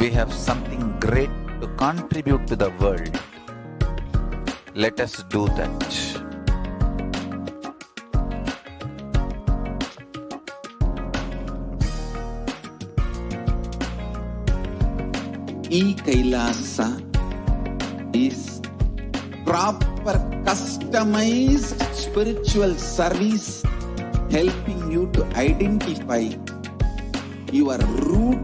We have something great to contribute to the world. Let us do that. E-Kailasa is proper customized spiritual service helping you to identify your root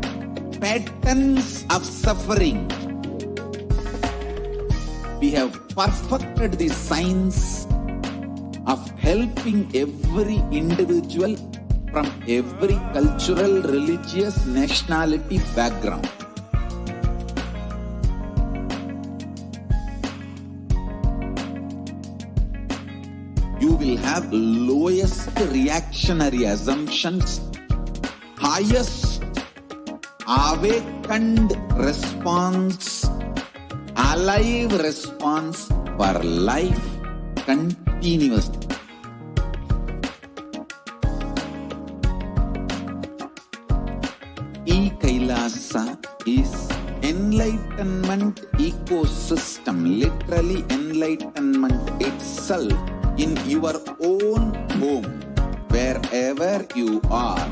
patterns of suffering. We have perfected the science of helping every individual from every cultural, religious, nationality background. You will have lowest reactionary assumptions, highest awakened response, alive response for life continuously. E-Kailasa is enlightenment ecosystem, literally enlightenment itself in your own home, wherever you are.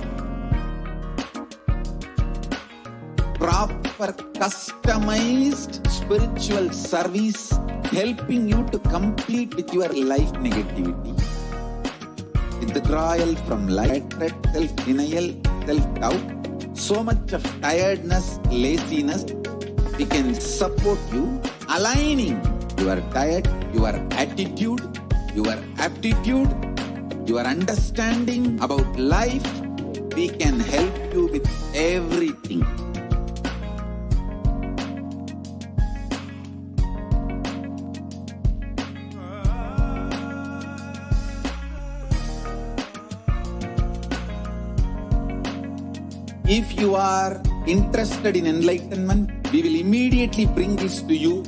Proper customized spiritual service helping you to complete with your life negativity. Withdrawal from life, self-denial, self-doubt, so much of tiredness, laziness. We can support you aligning your diet, your attitude, your aptitude, your understanding about life. We can help you with everything. If you are interested in enlightenment, we will immediately bring this to you.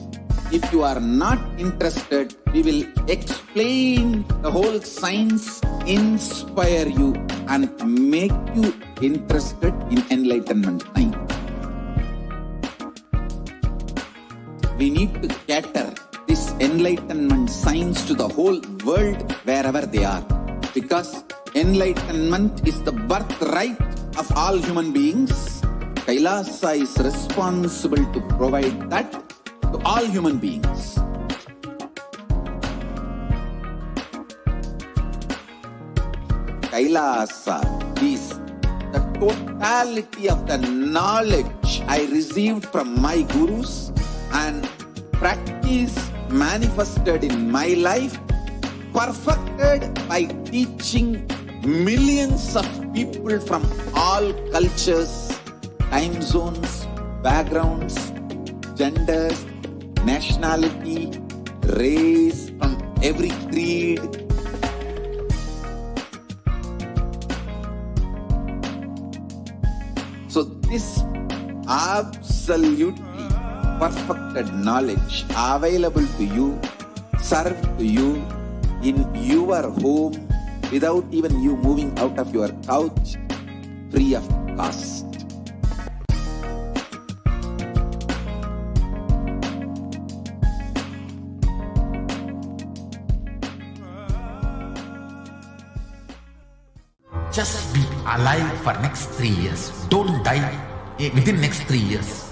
If you are not interested, we will explain the whole science, inspire you and make you interested in enlightenment time. We need to cater this enlightenment science to the whole world wherever they are, because enlightenment is the birthright of all human beings. Kailasa is responsible to provide that to all human beings. Kailasa is the totality of the knowledge I received from my gurus and practice manifested in my life, perfected by teaching millions of people from all cultures, time zones, backgrounds, genders, nationality, race, from every creed. So this absolutely perfected knowledge available to you, served to you in your home without even you moving out of your couch, free of cost. Just be alive for next 3 years. Don't die within next 3 years.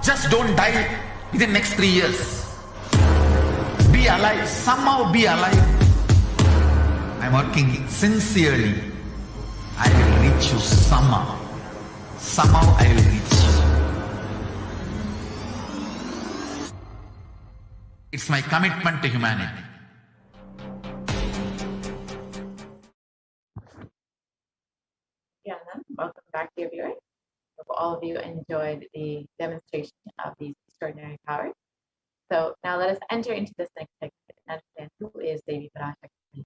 Just don't die within next 3 years. Be alive. Somehow be alive. I'm working sincerely. I will reach you somehow. Somehow I will reach you. It's my commitment to humanity. Yeah, welcome back, dear viewers. Hope all of you enjoyed the demonstration of these extraordinary powers. So now let us enter into this next segment and understand who is Devi Parashakti.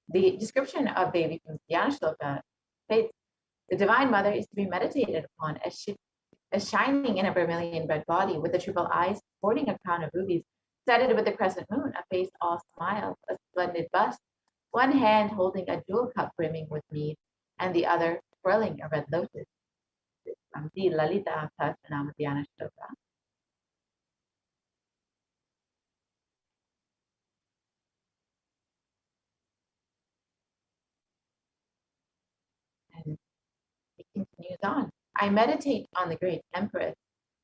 The description of Devi from Dhyana Shloka states, the Divine Mother is to be meditated upon as shining in a vermilion red body with the triple eyes, sporting a crown of rubies, studded with the crescent moon, a face all smiles, a splendid bust, one hand holding a jewel cup brimming with mead, and the other twirling a red lotus. From the Lalita Sahasranama Dhyana Shloka. And it continues on. I meditate on the great Empress.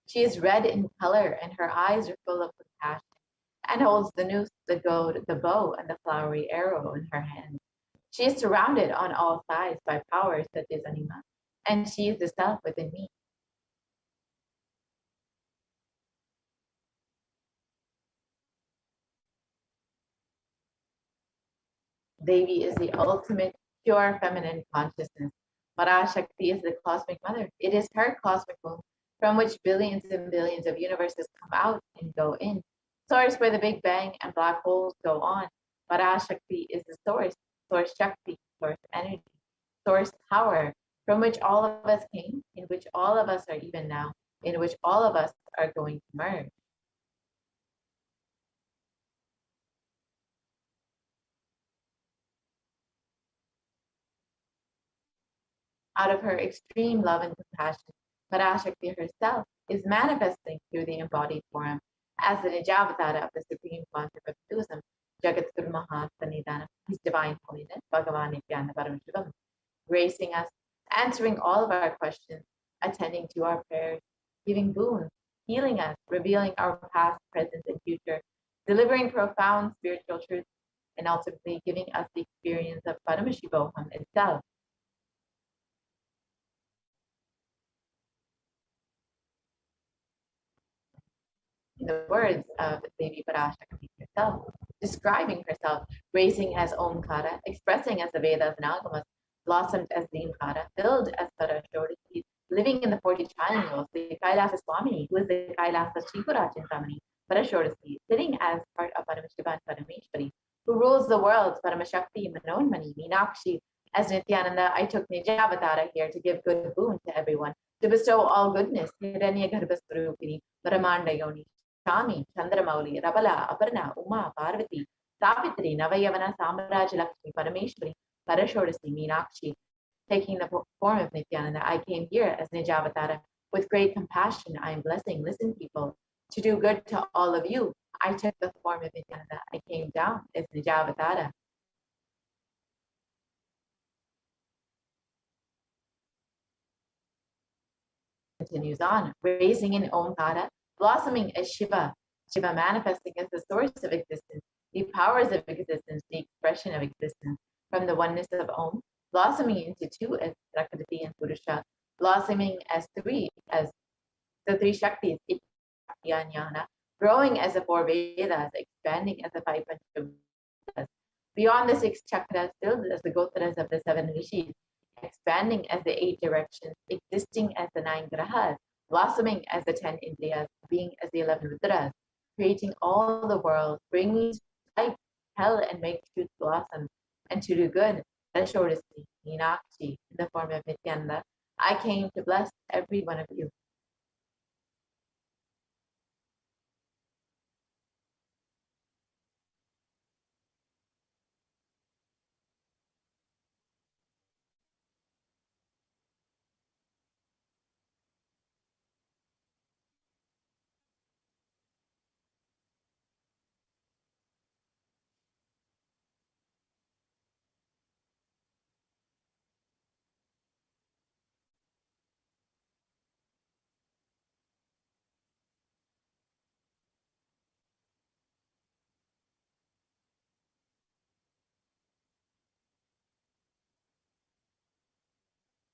She is red in color, and her eyes are full of compassion, and holds the noose, the goad, the bow, and the flowery arrow in her hand. She is surrounded on all sides by powers such as Anima, and she is the self within me. Devi is the ultimate pure feminine consciousness. Parashakti is the cosmic mother. It is her cosmic womb from which billions and billions of universes come out and go in. Source where the Big Bang and black holes go on. Parashakti is the source, source Shakti, source energy, source power, from which all of us came, in which all of us are even now, in which all of us are going to merge. Out of her extreme love and compassion, Parashakti herself is manifesting through the embodied form as the Nijavatara of the Supreme Concept of Hinduism, Jagat Guru Mahasanidana, His Divine Holiness, Bhagavan Nithyananda Paramashivam, gracing us, answering all of our questions, attending to our prayers, giving boons, healing us, revealing our past, present, and future, delivering profound spiritual truths, and ultimately giving us the experience of Paramashivoham itself. In the words of Devi Parashakti herself, describing herself, raising as Omkara, expressing as the Vedas and Agamas, blossomed as Deemkara, filled as Parashakti, living in the 40 triangles, the Kailasa Swamini, who is the Kailasa Tripura Chintamani, Parashakti, sitting as part of Paramashiva and Parameshwari, who rules the worlds, Paramashakti, Manonmani, Meenakshi. As Nithyananda, I took Nijavatara here to give good boon to everyone, to bestow all goodness, Hiranya Garbhasvarupini, Paramanda Yoni, Shami, Chandramauli, Rabala, Aparna, Uma, Parvati, Savitri, Navayavana, Samraj Lakshmi, Parameshwari, Parashodasi, Meenakshi. Taking the form of Nithyananda, I came here as Nijavatara. With great compassion, I am blessing, listen people, to do good to all of you. I took the form of Nithyananda. I came down as Nijavatara. Continues on, raising in Omkara, blossoming as Shiva, Shiva manifesting as the source of existence, the powers of existence, the expression of existence, from the oneness of Om, blossoming into two as Prakriti and Purusha, blossoming as three, as the three Shaktis, Jnana, growing as the four Vedas, expanding as the five Panchavadas, beyond the six chakras, filled as the Gotras of the seven Rishis, expanding as the 8 directions, existing as the 9 grahas, blossoming as the 10 Indriyas, being as the 11 Rudras, creating all the world, bringing to light hell and make truth blossom, and to do good. Parashakti, Meenakshi, in the form of Nithyananda, I came to bless every one of you.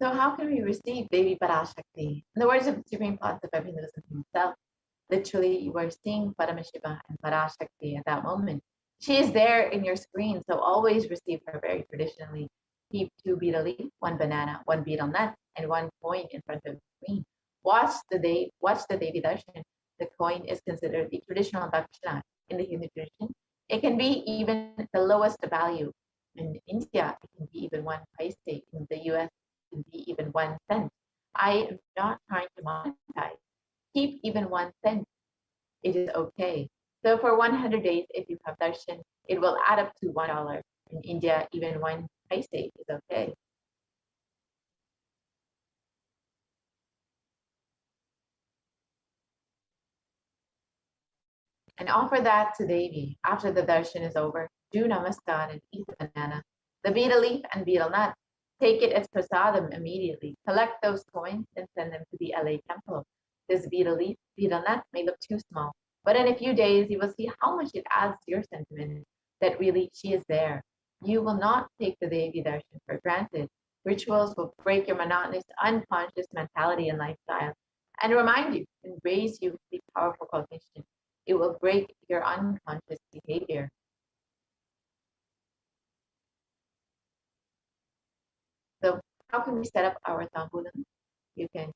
So how can we receive Devi Parashakti? In the words of the Supreme Concept of Hinduism himself, literally you are seeing Paramashiva and Parashakti at that moment. She is there in your screen, so always receive her very traditionally. Keep 2 betel leaf, 1 banana, 1 betel nut, and 1 coin in front of the screen. Watch the Devi Darshan. The coin is considered the traditional dakshina in the Hindu tradition. It can be even the lowest value. In India, it can be even 1 paise. In the US, it can be even 1 cent. I am not trying to monetize. Keep even 1 cent. It is okay. So for 100 days, if you have darshan, it will add up to $1. In India, even 1 paise is okay. and offer that to Devi. After the darshan is over, do namaskar and eat the banana, the betel leaf and betel nut. Take it as prasadam immediately. Collect those coins and send them to the LA temple. This betel leaf, betel nut may look too small, but in a few days you will see how much it adds to your sentiment that really she is there. You will not take the Devi darshan for granted. Rituals will break your monotonous, unconscious mentality and lifestyle and remind you and raise you the powerful cognition. It will break your unconscious behavior. So how can we set up our tambulam? You can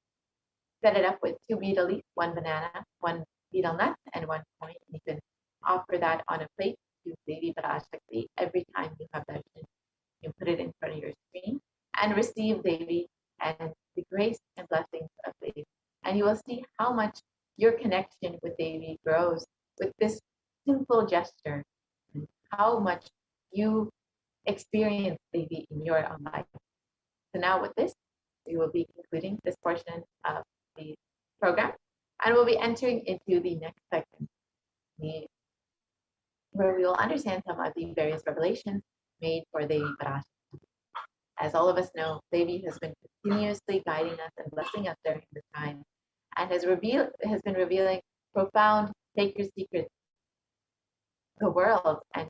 set it up with 2 betel leaf, 1 banana, 1 betel nut, and 1 coin. You can offer that on a plate to Devi Parashakti every time you have darshan. You put it in front of your screen and receive Devi and the grace and blessings of Devi. And you will see how much your connection with Devi grows with this simple gesture and how much you experience Devi in your own life. So now with this, we will be concluding this portion of the program and we'll be entering into the next section where we will understand some of the various revelations made for Devi Parashakti. As all of us know, Devi has been continuously guiding us and blessing us during this time and has been revealing profound sacred secrets to the world and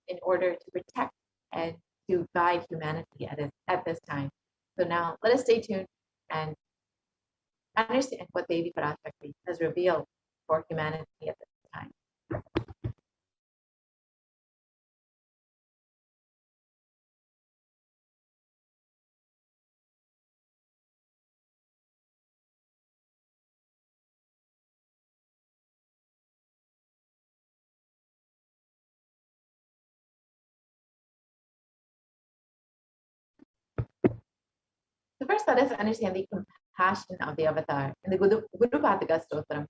in order to protect and to guide humanity at this time. So now let us stay tuned and understand what Devi Parashakti has revealed for humanity at this time. So first, let us understand the compassion of the avatar in the Guru Padaka Stotram,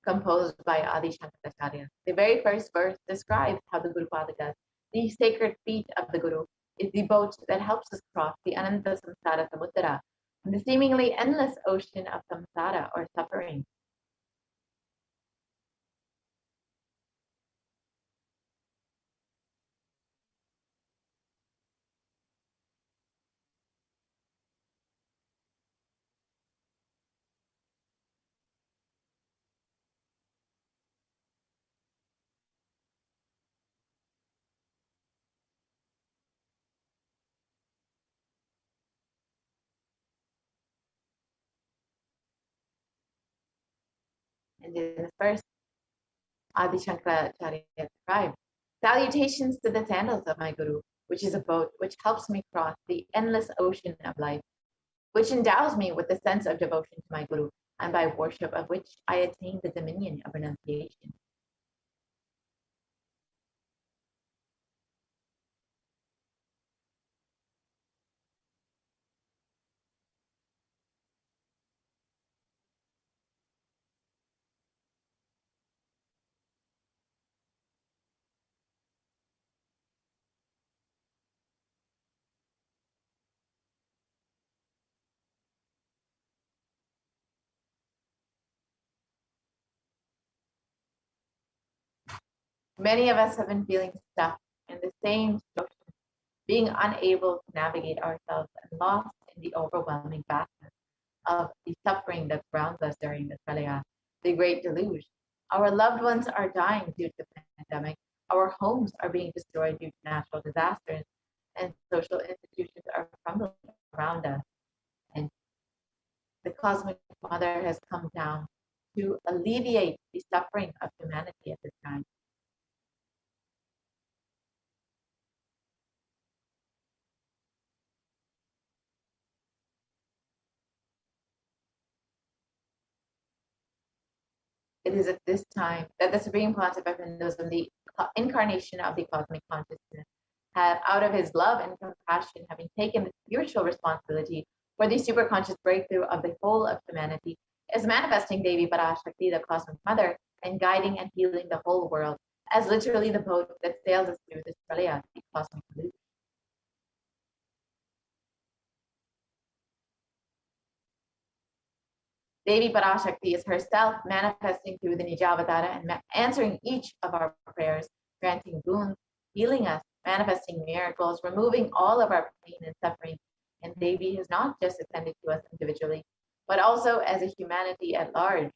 composed by Adi Shankaracharya. The very first verse describes how the Guru Padaka, the sacred feet of the Guru, is the boat that helps us cross the Ananta Samsara Samudra, the seemingly endless ocean of samsara or suffering. And in the first, Adi Shankaracharya described, salutations to the sandals of my Guru, which is a boat which helps me cross the endless ocean of life, which endows me with the sense of devotion to my Guru, and by worship of which I attain the dominion of renunciation. Many of us have been feeling stuck in the same ocean, being unable to navigate ourselves and lost in the overwhelming vastness of the suffering that surrounds us during the Pralaya, the great deluge. Our loved ones are dying due to the pandemic. Our homes are being destroyed due to natural disasters, and social institutions are crumbling around us. And the Cosmic Mother has come down to alleviate the suffering of humanity at this time. It is at this time that the Supreme Concept of Hinduism, the incarnation of the cosmic consciousness, had, out of his love and compassion, having taken the spiritual responsibility for the superconscious breakthrough of the whole of humanity, is manifesting Devi Parashakti, the cosmic mother, and guiding and healing the whole world, as literally the boat that sails us through this pralaya, the cosmic loop. Devi Parashakti is herself manifesting through the Nijavatara and answering each of our prayers, granting boons, healing us, manifesting miracles, removing all of our pain and suffering. And Devi has not just ascended to us individually, but also as a humanity at large.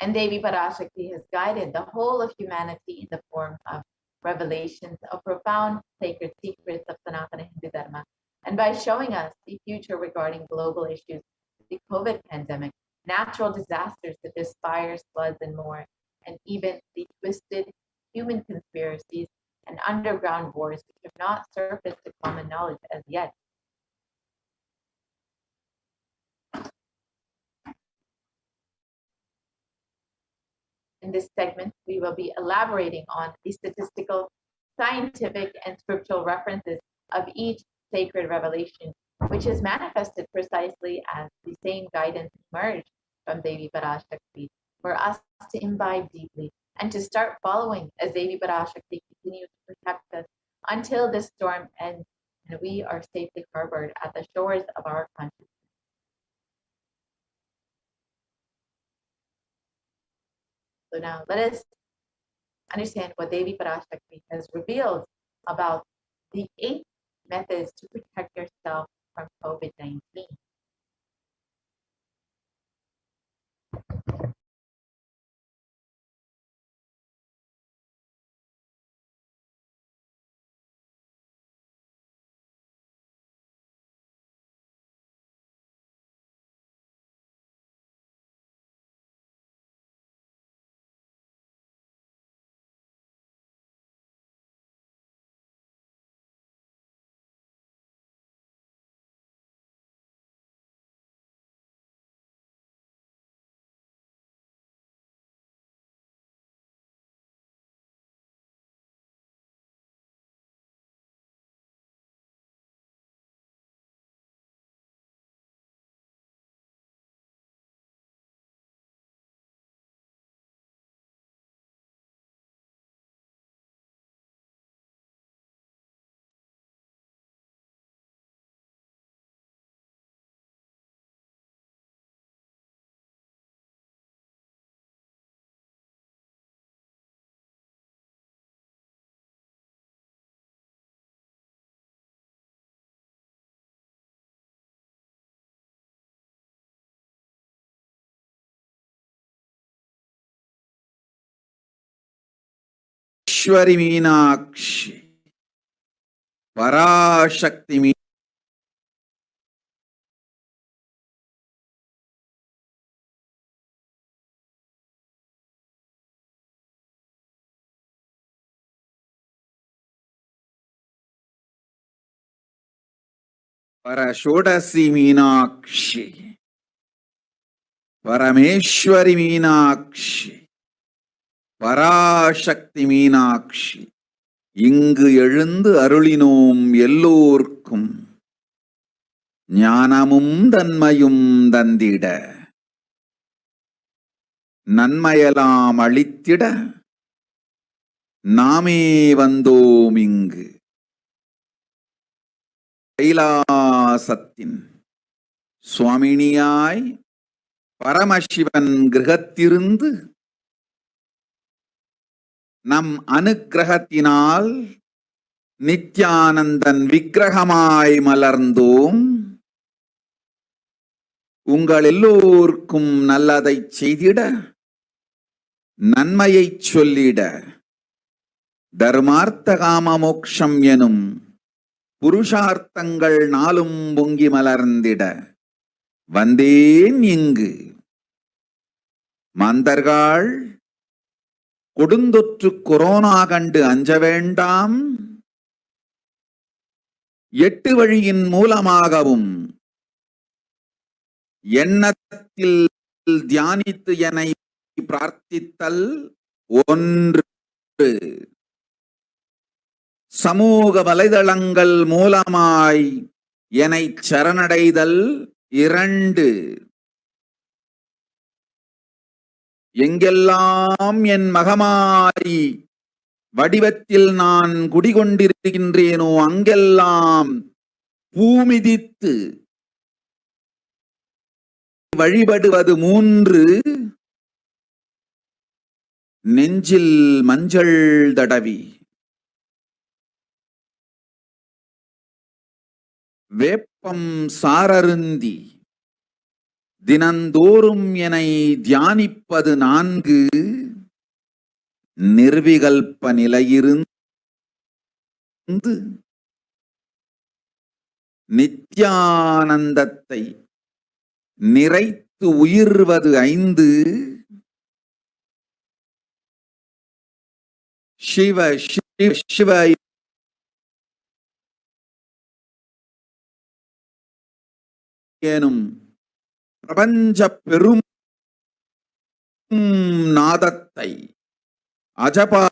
And Devi Parashakti has guided the whole of humanity in the form of revelations of profound sacred secrets of Sanatana Hindu Dharma. And by showing us the future regarding global issues, the COVID pandemic, natural disasters such as fires, floods, and more, and even the twisted human conspiracies and underground wars which have not surfaced to common knowledge as yet. In this segment, we will be elaborating on the statistical, scientific, and scriptural references of each sacred revelation, which is manifested precisely as the same guidance emerged from Devi Parashakti for us to imbibe deeply and to start following as Devi Parashakti continues to protect us until this storm ends and we are safely harbored at the shores of our consciousness. So now let us understand what Devi Parashakti has revealed about the 8 methods to protect yourself from COVID-19. Ishwari Meenakshi, Parashakti Meenakshi, Parashodasi Meenakshi, Parameshwari Meenakshi, Parashakti Meenakshi, இங்கு எழுந்து அருளினோம் எல்லோர்க்கும் ஞானமும் தன்மையும் தந்திட நன்மையெல்லாம் அளித்திட நாமே வந்தோம் இங்கு கைலாசத்தின் சுவாமினியாய் பரமசிவன் கிரகத்திருந்து நம் அனுக்கிரகத்தினால் நித்யானந்தன் விக்கிரகமாய் மலர்ந்தோம். உங்கள் எல்லோருக்கும் நல்லதை செய்திட, நன்மையை சொல்லிட, தர்மார்த்த காம மோக்ஷம் எனும் புருஷார்த்தங்கள் நாளும் பொங்கி மலர்ந்திட வந்தேன் இங்கு. மாந்தர்கள் கொடுந்தொற்று கொரோனா கண்டு அஞ்ச வேண்டாம். 8 வழியின் மூலமாகவும் எண்ணத்தில் தியானித்து என்னை பிரார்த்தித்தல் 1, சமூக வலைதளங்கள் மூலமாய் என்னை சரணடைதல் 2, எங்கெல்லாம் என் மகமாரி வடிவத்தில் நான் குடிகொண்டிருக்கின்றேனோ அங்கெல்லாம் பூமிதித்து வழிபடுவது 3, நெஞ்சில் மஞ்சள் தடவி வேப்பம் சாரருந்தி தினந்தோறும் என்னை தியானிப்பது 4, நிர்விகல்ப நிலையிருந்து நித்யானந்தத்தை நிறைத்து உயிர்வது 5, சிவ சிவ சிவ எனும் பிரபஞ்ச பெரும் நாதத்தை அஜபா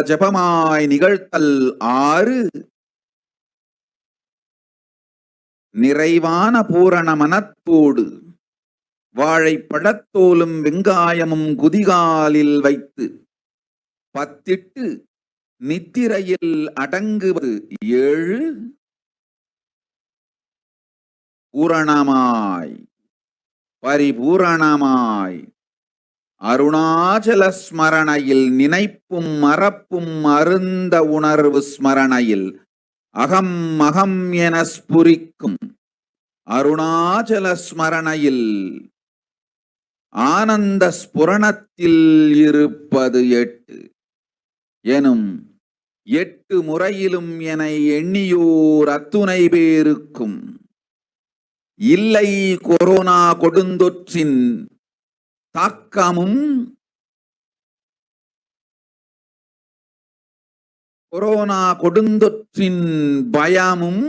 ஜபமாய் நிகழ்த்தல் 6, நிறைவான பூரண மனத்தோடு வாழைப்பழத்தோலும் வெங்காயமும் குதிகாலில் வைத்து 10 நித்திரையில் அடங்குவது 7, பூரணமாய் பரிபூரணமாய் அருணாச்சல ஸ்மரணையில் நினைப்பும் மறப்பும் அருந்த உணர்வு ஸ்மரணையில் அகம் அகம் என ஸ்புரிக்கும் அருணாச்சல ஸ்மரணையில் ஆனந்த ஸ்புரணத்தில் இருப்பது 8 எனும் 8 முறையிலும் என எண்ணியோர் அத்துணை பேருக்கும் இல்லை கொரோனா கொடுந்தொற்றின் தாக்கமும் கொரோனா கொடுந்தொற்றின் பயமும்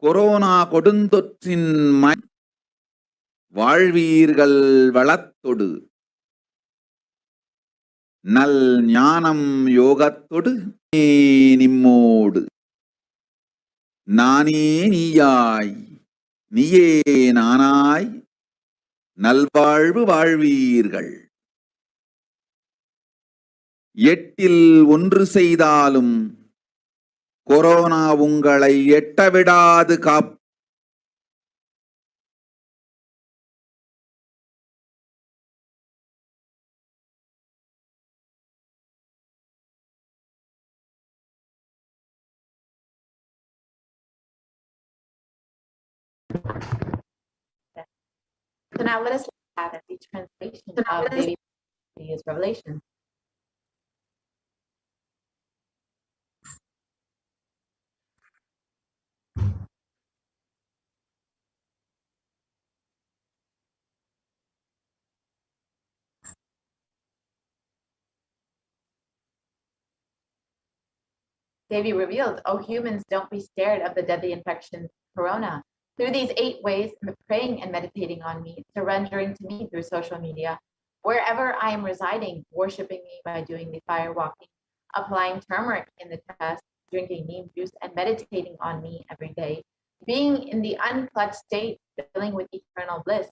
கொரோனா கொடுந்தொற்றின் வாழ்வீர்கள் வளத்தொடு நல் ஞானம் யோகத்தொடு நிம்மோடு நானே நீயாய் நீயே நானாய் நல்வாழ்வு வாழ்வீர்கள். 8 1 செய்தாலும் கொரோனா உங்களை எட்டவிடாது காப்பு. So now let us look at the translation of Devi's revelation. Devi revealed, "O humans, don't be scared of the deadly infection, corona. Through these 8 ways, praying and meditating on me, surrendering to me through social media, wherever I am residing, worshiping me by doing the fire walking, applying turmeric in the chest, drinking neem juice, and meditating on me every day, being in the unclutched state, filling with eternal bliss,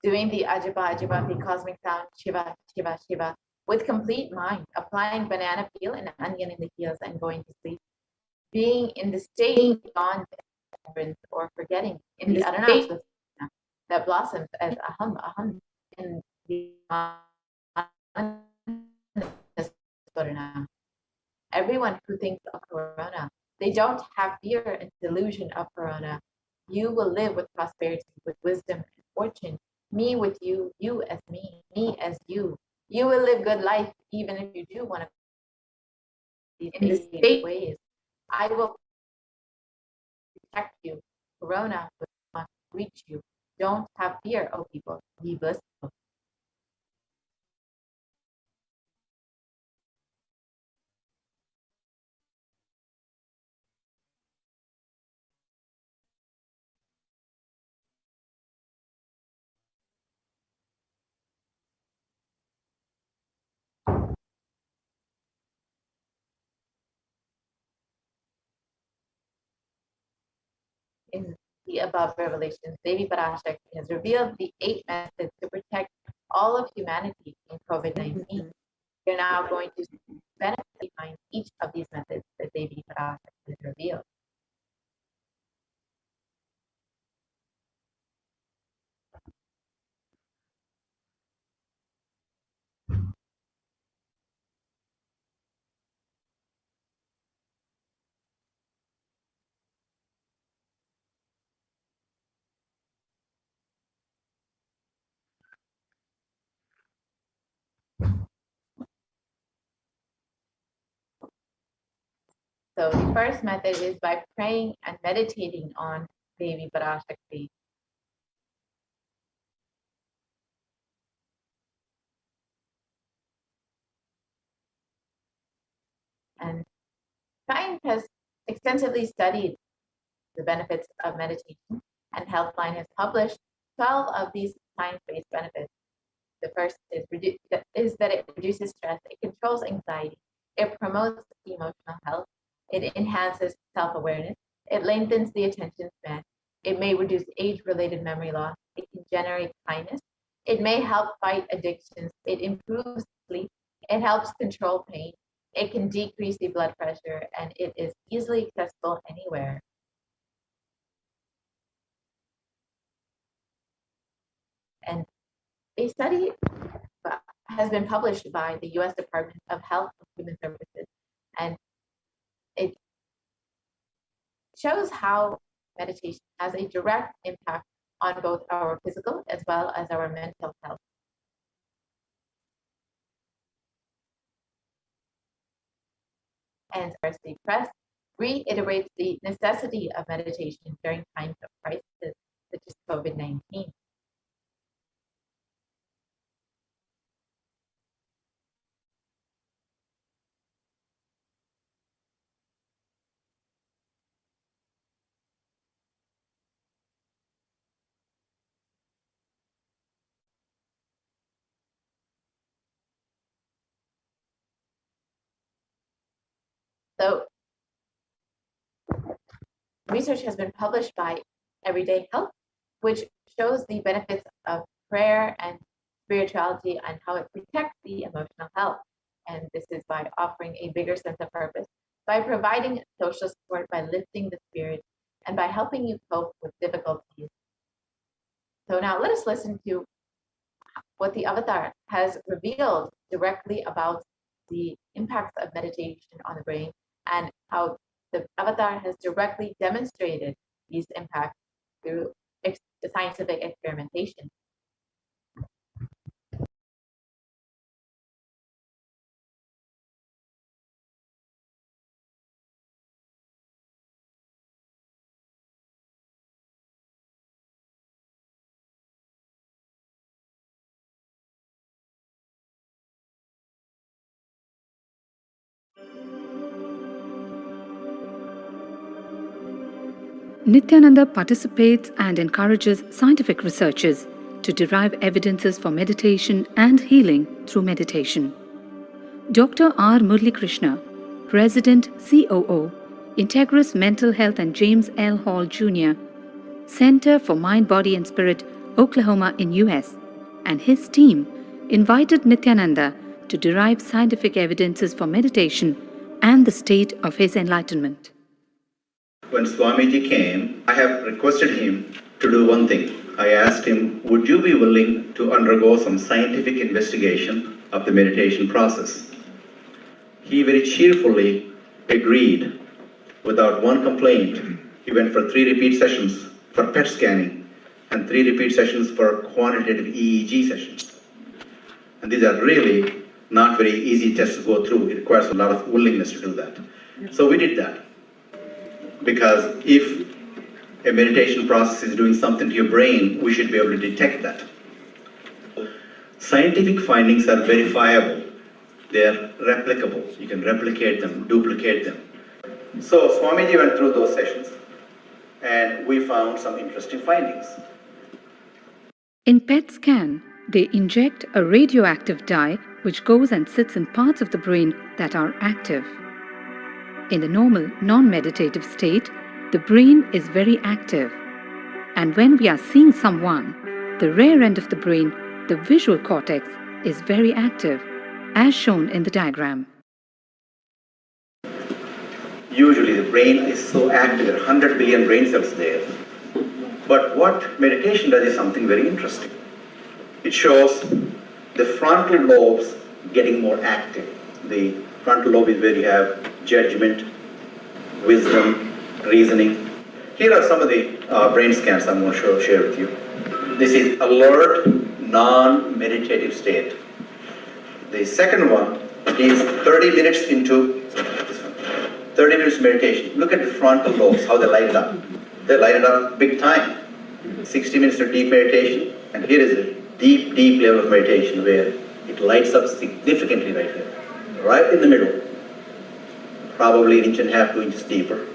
doing the Ajaba Ajaba, the cosmic sound, Shiva, Shiva, Shiva, with complete mind, applying banana peel and onion in the heels and going to sleep, being in the state beyond remembrance or forgetting, in the Adonai that blossoms as aham, aham, in the everyone who thinks of corona, they don't have fear and delusion of corona. You will live with prosperity, with wisdom and fortune. Me with you, you as me as you. You will live good life, even if you do one of these in the 8 ways. I will protect you. Corona will not reach you. Don't have fear, O people. Be blissful. the above revelations, Devi Parashakti has revealed the 8 methods to protect all of humanity from COVID-19. We're now going to benefit behind each of these methods that Devi Parashakti has revealed. So the first method is by praying and meditating on Devi Parashakti. And science has extensively studied the benefits of meditation, and Healthline has published 12 of these science-based benefits. The first is that it reduces stress, it controls anxiety, it promotes emotional health, it enhances self-awareness, it lengthens the attention span, it may reduce age-related memory loss, it can generate kindness, it may help fight addictions, it improves sleep, it helps control pain, it can decrease the blood pressure, and it is easily accessible anywhere. And a study has been published by the U.S. Department of Health and Human Services, and it shows how meditation has a direct impact on both our physical as well as our mental health. And the press reiterates the necessity of meditation during times of crisis, such as COVID-19. So research has been published by Everyday Health, which shows the benefits of prayer and spirituality and how it protects the emotional health. And this is by offering a bigger sense of purpose, by providing social support, by lifting the spirit, and by helping you cope with difficulties. So now let us listen to what the avatar has revealed directly about the impacts of meditation on the brain and how the avatar has directly demonstrated these impacts through scientific experimentation. Nithyananda participates and encourages scientific researchers to derive evidences for meditation and healing through meditation. Dr. R. Murli Krishna, President COO, Integris Mental Health and James L. Hall Jr., Center for Mind, Body and Spirit, Oklahoma in US, and his team invited Nithyananda to derive scientific evidences for meditation and the state of his enlightenment. When Swamiji came, I have requested him to do one thing. I asked him, would you be willing to undergo some scientific investigation of the meditation process? He very cheerfully agreed without one complaint. He went for 3 repeat sessions for PET scanning and 3 repeat sessions for quantitative EEG sessions. And these are really not very easy tests to go through. It requires a lot of willingness to do that. So we did that. Because if a meditation process is doing something to your brain, we should be able to detect that. Scientific findings are verifiable. They are replicable. You can replicate them, duplicate them. So Swamiji went through those sessions and we found some interesting findings. In PET scan, they inject a radioactive dye which goes and sits in parts of the brain that are active. In the normal, non-meditative state, the brain is very active. And when we are seeing someone, the rear end of the brain, the visual cortex, is very active, as shown in the diagram. Usually the brain is so active, there are 100 billion brain cells there. But what meditation does is something very interesting. It shows the frontal lobes getting more active. The frontal lobe is where you have judgment, wisdom, reasoning. Here are some of the brain scans I'm going to share with you. This is alert, non-meditative state. The second one is 30 minutes into 30 minutes meditation. Look at the frontal lobes, how they light it up. They light it up big time. 60 minutes of deep meditation, and here is a deep, deep level of meditation where it lights up significantly right here. Right in the middle. Probably 1.5 inches, 2 inches deeper.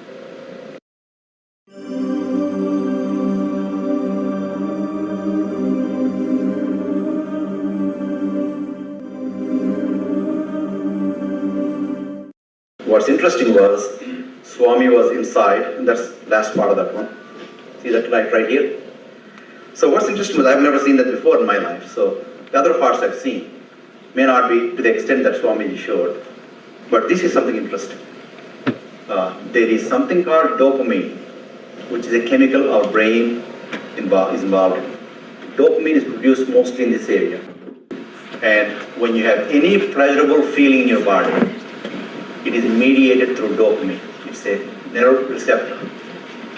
What's interesting was, Swami was inside, and that's the last part of that one. See that light right here? So what's interesting was, I've never seen that before in my life, so the other parts I've seen may not be to the extent that Swamiji showed, but this is something interesting. There is something called dopamine, which is a chemical our brain is involved in. Dopamine is produced mostly in this area. And when you have any pleasurable feeling in your body, it is mediated through dopamine. It's a neuroreceptor.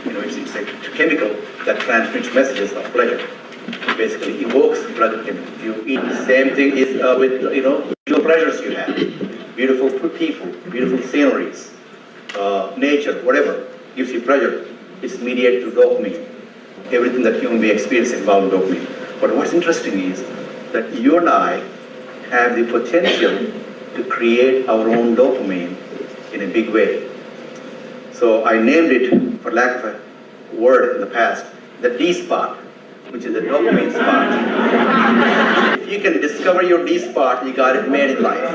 It's a chemical that transmits messages of pleasure. It basically evokes pleasure chemical. If you eat, the same thing is with visual pleasures you have. Beautiful people, beautiful sceneries, nature, whatever gives you pleasure. It's mediated through dopamine. Everything that human being experiences involves dopamine. But what's interesting is that you and I have the potential to create our own dopamine in a big way. So I named it, for lack of a word in the past, the D spot, which is the dopamine spot. If you can discover your D spot, you got it made in life.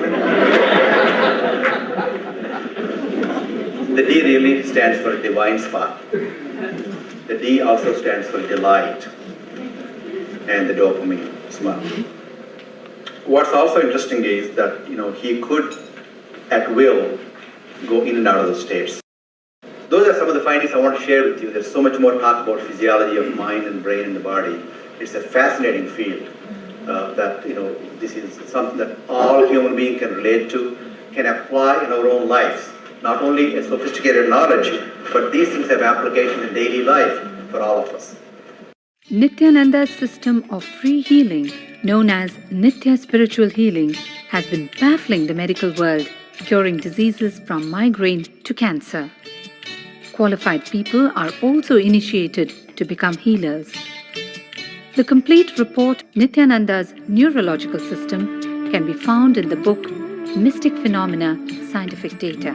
The D really stands for divine spot. The D also stands for delight, and the dopamine spot. What's also interesting is that he could, at will, go in and out of those states. Those are some of the findings I want to share with you. There's so much more talk about physiology of mind and brain and the body. It's a fascinating field that this is something that all human beings can relate to, can apply in our own lives. Not only a sophisticated knowledge, but these things have application in daily life for all of us. Nithyananda's system of free healing, known as Nithya Spiritual Healing, has been baffling the medical world, curing diseases from migraine to cancer. Qualified people are also initiated to become healers. The complete report, Nithyananda's Neurological System, can be found in the book Mystic Phenomena, Scientific Data.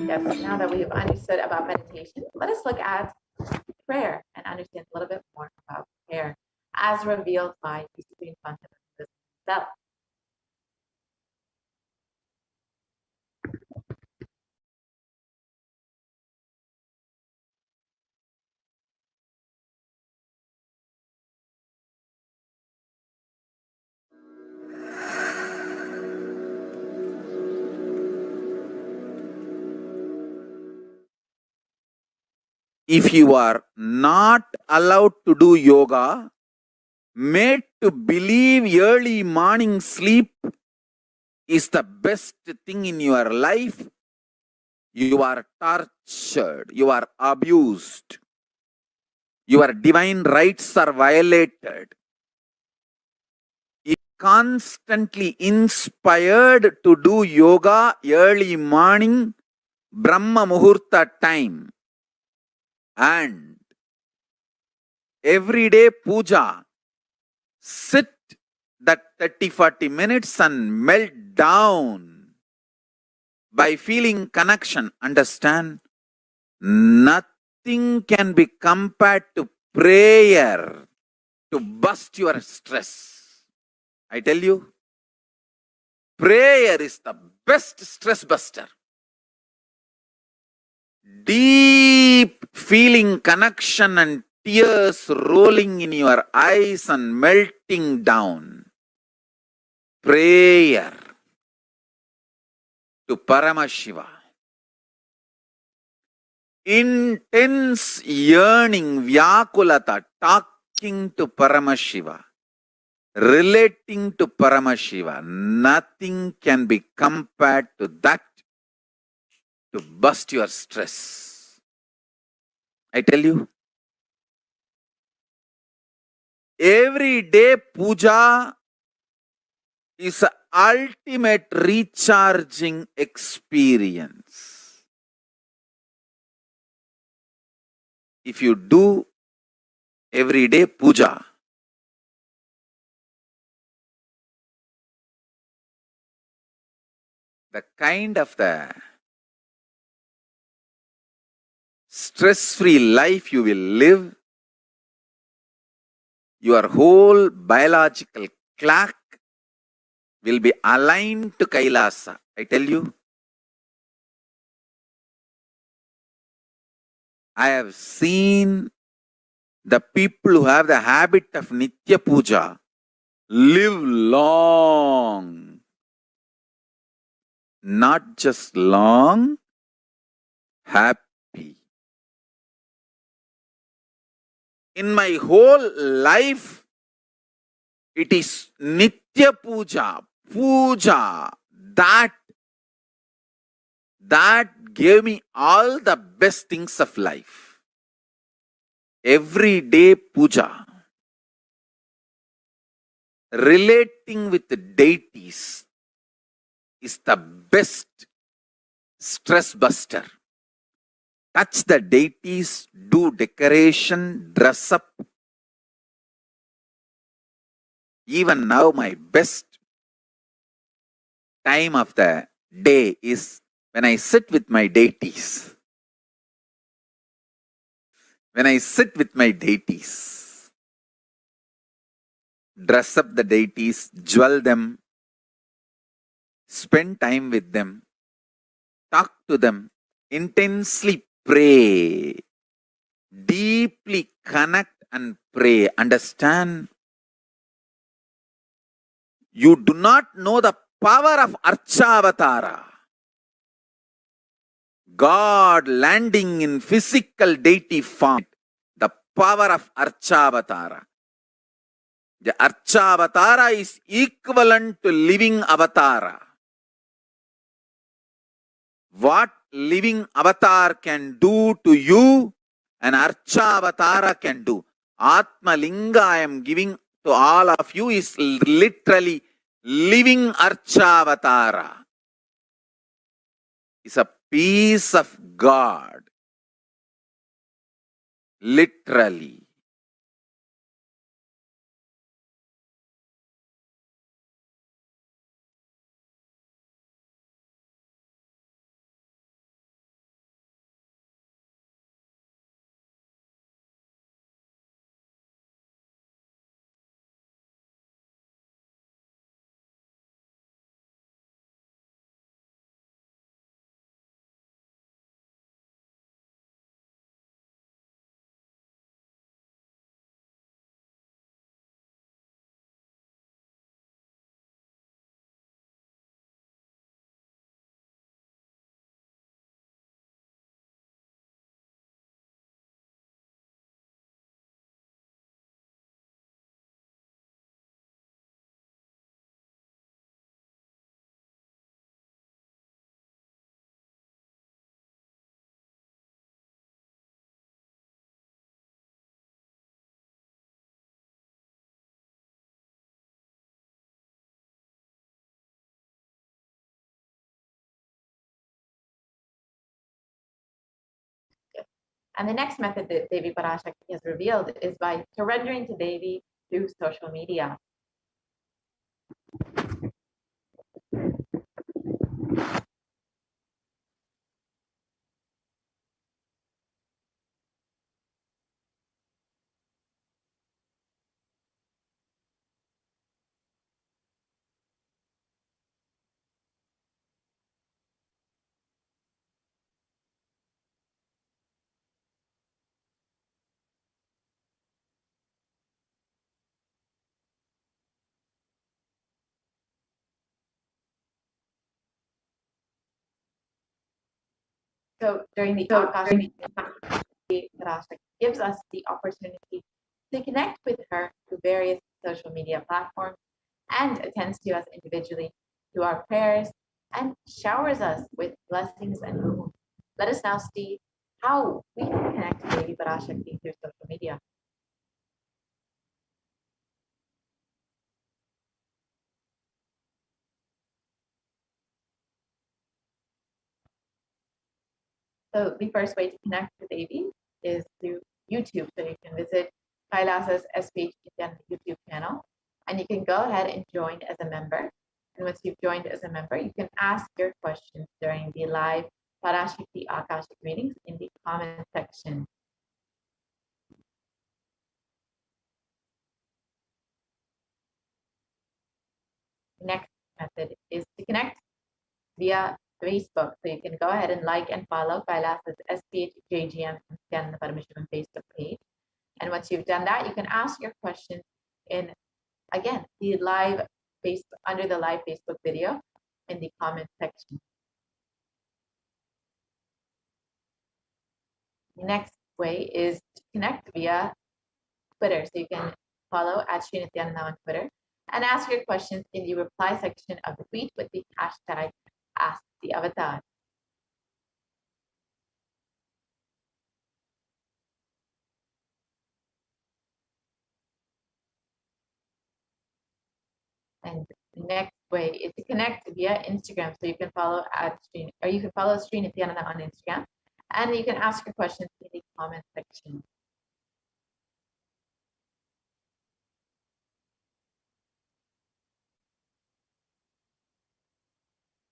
Yes, now that we've understood about meditation, let us look at prayer and understand a little bit more about prayer as revealed by the Supreme Concept of himself. If you are not allowed to do yoga, made to believe early morning sleep is the best thing in your life, you are tortured, you are abused, your divine rights are violated. If constantly inspired to do yoga early morning, Brahma Muhurta time, and everyday puja, sit that 30-40 minutes and melt down by feeling connection. Understand? Nothing can be compared to prayer to bust your stress. I tell you, prayer is the best stress buster. Deep feeling connection and tears rolling in your eyes and melting down. Prayer to Paramashiva. Intense yearning, Vyakulata, talking to Paramashiva, relating to Paramashiva. Nothing can be compared to that to bust your stress. I tell you, every day puja is an ultimate recharging experience. If you do everyday puja, the kind of the stress-free life you will live, your whole biological clock will be aligned to Kailasa. I tell you, I have seen the people who have the habit of Nitya Puja live long. Not just long, happy. In my whole life, it is Nitya Puja, Puja, that gave me all the best things of life. Everyday puja, relating with the deities is the best stress buster. Touch the deities, do decoration, dress up. Even now, my best time of the day is when I sit with my deities. When I sit with my deities, dress up the deities, jewel them, spend time with them, talk to them, intensely pray, deeply connect and pray. Understand? You do not know the power of Archavatara. God landing in physical deity form. The power of Archavatara. The Archavatara is equivalent to living avatara. What living avatar can do to you, an Archavatara can do. Atma Linga I am giving to all of you is literally living Archavatara. It's a piece of God. Literally. And the next method that Devi Parashakti has revealed is by surrendering to Devi through social media. So during the Akashic, Parashakti gives us the opportunity to connect with her through various social media platforms and attends to us individually through our prayers and showers us with blessings and boons. Let us now see how we can connect to Devi Parashakti through social media. So the first way to connect with Devi is through YouTube. So you can visit Kailasa's HDH Nithyananda YouTube channel, and you can go ahead and join as a member. And once you've joined as a member, you can ask your questions during the live Parashakti Akashic readings in the comment section. Next method is to connect via Facebook. So you can go ahead and like and follow Kailasa's HDH Nithyananda Paramashivam Facebook page. And once you've done that, you can ask your questions in, again, the live Facebook, under the live Facebook video in the comment section. The next way is to connect via Twitter. So you can follow at Sri Nithyananda on Twitter and ask your questions in the reply section of the tweet with the hashtag #AskTheAvatar. And the next way is to connect via Instagram. So you can follow Sri Nithyananda on Instagram, and you can ask your questions in the comment section.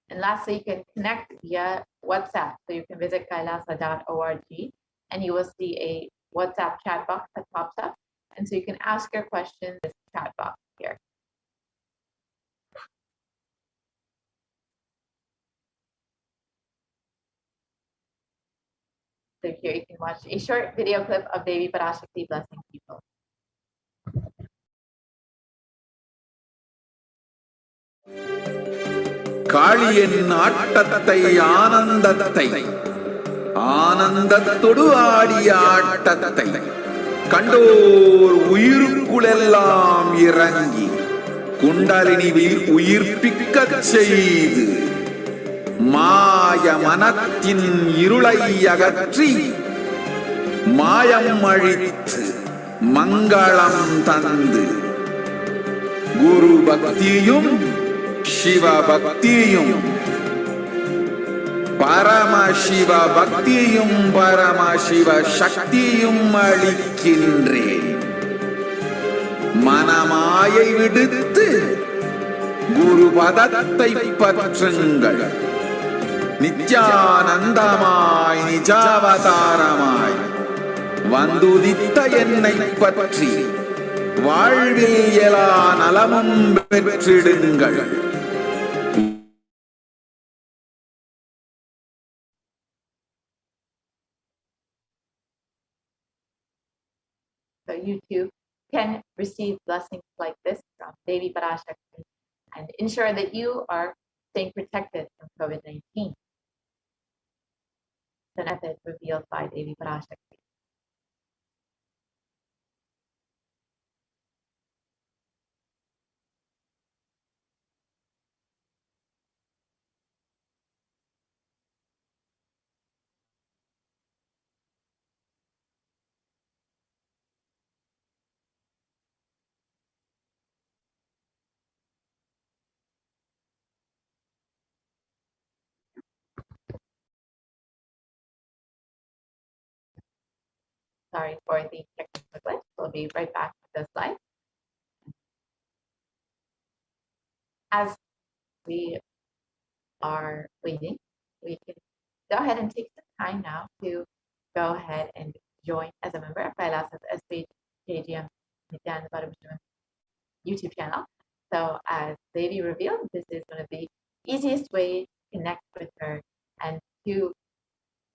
And lastly, you can connect via WhatsApp. So you can visit kailasa.org and you will see a WhatsApp chat box that pops up. And so you can ask your questions in this chat box here. So here you can watch a short video clip of Devi Parashakti blessing people. காளியின் ஆட்டத்தை ஆனந்தத்தை ஆனந்தத்தொடு ஆடிய ஆட்டத்தை கண்டோர் உயிருக்குளெல்லாம் இறங்கி குண்டலினி உயிர்ப்பிக்கச் செய்து மாய மனத்தின் இருளை அகற்றி மாயம் அழித்து மங்களம் தந்து குரு பக்தியும் சிவ பக்தியும் பரமசிவ பக்தியும் பரமசிவ சக்தியும் அளிக்கின்றேன். மனமாயை விடுத்து குரு பதத்தை பற்றுங்கள். நித்யானந்தமாய் நிஜாவதாரமாய் வந்துதித்த என்னை பற்றி வாழ்வில் எல்லா நலமும் பெற்றிடுங்கள். So you too can receive blessings like this from Devi Parashakti and ensure that you are staying protected from COVID-19. The method revealed by Devi Parashakti. Sorry for the technical glitch. We'll be right back with the slide. As we are waiting, we can go ahead and take some time now to go ahead and join as a member of Kailasa's HDH Nithyananda Paramashivam YouTube channel. So as Devi revealed, this is one of the easiest ways to connect with her and to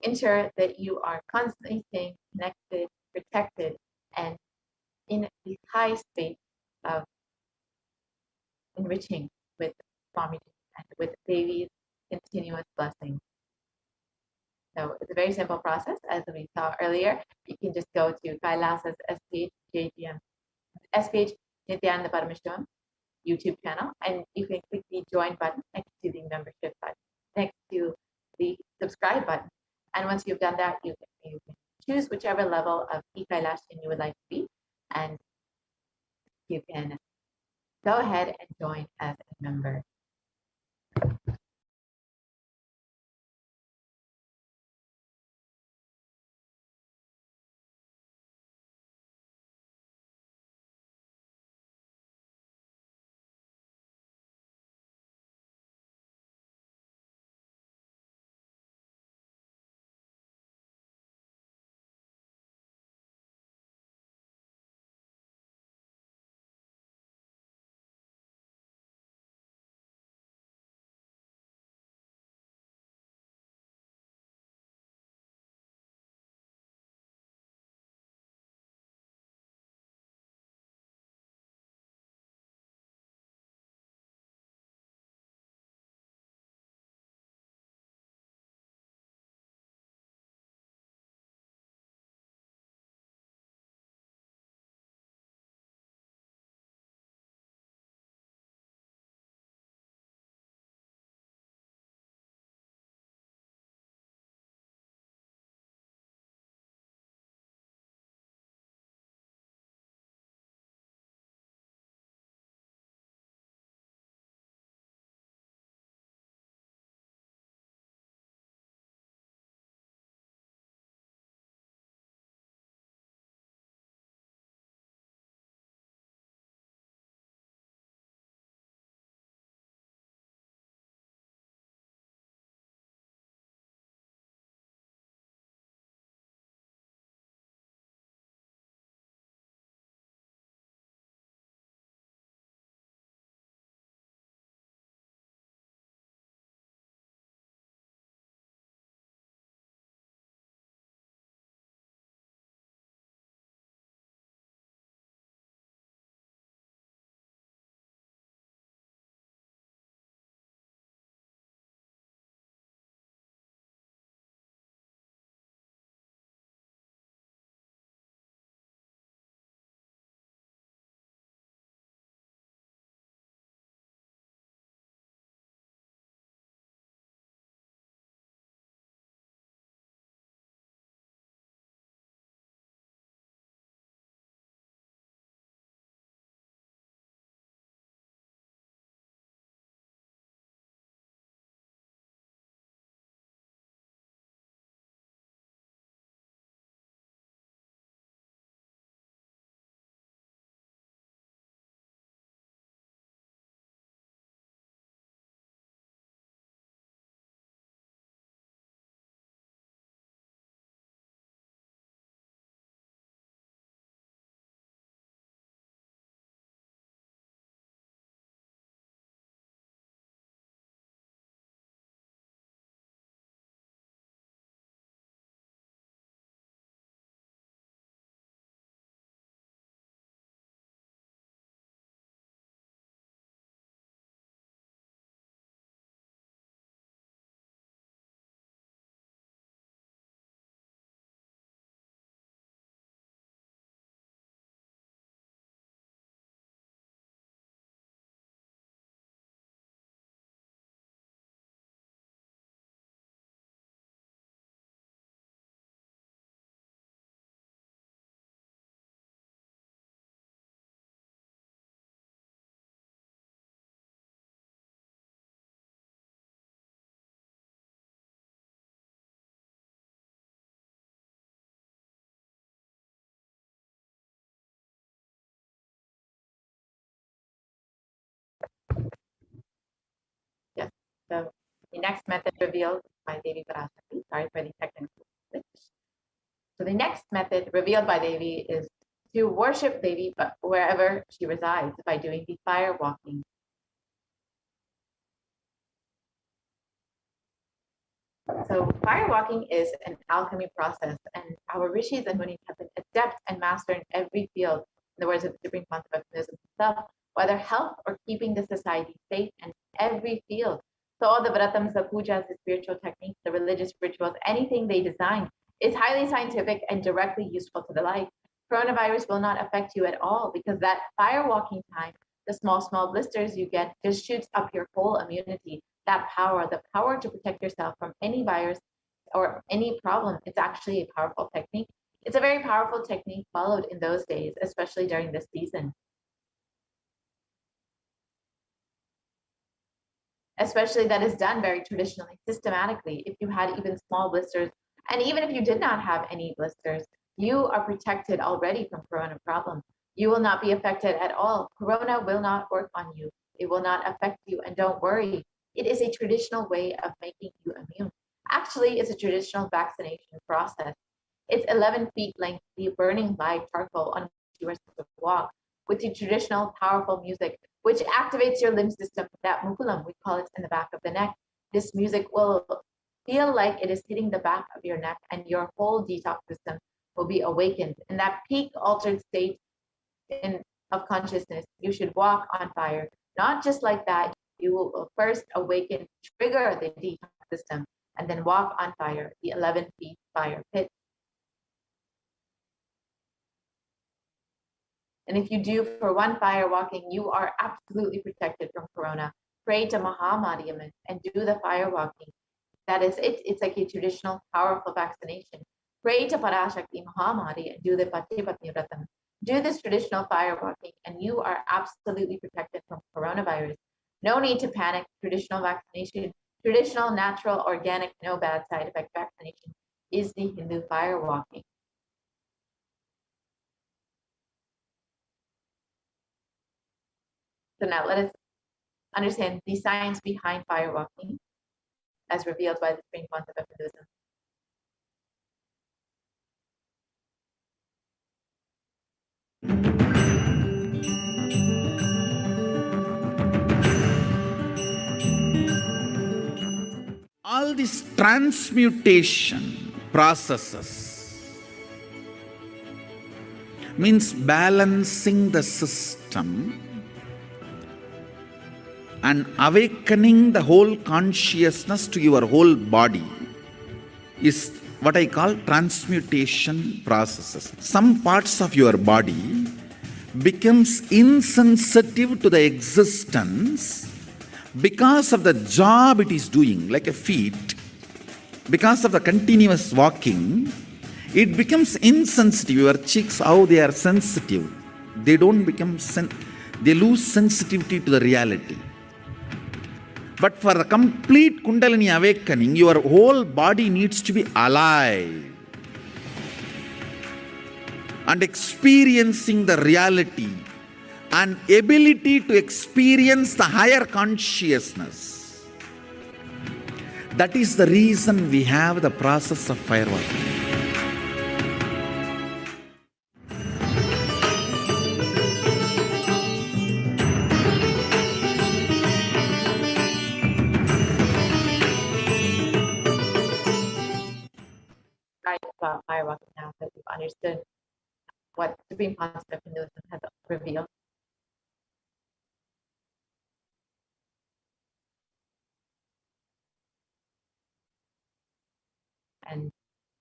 ensure that you are constantly staying connected, protected, and in the high state of enriching with Swamiji and with Devi's continuous blessings. So it's a very simple process, as we saw earlier. You can just go to Kailasa's SPH Nithyananda Paramashivam YouTube channel, and you can click the join button next to the membership button, next to the subscribe button. And once you've done that, you can choose whichever level of e-Kailashan you would like to be, and you can go ahead and join as a member. Yes. So the next method revealed by Devi Parashakti. Sorry for the technical glitch. So the next method revealed by Devi is to worship Devi but wherever she resides by doing the fire walking. So fire walking is an alchemy process, and our rishis and munis have been adept and master in every field, in the words of the Supreme Concept of Buddhism himself, whether health or keeping the society safe, and every field. So all the vratams, the pujas, the spiritual techniques, the religious rituals, anything they design is highly scientific and directly useful to the life. Coronavirus will not affect you at all because that fire walking time, the small blisters you get just shoots up your whole immunity. That power, the power to protect yourself from any virus or any problem, it's actually a powerful technique. It's a very powerful technique followed in those days, especially during this season. Especially that is done very traditionally, systematically. If you had even small blisters, and even if you did not have any blisters, you are protected already from corona problem. You will not be affected at all. Corona will not work on you. It will not affect you, and don't worry. It is a traditional way of making you immune. Actually, it's a traditional vaccination process. It's 11 feet lengthy, burning live charcoal on which you are supposed to walk with the traditional powerful music, which activates your limb system, that mukulam, we call it in the back of the neck. This music will feel like it is hitting the back of your neck and your whole detox system will be awakened. In that peak altered state of consciousness, you should walk on fire. Not just like that, you will first awaken, trigger the detox system, and then walk on fire, the 11 feet fire pit. And if you do for one fire walking, you are absolutely protected from corona. Pray to Mahamariamman and do the fire walking. That is it. It's like a traditional, powerful vaccination. Pray to Parashakti Mahamari and do the Patipatni Vratam. Do this traditional fire walking and you are absolutely protected from coronavirus. No need to panic. Traditional vaccination, traditional, natural, organic, no bad side effect vaccination is the Hindu fire walking. So now let us understand the science behind fire walking as revealed by the Supreme Concept of Hinduism. All these transmutation processes means balancing the system and awakening the whole consciousness to your whole body is what I call transmutation processes. Some parts of your body becomes insensitive to the existence because of the job it is doing, like a feet. Because of the continuous walking, it becomes insensitive. Your cheeks, how they are sensitive, they don't become they lose sensitivity to the reality. But for the complete Kundalini awakening, your whole body needs to be alive and experiencing the reality and ability to experience the higher consciousness. That is the reason we have the process of firewalking. About fire walking now that we've understood what Supreme Concept of Hinduism has revealed. And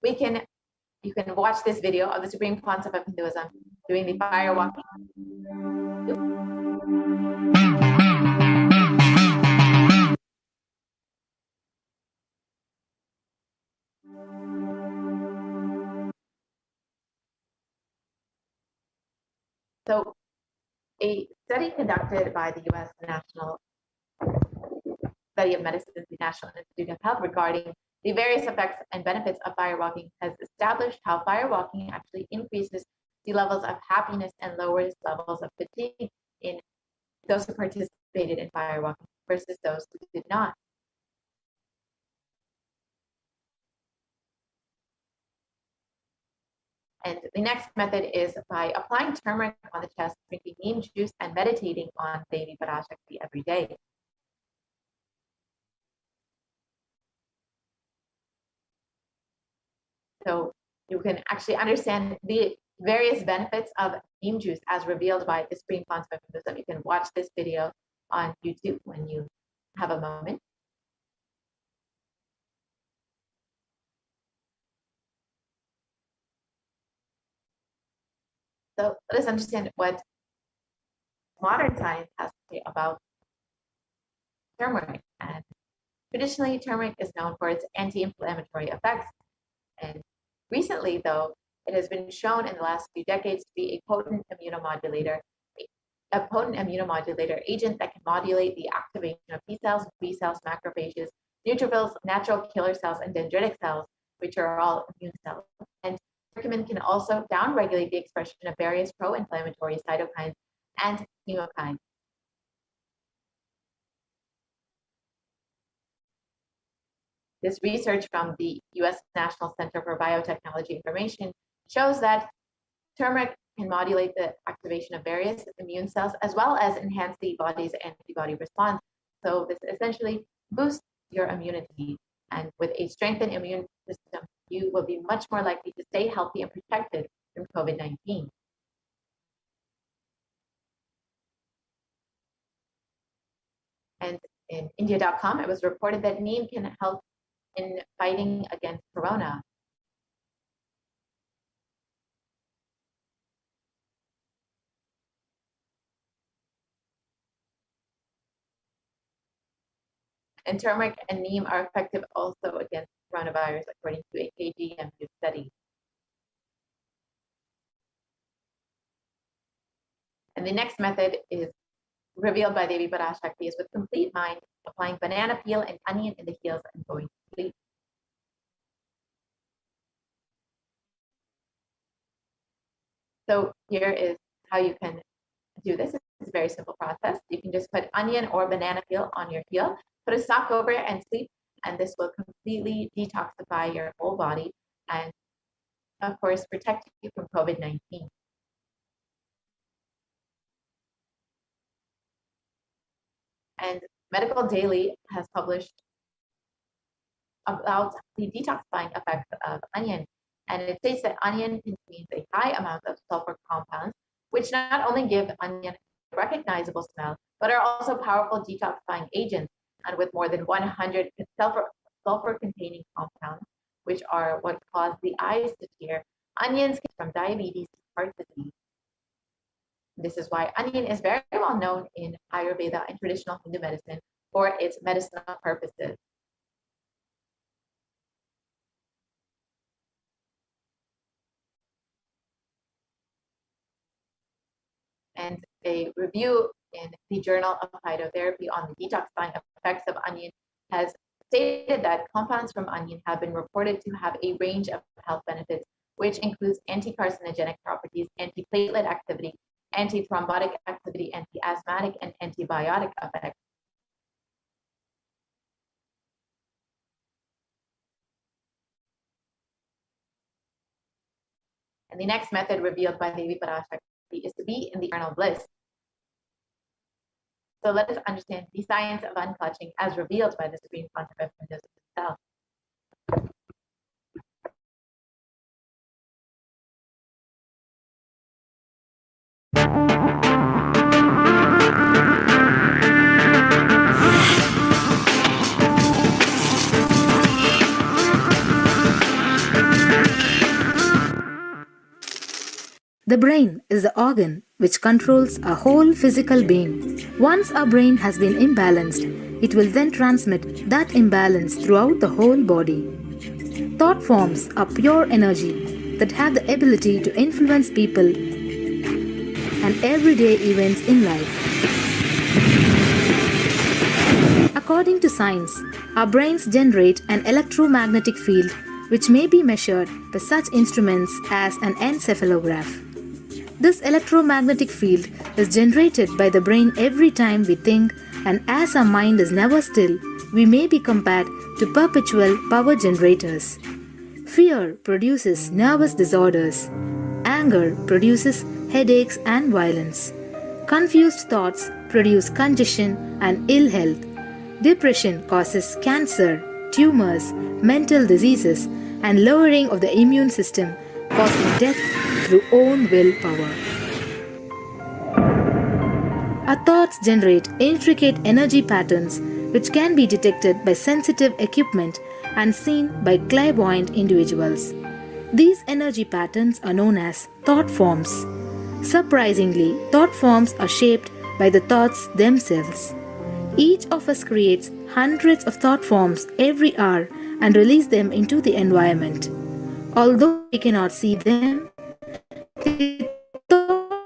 you can watch this video of the Supreme Concept of Hinduism doing the fire walking. So a study conducted by the U.S. National Study of Medicine, the National Institute of Health, regarding the various effects and benefits of fire walking has established how fire walking actually increases the levels of happiness and lowers levels of fatigue in those who participated in fire walking versus those who did not. And the next method is by applying turmeric on the chest, drinking neem juice, and meditating on Devi Parashakti every day. So you can actually understand the various benefits of neem juice as revealed by the Supreme Concept of Hinduism. You can watch this video on YouTube when you have a moment. So let us understand what modern science has to say about turmeric. And traditionally, turmeric is known for its anti-inflammatory effects. And recently, though, it has been shown in the last few decades to be a potent immunomodulator agent that can modulate the activation of T cells, B cells, macrophages, neutrophils, natural killer cells, and dendritic cells, which are all immune cells. And curcumin can also downregulate the expression of various pro-inflammatory cytokines and chemokines. This research from the U.S. National Center for Biotechnology Information shows that turmeric can modulate the activation of various immune cells as well as enhance the body's antibody response. So this essentially boosts your immunity. And with a strengthened immune system, you will be much more likely to stay healthy and protected from COVID-19. And in India.com, it was reported that neem can help in fighting against corona. And turmeric and neem are effective also against coronavirus, according to a KGMU study. And the next method is revealed by Devi Parashakti is with complete mind, applying banana peel and onion in the heels and going to sleep. So here is how you can do this. It's a very simple process. You can just put onion or banana peel on your heel, put a sock over it and sleep, and this will completely detoxify your whole body and, of course, protect you from COVID-19. And Medical Daily has published about the detoxifying effects of onion. And it states that onion contains a high amount of sulfur compounds, which not only give onion a recognizable smell, but are also powerful detoxifying agents. And with more than 100 sulfur-containing compounds, which are what cause the eyes to tear, onions from diabetes to heart disease. This is why onion is very well known in Ayurveda and traditional Hindu medicine for its medicinal purposes. And a review in the Journal of Phytotherapy on the detoxifying effects of onion has stated that compounds from onion have been reported to have a range of health benefits, which includes anti-carcinogenic properties, antiplatelet activity, antithrombotic activity, anti-asthmatic, and antibiotic effects. And the next method revealed by Devi Parashakti is to be in the eternal bliss. So let us understand the science of unclutching as revealed by the Supreme Pontiff himself. The brain is the organ which controls our whole physical being. Once our brain has been imbalanced, it will then transmit that imbalance throughout the whole body. Thought forms are pure energy that have the ability to influence people and everyday events in life. According to science, our brains generate an electromagnetic field which may be measured by such instruments as an encephalograph. This electromagnetic field is generated by the brain every time we think, and as our mind is never still, we may be compared to perpetual power generators. Fear produces nervous disorders. Anger produces headaches and violence. Confused thoughts produce congestion and ill health. Depression causes cancer, tumors, mental diseases, and lowering of the immune system, causing death through own willpower. Our thoughts generate intricate energy patterns which can be detected by sensitive equipment and seen by clairvoyant individuals. These energy patterns are known as thought forms. Surprisingly, thought forms are shaped by the thoughts themselves. Each of us creates hundreds of thought forms every hour and release them into the environment. Although we cannot see them, the thought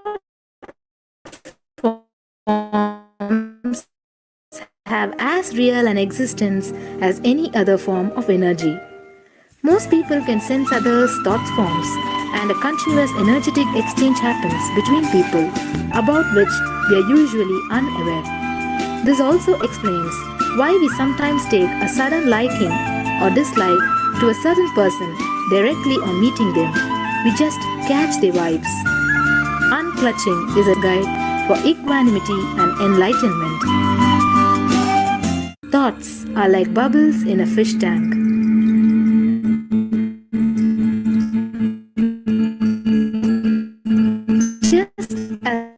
forms have as real an existence as any other form of energy. Most people can sense others' thought forms, and a continuous energetic exchange happens between people about which we are usually unaware. This also explains why we sometimes take a sudden liking or dislike to a certain person directly on meeting them. We just catch their vibes. Unclutching is a guide for equanimity and enlightenment. Thoughts are like bubbles in a fish tank. Just as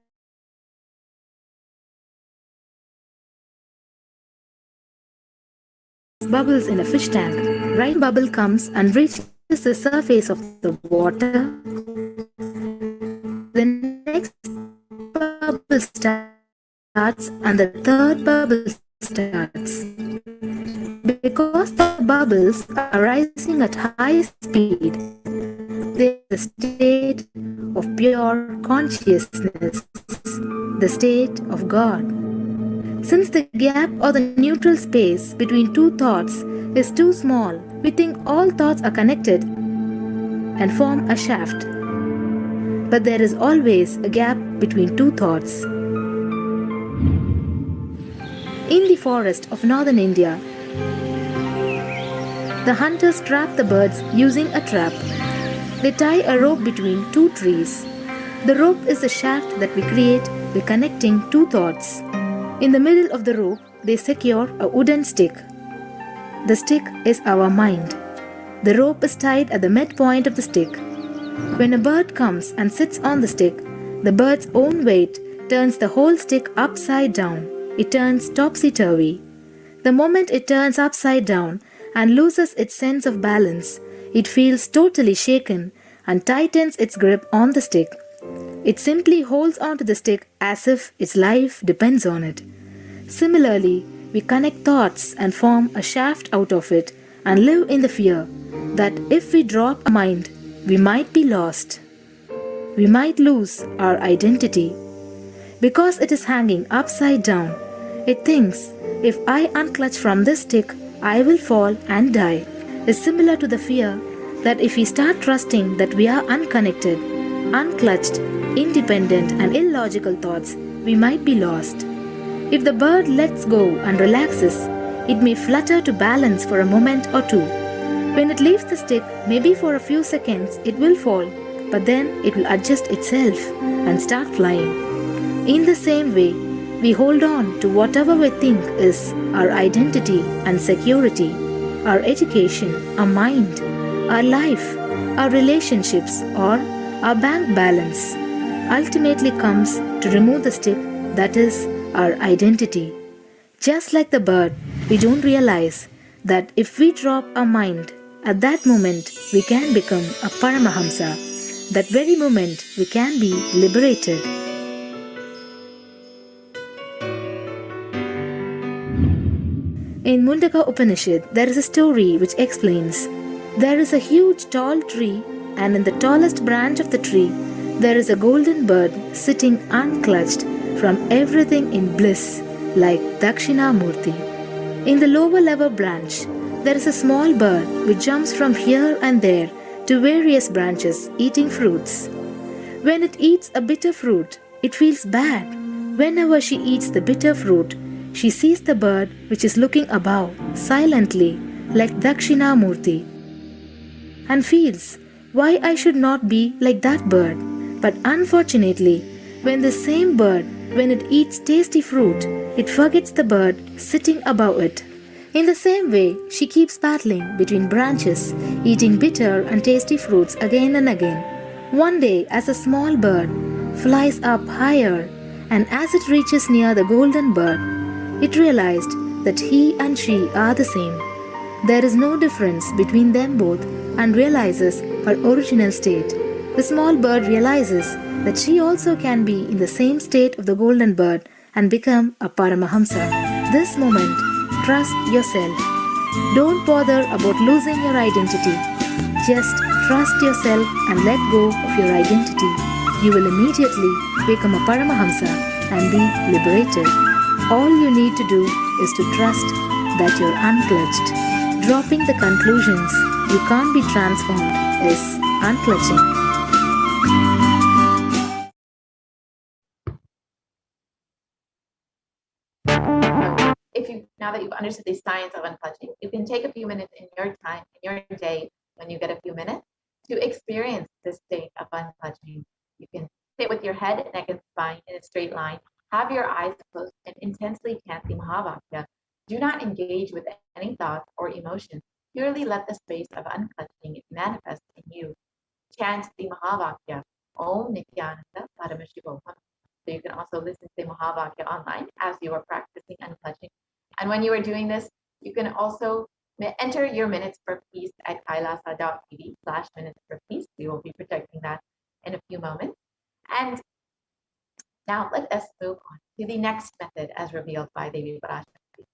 bubbles in a fish tank, right bubble comes and reaches the surface of the water. The next bubble starts and the third bubble starts. Because the bubbles are rising at high speed, there is a state of pure consciousness, the state of God. Since the gap or the neutral space between two thoughts is too small, we think all thoughts are connected and form a shaft. But there is always a gap between two thoughts. In the forest of northern India, the hunters trap the birds using a trap. They tie a rope between two trees. The rope is the shaft that we create by connecting two thoughts. In the middle of the rope, they secure a wooden stick. The stick is our mind. The rope is tied at the midpoint of the stick. When a bird comes and sits on the stick, the bird's own weight turns the whole stick upside down. It turns topsy-turvy. The moment it turns upside down and loses its sense of balance, it feels totally shaken and tightens its grip on the stick. It simply holds onto the stick as if its life depends on it. Similarly, we connect thoughts and form a shaft out of it and live in the fear that if we drop our mind, we might be lost. We might lose our identity. Because it is hanging upside down, it thinks, if I unclutch from this stick, I will fall and die. Is similar to the fear that if we start trusting that we are unconnected, unclutched, independent and illogical thoughts, we might be lost. If the bird lets go and relaxes, it may flutter to balance for a moment or two. When it leaves the stick, maybe for a few seconds, it will fall, but then it will adjust itself and start flying. In the same way, we hold on to whatever we think is our identity and security, our education, our mind, our life, our relationships, or our bank balance. Ultimately comes to remove the stick that is our identity. Just like the bird, we don't realize that if we drop our mind, at that moment we can become a Paramahamsa. That very moment we can be liberated. In Mundaka Upanishad, there is a story which explains there is a huge tall tree, and in the tallest branch of the tree, there is a golden bird sitting unclutched from everything in bliss, like Dakshinamurti. In the lower level branch, there is a small bird which jumps from here and there to various branches eating fruits. When it eats a bitter fruit, it feels bad. Whenever she eats the bitter fruit, she sees the bird which is looking above silently like Dakshinamurti and feels why I should not be like that bird. But unfortunately, when the same bird, when it eats tasty fruit, it forgets the bird sitting above it. In the same way, she keeps battling between branches, eating bitter and tasty fruits again and again. One day, as a small bird flies up higher, and as it reaches near the golden bird, it realized that he and she are the same. There is no difference between them both and realizes her original state. The small bird realizes that she also can be in the same state of the golden bird and become a Paramahamsa. This moment, trust yourself. Don't bother about losing your identity. Just trust yourself and let go of your identity. You will immediately become a Paramahamsa and be liberated. All you need to do is to trust that you're unclutched. Dropping the conclusions you can't be transformed is unclutching. Now that you've understood the science of unclutching, you can take a few minutes in your time, in your day, when you get a few minutes, to experience this state of unclutching. You can sit with your head, neck, and spine in a straight line, have your eyes closed, and intensely chant the Mahavakya. Do not engage with any thoughts or emotions. Purely let the space of unclutching manifest in you. Chant the Mahavakya, Om Nithyananda Paramashivoham. So you can also listen to the Mahavakya online as you are practicing unclutching. And when you are doing this, you can also enter your minutes for peace at kailasa.tv/minutes for peace. We will be projecting that in a few moments. And now let us move on to the next method as revealed by Devi Parashakti.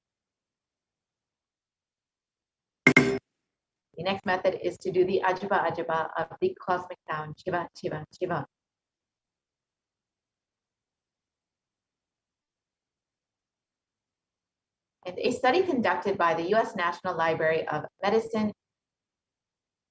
The next method is to do the Ajaba Ajaba of the cosmic sound, Shiva, Shiva, Shiva. And a study conducted by the U.S. National Library of Medicine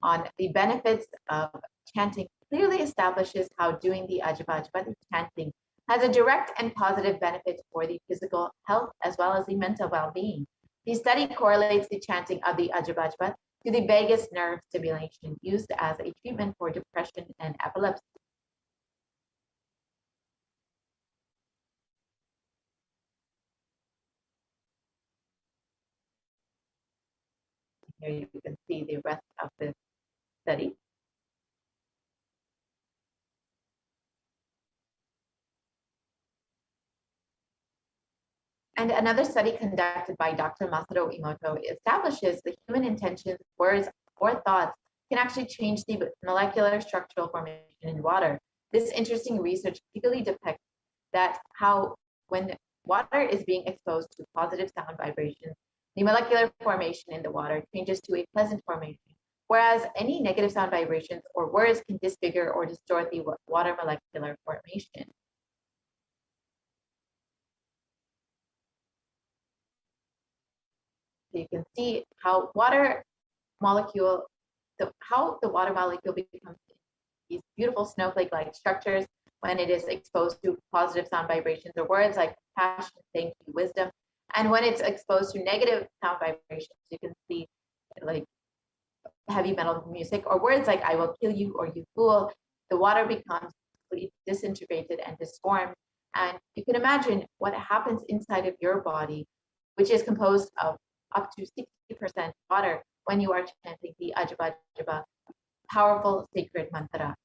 on the benefits of chanting clearly establishes how doing the Ajaba Ajaba, the chanting, has a direct and positive benefit for the physical health as well as the mental well-being. The study correlates the chanting of the Ajaba Ajaba to the vagus nerve stimulation used as a treatment for depression and epilepsy. Here you can see the rest of the study. And another study conducted by Dr. Masaru Emoto establishes the human intentions, words, or thoughts can actually change the molecular structural formation in water. This interesting research particularly depicts that how when water is being exposed to positive sound vibrations, the molecular formation in the water changes to a pleasant formation, whereas any negative sound vibrations or words can disfigure or distort the water molecular formation. So you can see how water molecule, how the water molecule becomes these beautiful snowflake-like structures when it is exposed to positive sound vibrations or words like passion, thank you, wisdom. And when it's exposed to negative sound vibrations, you can see like heavy metal music or words like I will kill you or you fool. The water becomes disintegrated and disformed. And you can imagine what happens inside of your body, which is composed of up to 60% water when you are chanting the Ajaba Ajaba, powerful sacred mantra.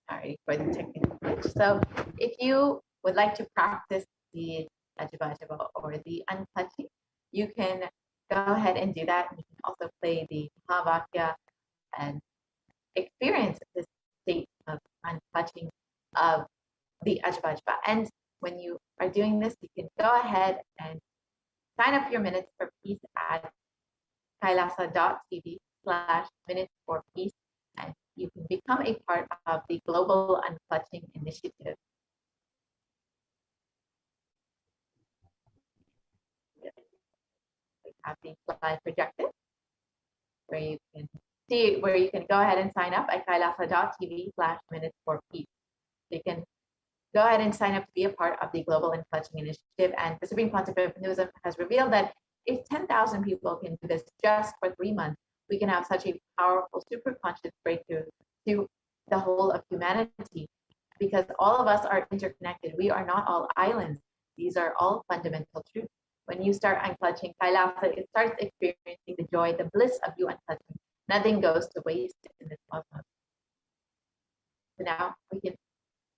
Sorry for the technical glitch. So if you would like to practice the Ajaba Ajaba or the unclutching, you can go ahead and do that. You can also play the Mahavakya and experience this state of unclutching of the Ajaba Ajaba. And when you are doing this, you can go ahead and sign up your minutes for peace at kailasa.tv/minutes for peace. And you can become a part of the Global Unclutching Initiative. We have the slide projected where you can see where you can go ahead and sign up at kailasa.tv/minutes for peace. You can go ahead and sign up to be a part of the Global Unclutching Initiative. And the Supreme Pontiff of Hinduism has revealed that if 10,000 people can do this just for 3 months, we can have such a powerful superconscious breakthrough to the whole of humanity, because all of us are interconnected. We are not all islands. These are all fundamental truths. When you start unclutching Kailasa, it starts experiencing the joy, the bliss of you unclutching. Nothing goes to waste in this cosmos. So now we can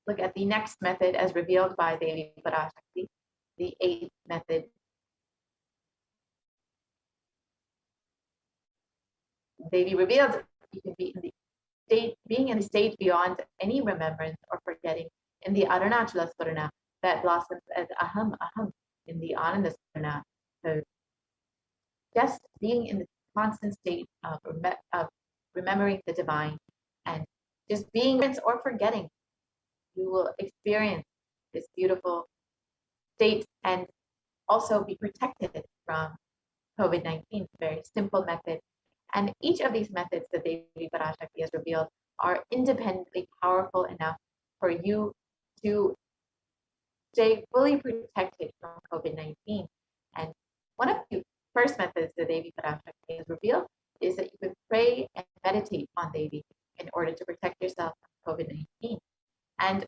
look at the next method as revealed by Devi Parashakti, the 8th method. Devi revealed you can be in the state, being in the state beyond any remembrance or forgetting, in the Arunachala Swarana that blossoms as Aham Aham in the Ananda Swarana. So just being in the constant state of remembering the divine and just being or forgetting, you will experience this beautiful state and also be protected from COVID-19. Very simple method. And each of these methods that Devi Parashakti has revealed are independently powerful enough for you to stay fully protected from COVID-19. And one of the first methods that Devi Parashakti has revealed is that you can pray and meditate on Devi in order to protect yourself from COVID-19. And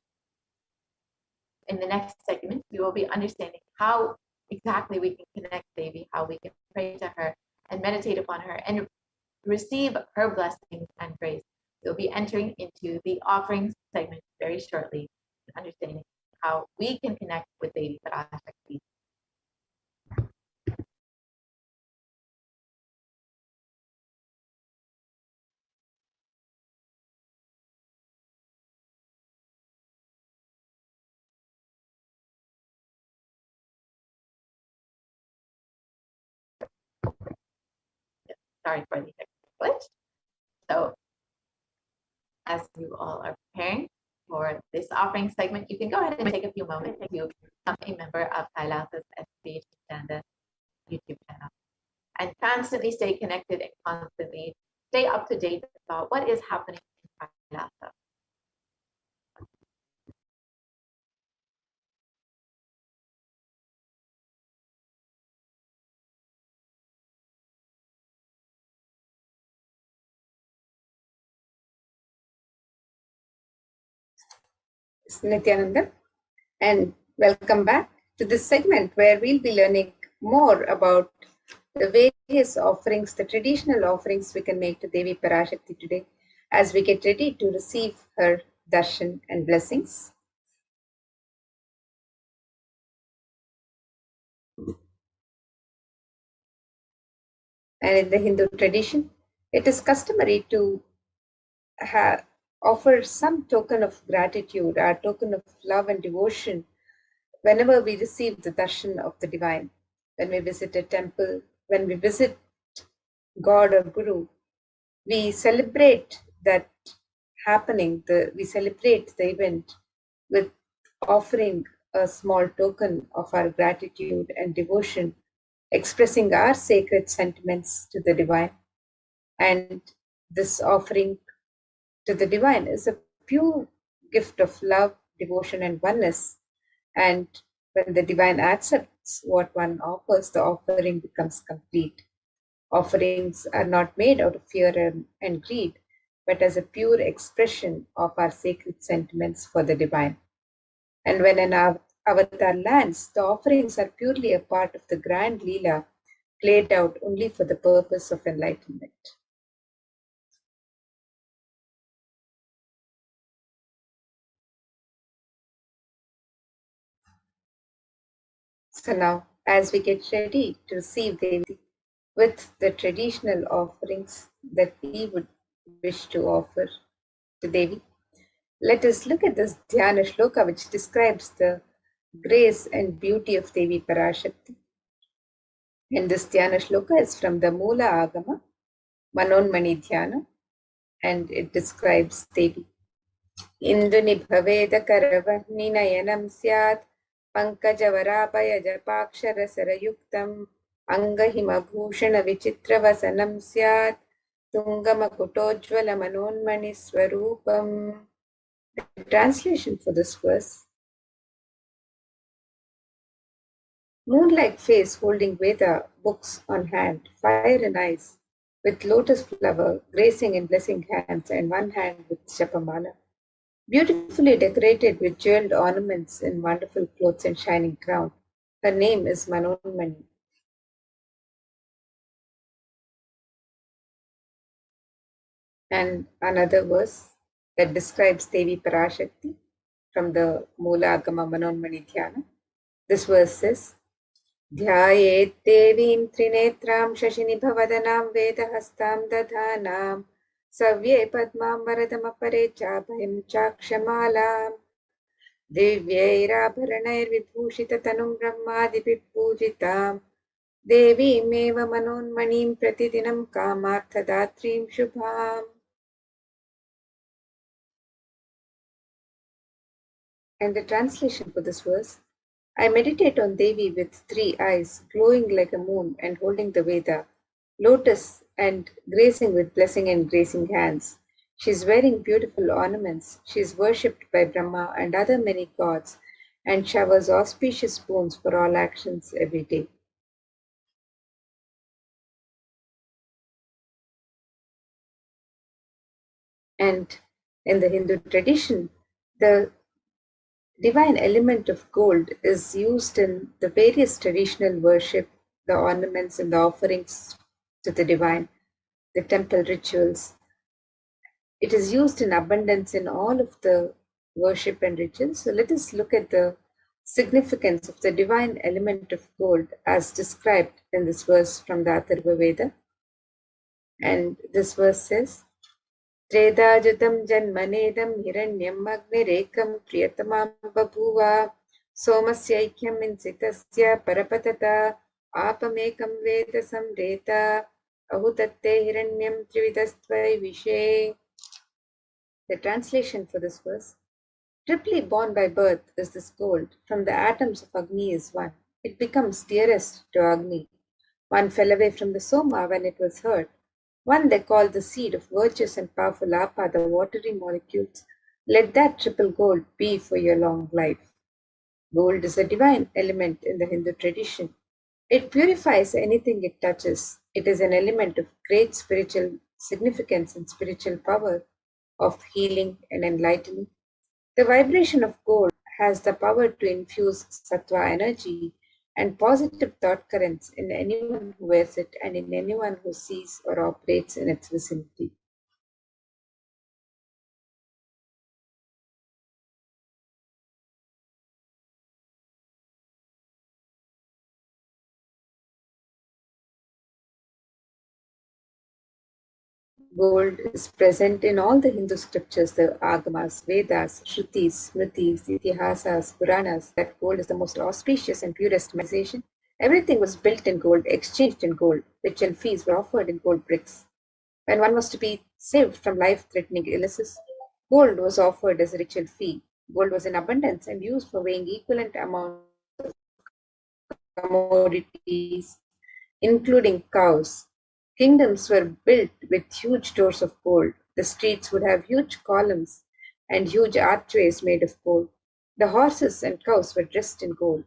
in the next segment, we will be understanding how exactly we can connect Devi, how we can pray to her and meditate upon her and receive her blessings and grace. We'll be entering into the offerings segment very shortly, understanding how we can connect with Devi Parashakti. Sorry for the technical glitch. So as you all are preparing for this offering segment, you can go ahead and take a few moments to become a member of Kailasa's HDH Nithyananda YouTube channel and constantly stay connected and constantly stay up to date about what is happening in Kailasa. Nithyananda, and welcome back to this segment where we'll be learning more about the various offerings, the traditional offerings we can make to Devi Parashakti today as we get ready to receive her darshan and blessings. And in the Hindu tradition, it is customary to offer some token of gratitude, our token of love and devotion whenever we receive the darshan of the divine. When we visit a temple, when we visit God or Guru, we celebrate that happening, we celebrate the event with offering a small token of our gratitude and devotion, expressing our sacred sentiments to the divine. And this offering to the divine is a pure gift of love, devotion, and oneness. And when the divine accepts what one offers, the offering becomes complete. Offerings are not made out of fear and greed, but as a pure expression of our sacred sentiments for the divine. And when an avatar lands, the offerings are purely a part of the grand Leela played out only for the purpose of enlightenment. So now, as we get ready to receive Devi with the traditional offerings that we would wish to offer to Devi, let us look at this Dhyana Shloka which describes the grace and beauty of Devi Parashakti. And this Dhyana Shloka is from the Mula Agama, Manonmani Dhyana, and it describes Devi. Induni Bhaveda Karavarni Nayanam Syat Pankajavarapayaja Sarayuktam Angahima Bhushana Vichitravasanam Syat Tungamakutojvala Manonmani Swarupam. The translation for this verse: moon-like face holding Veda, books on hand, fire in eyes, with lotus flower gracing in blessing hands, and one hand with japamala. Beautifully decorated with jeweled ornaments in wonderful clothes and shining crown. Her name is Manonmani. And another verse that describes Devi Parashakti from the Mula Agama Manonmani Dhyana. This verse says, ध्यायेत् देवीं त्रिनेत्रां शशिनिभवदनां वेदहस्तां दधानां सव्ये पद्मां वरदमपरे चाभयं चाक्षमालाम् दिव्यैराभरणैर्विभूषिततनुं ब्रह्मादिभिः पूजितां देवीमेव मनोन्मणिं प्रतिदिनं कामार्थदात्रीं शुभाम्. And the translation for this verse, I meditate on Devi with 3 eyes, glowing like a moon and holding the Veda, lotus and gracing with blessing and gracing hands. She is wearing beautiful ornaments. She is worshipped by Brahma and other many gods and showers auspicious boons for all actions every day. And in the Hindu tradition, the divine element of gold is used in the various traditional worship, the ornaments and the offerings to the divine, the temple rituals. It is used in abundance in all of the worship and rituals. So let us look at the significance of the divine element of gold as described in this verse from the Atharva Veda. And this verse says, त्रेधाजुतं जन्मनेदं हिरण्यं अग्निरेकं प्रियतमां बभूव सोमस्यैक्यं इंसितस्य परपतता आपमेकं वेद संरेत अहुतत्ते हिरण्यं त्रिविधस्त्वै विषे. The translation for this verse, triply born by birth is this gold. From the atoms of Agni is one. It becomes dearest to Agni. One fell away from the Soma when it was heard. One they call the seed of virtuous and powerful Apa, the watery molecules. Let that triple gold be for your long life. Gold is a divine element in the Hindu tradition. It purifies anything it touches. It is an element of great spiritual significance and spiritual power, of healing and enlightening. The vibration of gold has the power to infuse sattva energy and positive thought currents in anyone who wears it and in anyone who sees or operates in its vicinity. Gold is present in all the Hindu scriptures, the Agamas, Vedas, Shrutis, Smritis, Itihasas, Puranas, that gold is the most auspicious and purest manifestation. Everything was built in gold, exchanged in gold, which and fees were offered in gold bricks. When one was to be saved from life-threatening illnesses, gold was offered as a ritual fee. Gold was in abundance and used for weighing equivalent amounts of commodities, including cows. Kingdoms were built with huge doors of gold. The streets would have huge columns and huge archways made of gold. The horses and cows were dressed in gold.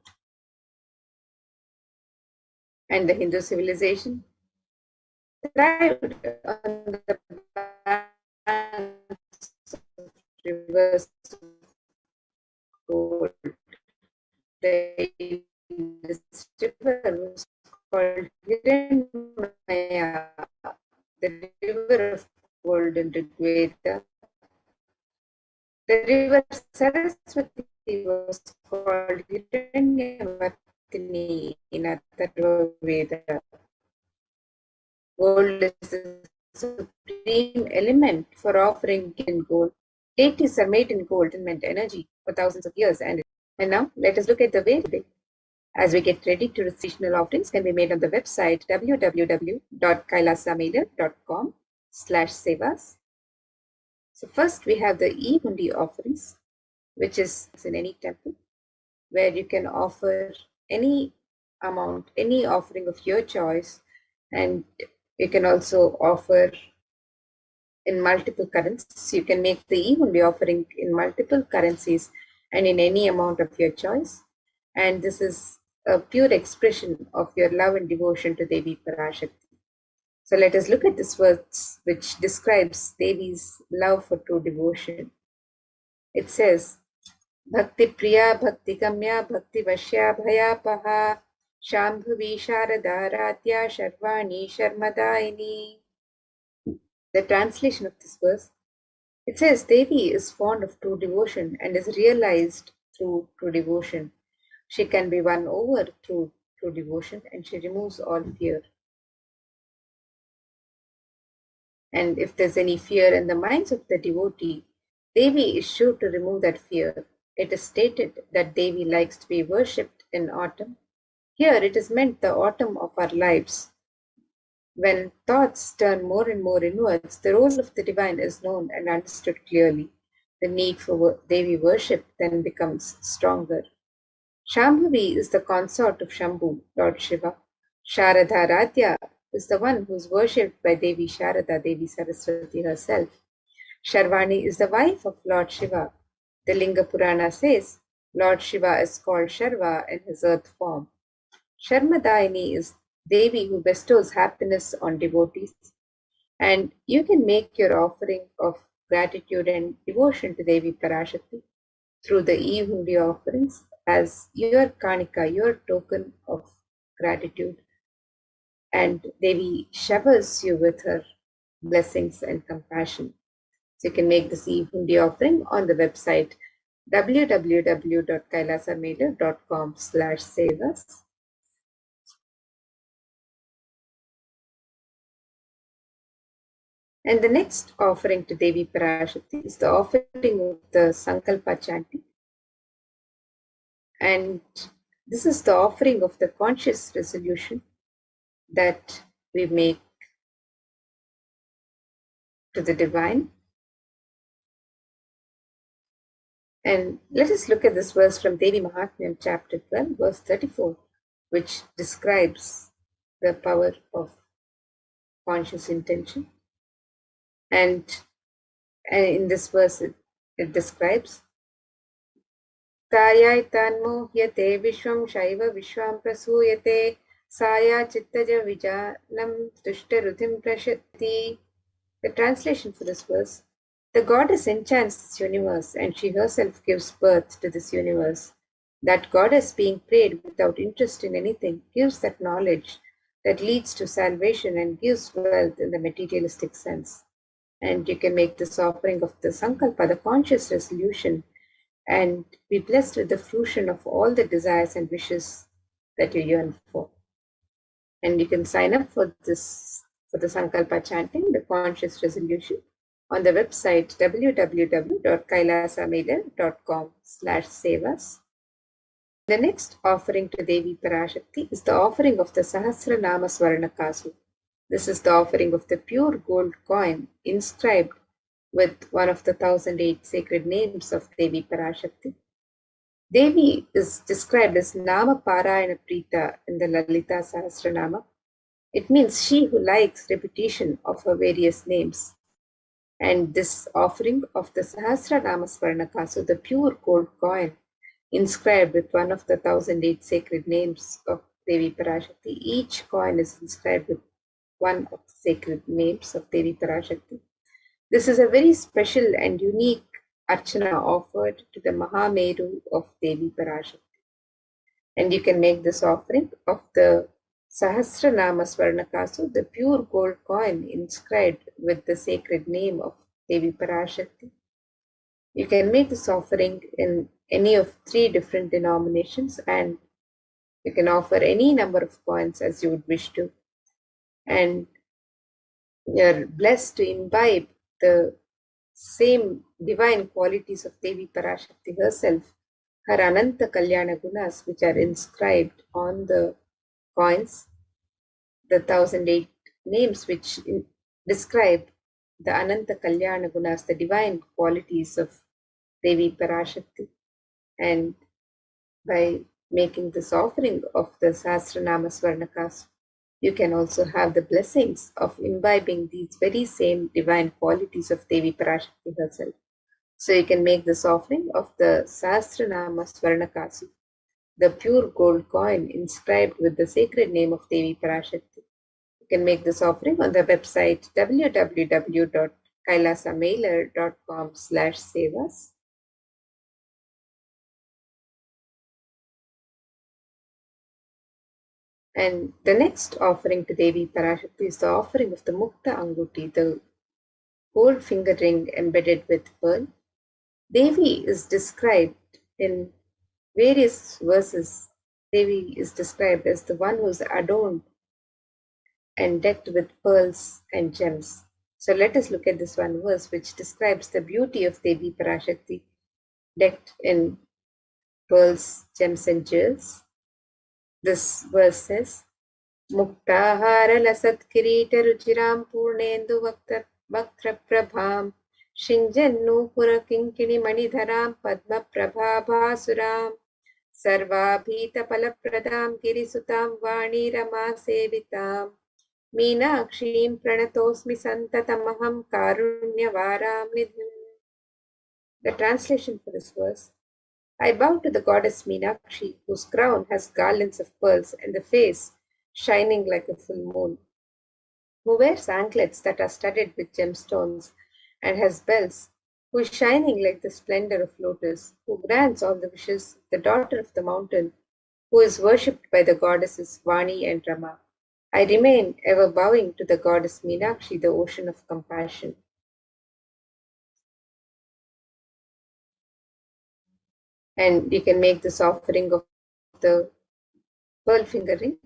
And the Hindu civilization thrived on the banks of rivers of gold. The river was called Hiranmaya, the river of gold in Rigveda. The river Saraswati was called Hiranyavartini in Atharva Veda. Gold is the supreme element for offering in gold. Deities are made in gold and meant energy for thousands of years. And now let us look at the way today. As we get ready to receive traditional offerings can be made on the website www.kailasamela.com/sevas. So first we have the e-hundi offerings, which is in any temple, where you can offer any amount, any offering of your choice, and you can also offer in multiple currencies. You can make the e-hundi offering in multiple currencies and in any amount of your choice. And this is a pure expression of your love and devotion to Devi Parashakti. So let us look at this verse which describes Devi's love for true devotion. It says, Bhakti Priya Bhakti Gamya Bhakti Vashya Bhayapaha Shambhavi Sharadaratya Sharvani Sharmadaini. The translation of this verse, it says Devi is fond of true devotion and is realized through true devotion. She can be won over through true devotion, and she removes all fear. And if there's any fear in the minds of the devotee, Devi is sure to remove that fear. It is stated that Devi likes to be worshipped in autumn. Here it is meant the autumn of our lives. When thoughts turn more and more inwards, the role of the divine is known and understood clearly. The need for Devi worship then becomes stronger. Shambhavi is the consort of Shambhu, Lord Shiva. Sharadharatya is the one who is worshipped by Devi Sharada, Devi Saraswati herself. Sharvani is the wife of Lord Shiva. The Linga Purana says Lord Shiva is called Sharva in his earth form. Sharmadaini is Devi who bestows happiness on devotees. And you can make your offering of gratitude and devotion to Devi Parashakti through the Evehundi offerings as your kanika, your token of gratitude. And Devi showers you with her blessings and compassion. So you can make this Evehundi offering on the website www.kailasamela.com/savas. And the next offering to Devi Parashakti is the offering of the Sankalpa chanting. And this is the offering of the conscious resolution that we make to the divine. And let us look at this verse from Devi Mahatmyam chapter 12, verse 34, which describes the power of conscious intention. And in this verse, it describes Tayai tanmohyate vishwam shaiva vishwam prasuyate saya chittaja vijanam tushtaruthim prashati. The translation for this verse, the goddess enchants this universe and she herself gives birth to this universe. That goddess being prayed without interest in anything gives that knowledge that leads to salvation and gives wealth in the materialistic sense. And you can make this offering of the Sankalpa, the conscious resolution, and be blessed with the fruition of all the desires and wishes that you yearn for. And you can sign up for this, for the Sankalpa chanting, the conscious resolution, on the website www.kailasamela.com/savas. The next offering to Devi Parashakti is the offering of the Sahasranama Swarnakasu. This is the offering of the pure gold coin inscribed with one of the 1008 sacred names of Devi Parashakti. Devi is described as Nama Parayana Prita in the Lalita Sahasranama. It means she who likes repetition of her various names. And this offering of the Sahasranama Swarnakasu, the pure gold coin inscribed with one of the 1008 sacred names of Devi Parashakti. Each coin is inscribed with one of the sacred names of Devi Parashakti. This is a very special and unique archana offered to the Mahameru of Devi Parashakti. And you can make this offering of the Sahasranama Swarnakasu, the pure gold coin inscribed with the sacred name of Devi Parashakti. You can make this offering in any of 3 different denominations, and you can offer any number of coins as you would wish to. And you're blessed to imbibe the same divine qualities of Devi Parashakti herself, her Ananta Kalyana Gunas, which are inscribed on the coins, the 1008 names which describe the Ananta Kalyana Gunas, the divine qualities of Devi Parashakti. And by making this offering of the Sahasranama Swarnakasu, you can also have the blessings of imbibing these very same divine qualities of Devi Parashakti herself. So you can make this offering of the Sahasranama Swarnakasu, the pure gold coin inscribed with the sacred name of Devi Parashakti. You can make this offering on the website www.kailasamailer.com/sevas. And the next offering to Devi Parashakti is the offering of the Mukta Anguti, the gold finger ring embedded with pearl. Devi is described in various verses. Devi is described as the one who is adorned and decked with pearls and gems. So let us look at this one verse which describes the beauty of Devi Parashakti decked in pearls, gems, and jewels. This verse says, मुक्ताहारलसत्किरीटरुचिरां पूर्णेन्दुवक्त्रप्रभां शिञ्जन्नूपुरकिङ्किणिमणिधरां पद्मप्रभाभासुरां सर्वाभीतफलप्रदां गिरिसुतां वाणीरमासेवितां मीनाक्षीं प्रणतोऽस्मि सन्ततमहं कारुण्यवारां निधिम्. The translation for this verse: I bow to the goddess Meenakshi, whose crown has garlands of pearls and the face shining like a full moon, who wears anklets that are studded with gemstones and has bells, who is shining like the splendor of lotus, who grants all the wishes, the daughter of the mountain, who is worshipped by the goddesses Vani and Rama. I remain ever bowing to the goddess Meenakshi, the ocean of compassion. And you can make this offering of the pearl finger ring,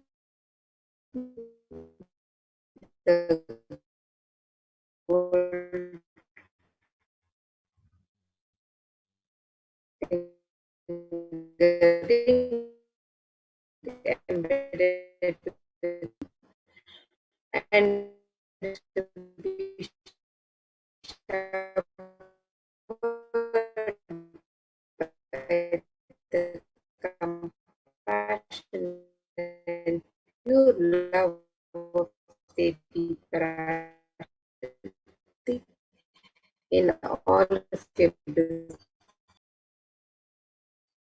the gold finger ring embedded with, and to be showered by the compassion and pure love of Devi Parashakti in all of your business.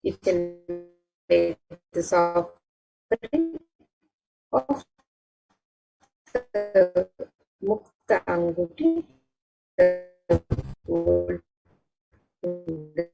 You can make this offering of the Mukta Anguti, the gold finger.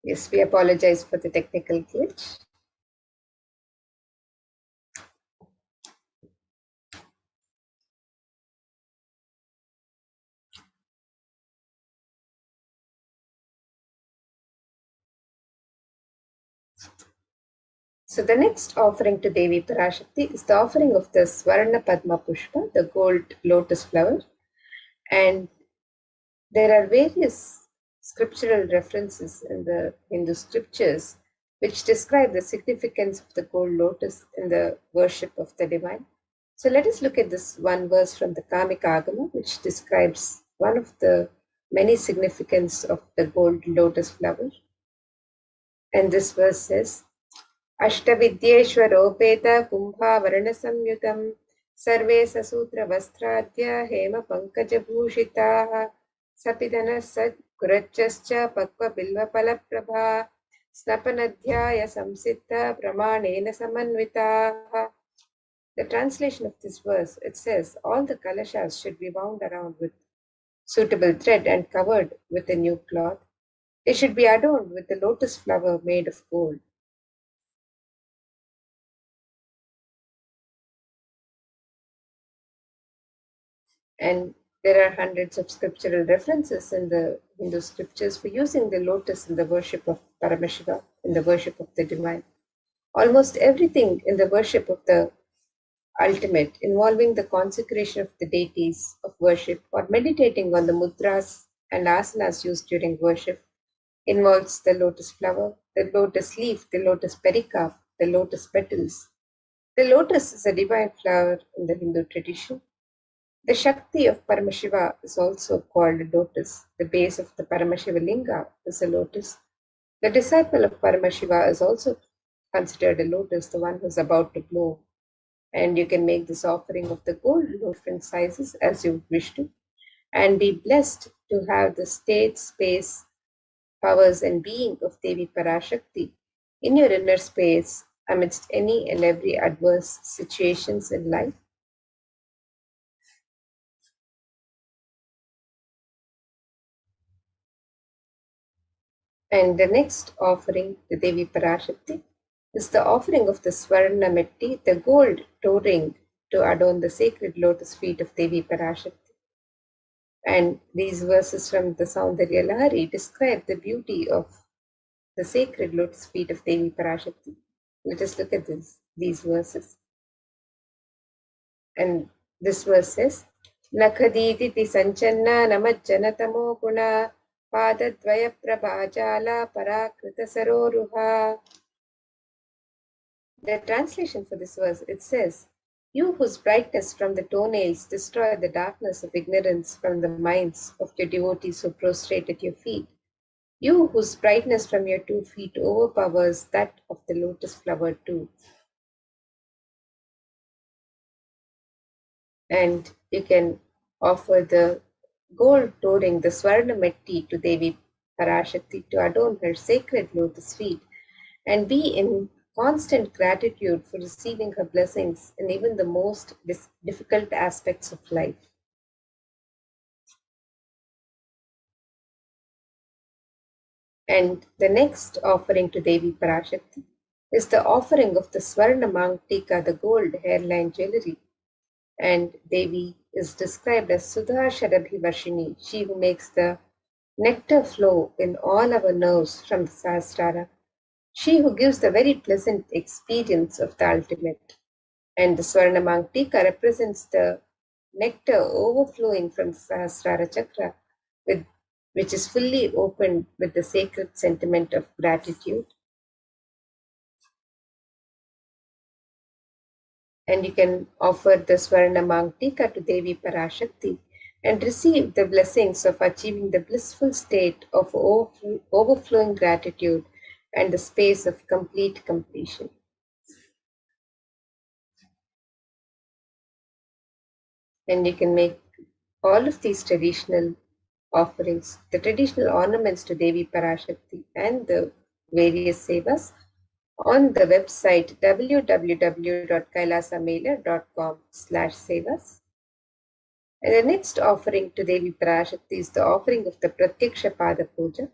Yes, we apologize for the technical glitch. So the next offering to Devi Parashakti is the offering of the Swarna Padma Pushpa, the gold lotus flower. And there are various scriptural references in the Hindu scriptures which describe the significance of the gold lotus in the worship of the divine. So let us look at this one verse from the Kamika Agama, which describes one of the many significance of the gold lotus flower. And this verse says, अष्टविद्येष्वरोपेत कुम्भावरणसंयुतं सर्वे ससूत्रवस्त्राद्य हेमपङ्कजभूषिताः सपिधनः सत्कुरच्चश्च पक्वबिल्वफलप्रभा स्नपनध्याय संसिद्ध प्रमाणेन समन्विताः. The translation of this verse, it says, all the kalashas should be wound around with suitable thread and covered with a new cloth. They should be adorned with the lotus flower made of gold. And there are hundreds of scriptural references in the Hindu scriptures for using the lotus in the worship of Paramashiva, in the worship of the divine. Almost everything in the worship of the ultimate, involving the consecration of the deities of worship or meditating on the mudras and asanas used during worship, involves the lotus flower, the lotus leaf, the lotus pericarp, the lotus petals, The lotus is a divine flower in the Hindu tradition. The Shakti of Paramashiva is also called a lotus. The base of the Paramashiva Linga is a lotus. The disciple of Paramashiva is also considered a lotus, the one who is about to bloom. And you can make this offering of the gold in different sizes as you wish to, and be blessed to have the state, space, powers, and being of Devi Parashakti in your inner space amidst any and every adverse situations in life. And the next offering to Devi Parashakti is the offering of the Swarna Metti, the gold toe ring to adorn the sacred lotus feet of Devi Parashakti. And these verses from the Saundarya Lahari describe the beauty of the sacred lotus feet of Devi Parashakti. Let us look at these verses. And this verse says, Nakhaditi Sanchanna Namajjanatamo Guna Padadvaya Prabhajala Parakrita Saroruha. The translation for this verse, it says, You whose brightness from the toenails destroy the darkness of ignorance from the minds of your devotees who prostrate at your feet. You whose brightness from your 2 feet overpowers that of the lotus flower too. And you can offer the gold toe ring, the Swarna Metti, to Devi Parashakti to adorn her sacred lotus feet and be in constant gratitude for receiving her blessings in even the most difficult aspects of life. And the next offering to Devi Parashakti is the offering of the Swarna Mangtika, the gold hairline jewelry. And Devi is described as Sudha Sharabhivashini, she who makes the nectar flow in all our nerves from the Sahasrara, she who gives the very pleasant experience of the ultimate. And the Swarna Mangtika represents the nectar overflowing from the Sahasrara Chakra, which is fully opened with the sacred sentiment of gratitude. And you can offer the Swarna Mangtika to Devi Parashakti and receive the blessings of achieving the blissful state of overflowing gratitude and the space of complete completion. And you can make all of these traditional offerings, the traditional ornaments to Devi Parashakti and the various sevas on the website www.kailasamela.com/sevas. And the next offering to Devi Parashakti is the offering of the Pratyaksha Pada Puja.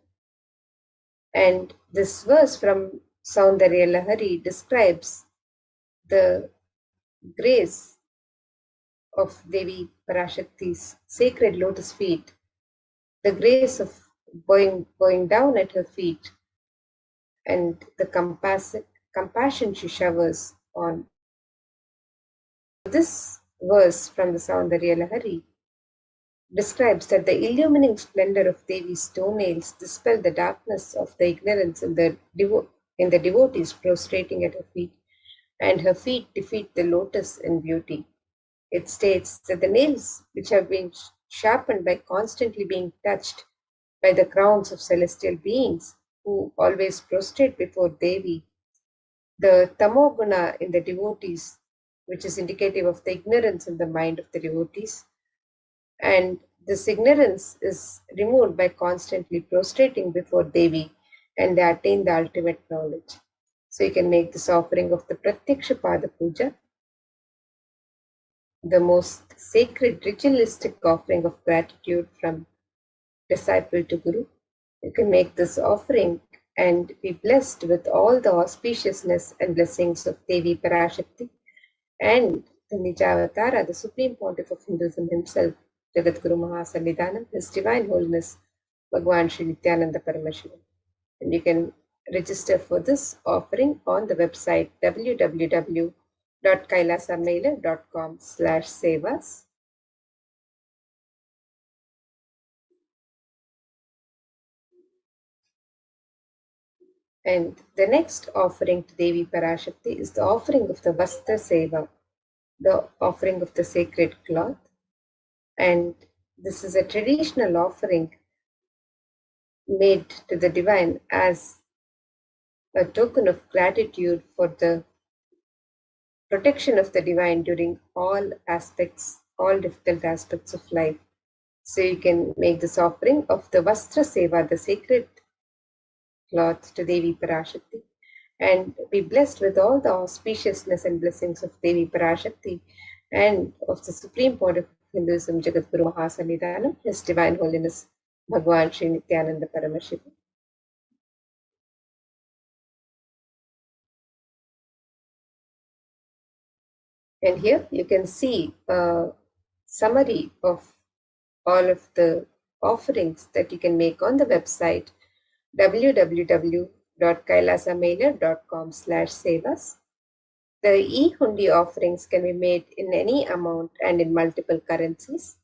And this verse from Saundarya Lahari describes the grace of Devi Parashakti's sacred lotus feet, the grace of bowing down at her feet, and the compassion she showers on. This verse from the Saundarya Lahari describes that the illumining splendor of Devi's toenails dispel the darkness of the ignorance in the devotees prostrating at her feet, and her feet defeat the lotus in beauty. It states that the nails, which have been sharpened by constantly being touched by the crowns of celestial beings who always prostrate before Devi, the tamoguna in the devotees, which is indicative of the ignorance in the mind of the devotees, and this ignorance is removed by constantly prostrating before Devi, and they attain the ultimate knowledge. So you can make this offering of the Pratyaksha Pada Puja, the most sacred ritualistic offering of gratitude from disciple to Guru. You can make this offering and be blessed with all the auspiciousness and blessings of Devi Parashakti and the Nijavatara, the Supreme Pontiff of Hinduism himself, Jagadguru Mahasannidhanam, His Divine Holiness, Bhagwan Sri Nithyananda Paramashivam. And you can register for this offering on the website www.kailasamela.com/sevas. And the next offering to Devi Parashakti is the offering of the Vastra Seva, the offering of the sacred cloth. And this is a traditional offering made to the divine as a token of gratitude for the protection of the divine during all difficult aspects of life. So you can make this offering of the Vastra Seva, the sacred cloth, to Devi Parashakti, and be blessed with all the auspiciousness and blessings of Devi Parashakti and of the Supreme Pontiff of Hinduism, Jagadguru Mahasannidhanam, His Divine Holiness Bhagwan Sri Nithyananda Paramashivam. And here you can see a summary of all of the offerings that you can make on the website www.kailasamailer.com/sevas. The e-hundi offerings can be made in any amount and in multiple currencies.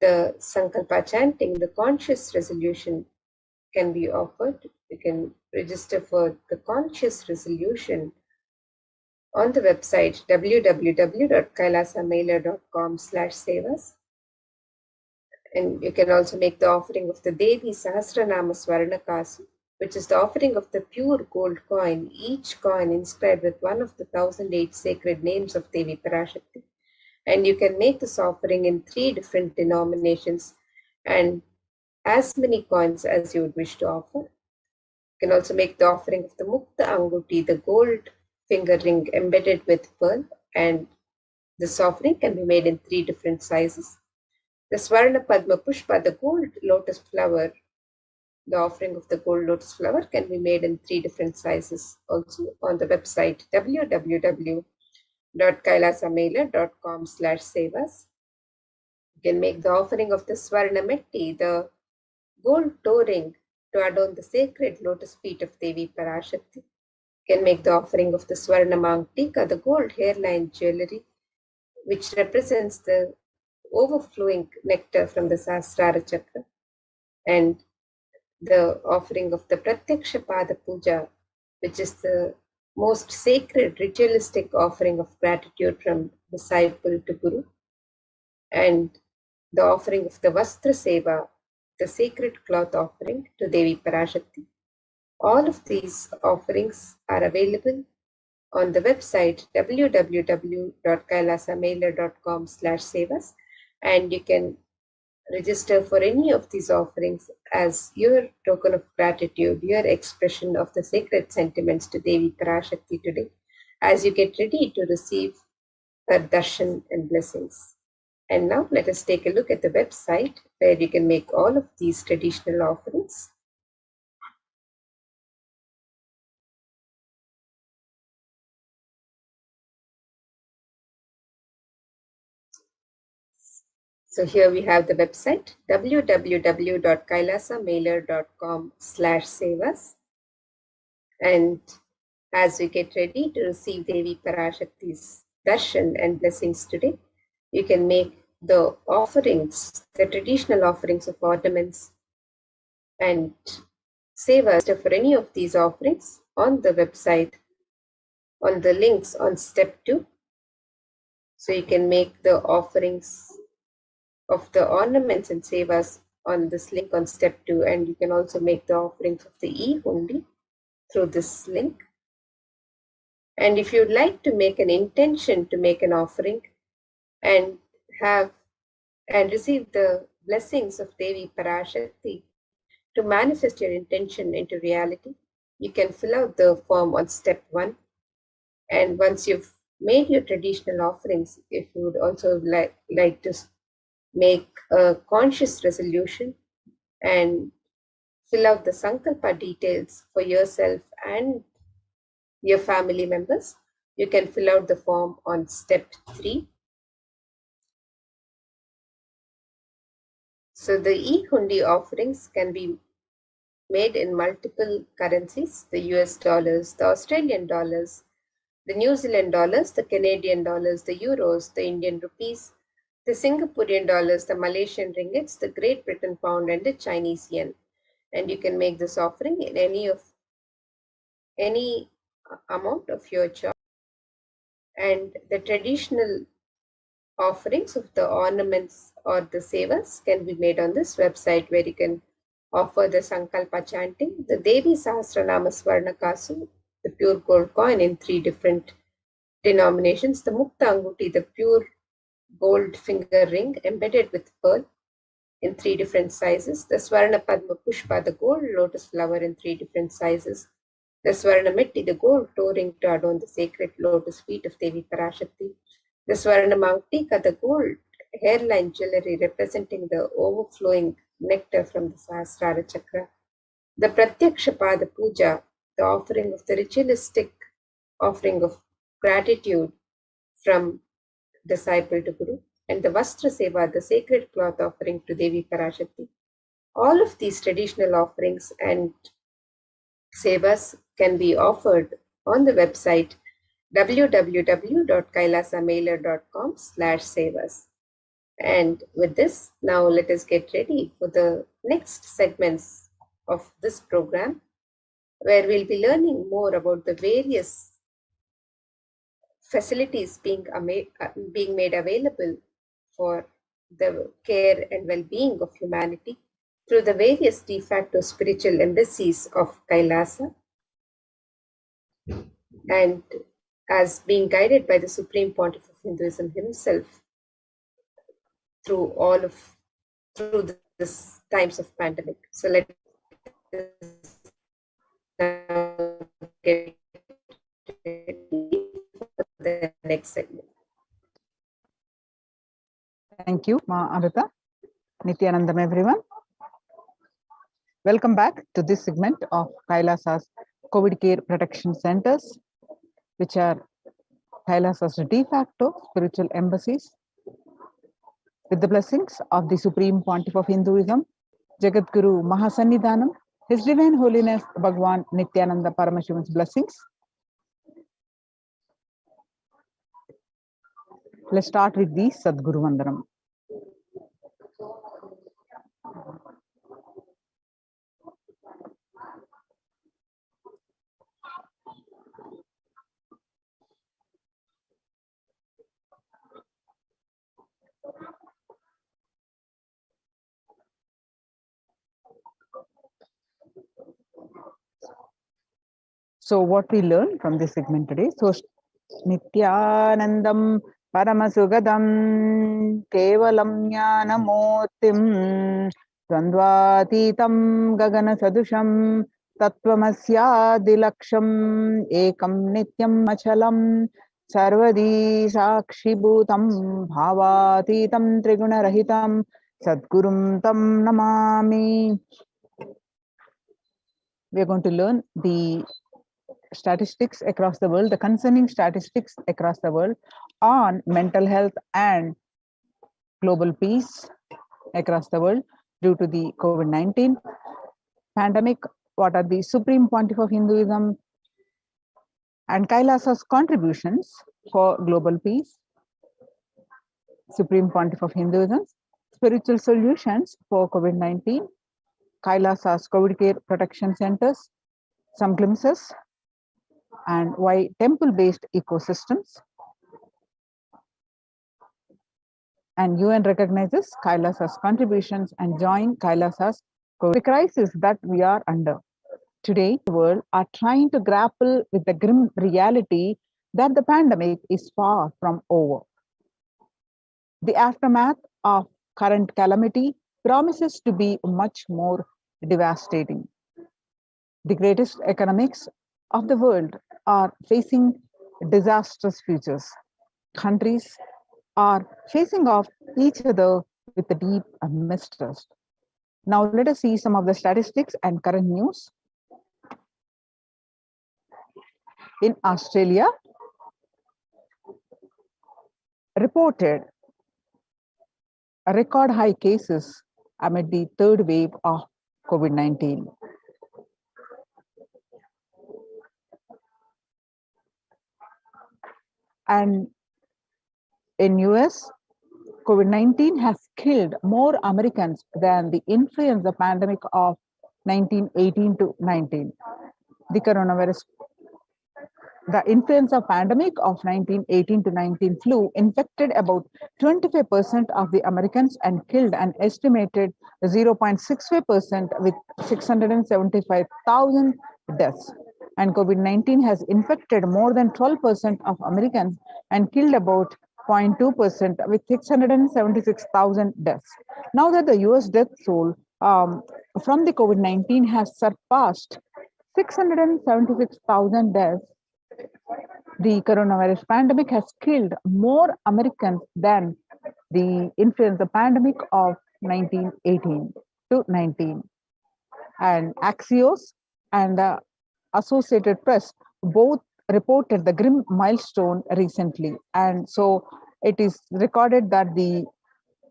The Sankalpa chanting, the conscious resolution, can be offered. You can register for the conscious resolution on the website www.kailasamailer.com/sevas. And you can also make the offering of the Devi Sahasranama Swarnakasu, which is the offering of the pure gold coin, each coin inscribed with one of the 1008 sacred names of Devi Parashakti. And you can make this offering in 3 different denominations and as many coins as you would wish to offer. You can also make the offering of the Mukta Anguti, the gold finger ring embedded with pearl, and this offering can be made in 3 different sizes. The Swarna Padma Pushpa, the gold lotus flower, the offering of the gold lotus flower can be made in 3 different sizes also on the website www.kailasamailer.com/sevas. You can make the offering of the Swarna Metti, the gold toe ring to adorn the sacred lotus feet of Devi Parashakti. You can make the offering of the Swarna Mangtika, the gold hairline jewelry, which represents the overflowing nectar from the Sahasrara Chakra, and the offering of the Pratyaksha Pada Puja, which is the most sacred ritualistic offering of gratitude from disciple to Guru, and the offering of the Vastra Seva, the sacred cloth offering to Devi Parashakti. All of these offerings are available on the website www.kailasamailer.com/sevas, and you can register for any of these offerings as your token of gratitude, your expression of the sacred sentiments to Devi Parashakti today, as you get ready to receive her darshan and blessings. And now let us take a look at the website where you can make all of these traditional offerings. So here we have the website www.kailasamailer.com/sevas. And as we get ready to receive Devi Parashakti's darshan and blessings today, you can make the offerings, the traditional offerings of ornaments and sevas for any of these offerings on the website on the links on step 2. So you can make the offerings of the ornaments and sevas on this link on step 2, and you can also make the offerings of the e-hundi through this link. And if you'd like to make an intention to make an offering and receive the blessings of Devi Parashakti to manifest your intention into reality, you can fill out the form on step 1. And once you've made your traditional offerings, if you would also like to make a conscious resolution and fill out the Sankalpa details for yourself and your family members, you can fill out the form on step 3. So the e-hundi offerings can be made in multiple currencies: the US dollars, the Australian dollars, the New Zealand dollars, the Canadian dollars, the euros, the Indian rupees, the Singaporean dollars, the Malaysian ringgits, the Great Britain pound, and the Chinese yen. And you can make this offering in any of any amount of your choice. And the traditional offerings of the ornaments or the sevas can be made on this website, where you can offer the Sankalpa chanting, the Devi Sahasranama Swarnakasu, the pure gold coin in 3 different denominations, the Mukta Anguti, the pure gold finger ring embedded with pearl in 3 different sizes, the Swarna Padma Pushpa, the gold lotus flower in 3 different sizes, the Swarna Mitti, the gold toe ring to adorn the sacred lotus feet of Devi Parashakti, the Swarna Mangtika, the gold hairline jewelry representing the overflowing nectar from the Sahasrara Chakra, the Pratyaksha Pada Puja, the offering of the ritualistic offering of gratitude from disciple to Guru, and the Vastra Seva, the sacred cloth offering to Devi Parashakti. All of these traditional offerings and sevas can be offered on the website www.kailasamailer.com/sevas. And with this, now let us get ready for the next segments of this program, where we'll be learning more about the various facilities being made available for the care and well-being of humanity through the various de facto spiritual embassies of Kailasa, and as being guided by the Supreme Pontiff of Hinduism himself through this times of pandemic. So let us now get ready for the next segment. Thank you, Ma Amrita. Nithyanandam, everyone. Welcome back to this segment of Kailasa's COVID Care Protection Centers, which are Kailasa's de facto spiritual embassies. With the blessings of the Supreme Pontiff of Hinduism, Jagat Guru Mahasannidhanam, His Divine Holiness Bhagwan Nithyananda Paramashivan's blessings. Let's start with the Sadguru Vandanam. So what we learn from this segment today, so Nithyanandam Paramasugadam Kevalam Jnanamurtim Dvandvatitam Gagana Sadusham Tattvamasya Ekam Nityam Achalam Sarvadi Sakshibhutam Bhavatitam Triguna Sadgurum Tam Namami. We are going to learn the statistics across the world, the concerning statistics across the world on mental health and global peace across the world due to the COVID-19 pandemic. What are the Supreme Pontiff of Hinduism and Kailasa's contributions for global peace? Supreme Pontiff of Hinduism, spiritual solutions for COVID-19, Kailasa's COVID Care Protection Centers, some glimpses, and why temple-based ecosystems, and UN recognizes Kailasa's contributions and join Kailasa's COVID crisis that we are under. Today, the world are trying to grapple with the grim reality that the pandemic is far from over. The aftermath of current calamity promises to be much more devastating. The greatest economics of the world are facing disastrous futures. Countries are facing off each other with a deep mistrust. Now let us see some of the statistics and current news. In Australia, reported a record high cases amid the third wave of COVID-19. And in US, COVID-19 has killed more Americans than the influenza pandemic of 1918 to 19. The coronavirus The influenza pandemic of 1918 to 19 flu infected about 25% of the Americans and killed an estimated 0.65% with 675,000 deaths. And COVID-19 has infected more than 12% of Americans and killed about 0.2% with 676,000 deaths. Now that the US death toll from the COVID-19 has surpassed 676,000 deaths, the coronavirus pandemic has killed more Americans than the influenza pandemic of 1918 to 19. And Axios and the Associated Press both reported the grim milestone recently. And so it is recorded that the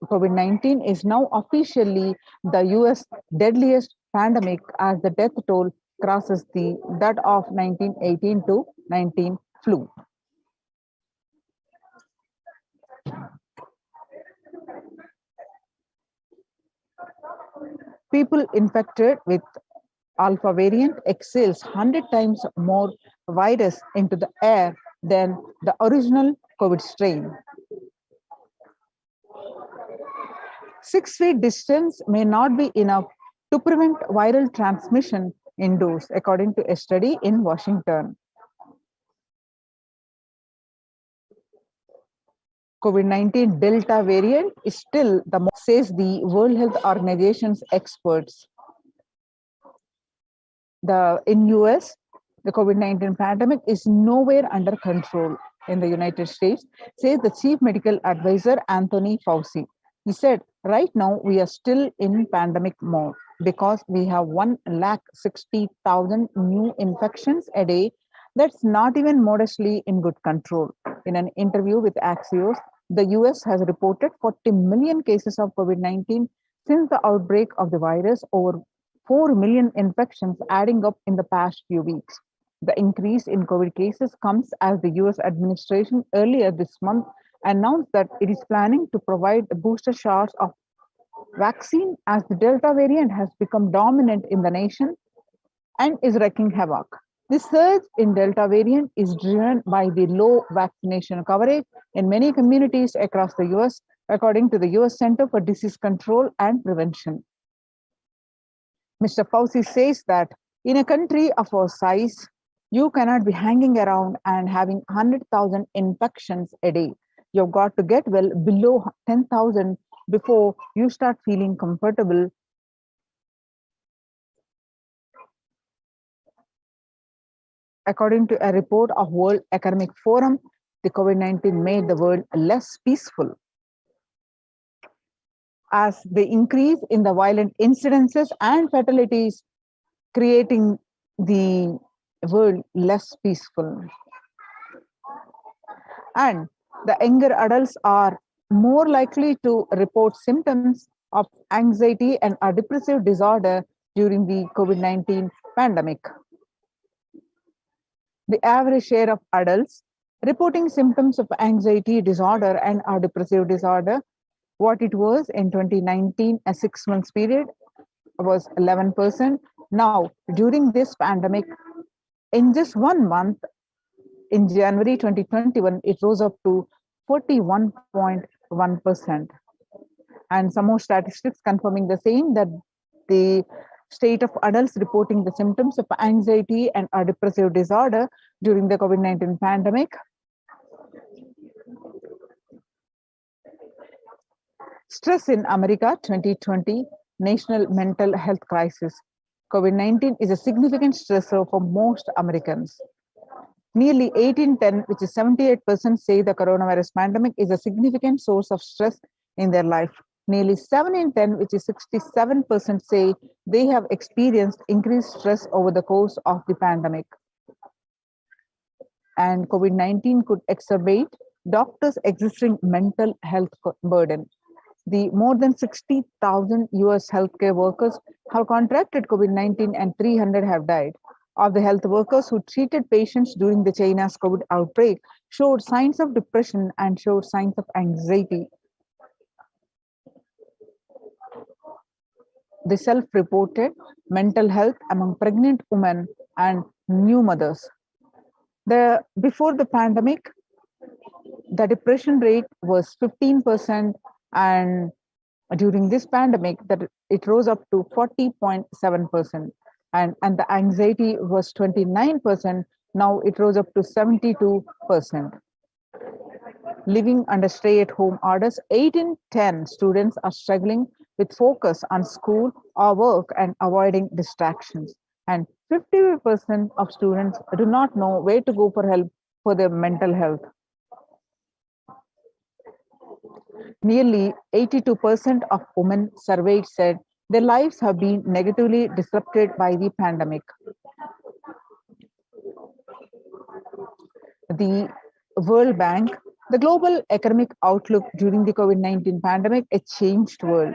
COVID-19 is now officially the US deadliest pandemic as the death toll crosses that of 1918 to 19 flu. People infected with alpha variant exhales 100 times more virus into the air than the original COVID strain. 6 feet distance may not be enough to prevent viral transmission indoors, according to a study in Washington. COVID-19 Delta variant is still the most, says the World Health Organization's experts. In US, the COVID-19 pandemic is nowhere under control in the United States, says the chief medical advisor, Anthony Fauci. He said, right now we are still in pandemic mode because we have 160,000 new infections a day. That's not even modestly in good control. In an interview with Axios, the US has reported 40 million cases of COVID-19 since the outbreak of the virus, over 4 million infections adding up in the past few weeks. The increase in COVID cases comes as the US administration earlier this month announced that it is planning to provide booster shots of vaccine as the Delta variant has become dominant in the nation and is wreaking havoc. This surge in Delta variant is driven by the low vaccination coverage in many communities across the US, according to the US Center for Disease Control and Prevention. Mr. Fauci says that in a country of our size, you cannot be hanging around and having 100,000 infections a day. You've got to get well below 10,000 before you start feeling comfortable. According to a report of World Economic Forum, the COVID-19 made the world less peaceful, as the increase in the violent incidences and fatalities creating the world less peaceful. And the younger adults are more likely to report symptoms of anxiety and a depressive disorder during the COVID-19 pandemic. The average share of adults reporting symptoms of anxiety disorder and a depressive disorder, what it was in 2019, a 6 months period, was 11%. Now, during this pandemic, in just 1 month, in January 2021, it rose up to 41.1%. And some more statistics confirming the same, that the state of adults reporting the symptoms of anxiety and a depressive disorder during the COVID-19 pandemic. Stress in America 2020, National Mental Health Crisis. COVID-19 is a significant stressor for most Americans. Nearly 8 in 10, which is 78%, say the coronavirus pandemic is a significant source of stress in their life. Nearly 7 in 10, which is 67%, say they have experienced increased stress over the course of the pandemic. And COVID-19 could exacerbate doctors' existing mental health burden. The more than 60,000 US healthcare workers have contracted COVID-19 and 300 have died. Of the health workers who treated patients during the China's COVID outbreak showed signs of depression and showed signs of anxiety. The self-reported mental health among pregnant women and new mothers. Before the pandemic, the depression rate was 15%, and during this pandemic, that it rose up to 40.7%, and the anxiety was 29%. Now it rose up to 72%. Living under stay-at-home orders, 8 in 10 students are struggling with focus on school or work and avoiding distractions. And 50% of students do not know where to go for help for their mental health. Nearly 82% of women surveyed said their lives have been negatively disrupted by the pandemic. The World Bank, the global economic outlook during the COVID-19 pandemic, a changed world.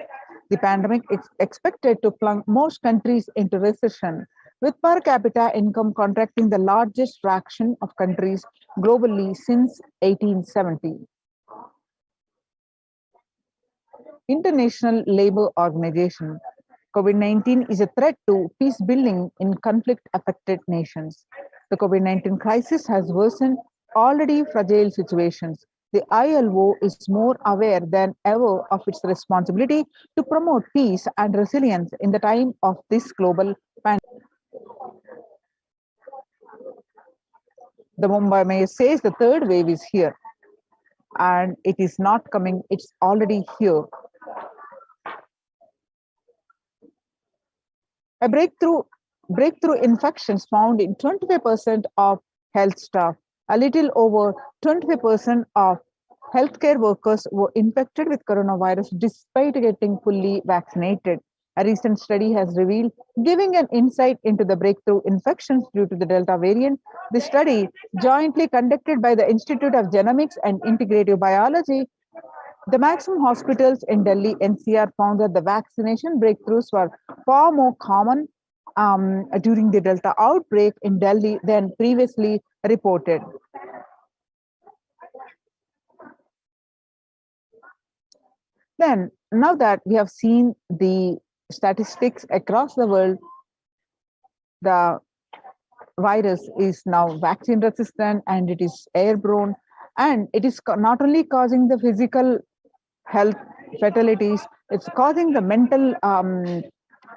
The pandemic is expected to plunge most countries into recession, with per capita income contracting the largest fraction of countries globally since 1870. International Labour Organization. COVID-19 is a threat to peace building in conflict-affected nations. The COVID-19 crisis has worsened already fragile situations. The ILO is more aware than ever of its responsibility to promote peace and resilience in the time of this global pandemic. The Mumbai Mayor says the third wave is here, and it is not coming, it's already here. A breakthrough infections found in 25% of health staff. A little over 25% of healthcare workers were infected with coronavirus despite getting fully vaccinated. A recent study has revealed, giving an insight into the breakthrough infections due to the Delta variant. The study, jointly conducted by the Institute of Genomics and Integrative Biology, the maximum hospitals in Delhi NCR found that the vaccination breakthroughs were far more common during the Delta outbreak in Delhi than previously reported. Then, now that we have seen the statistics across the world, the virus is now vaccine resistant and it is airborne, and it is not only causing the physical health fatalities, it's causing the mental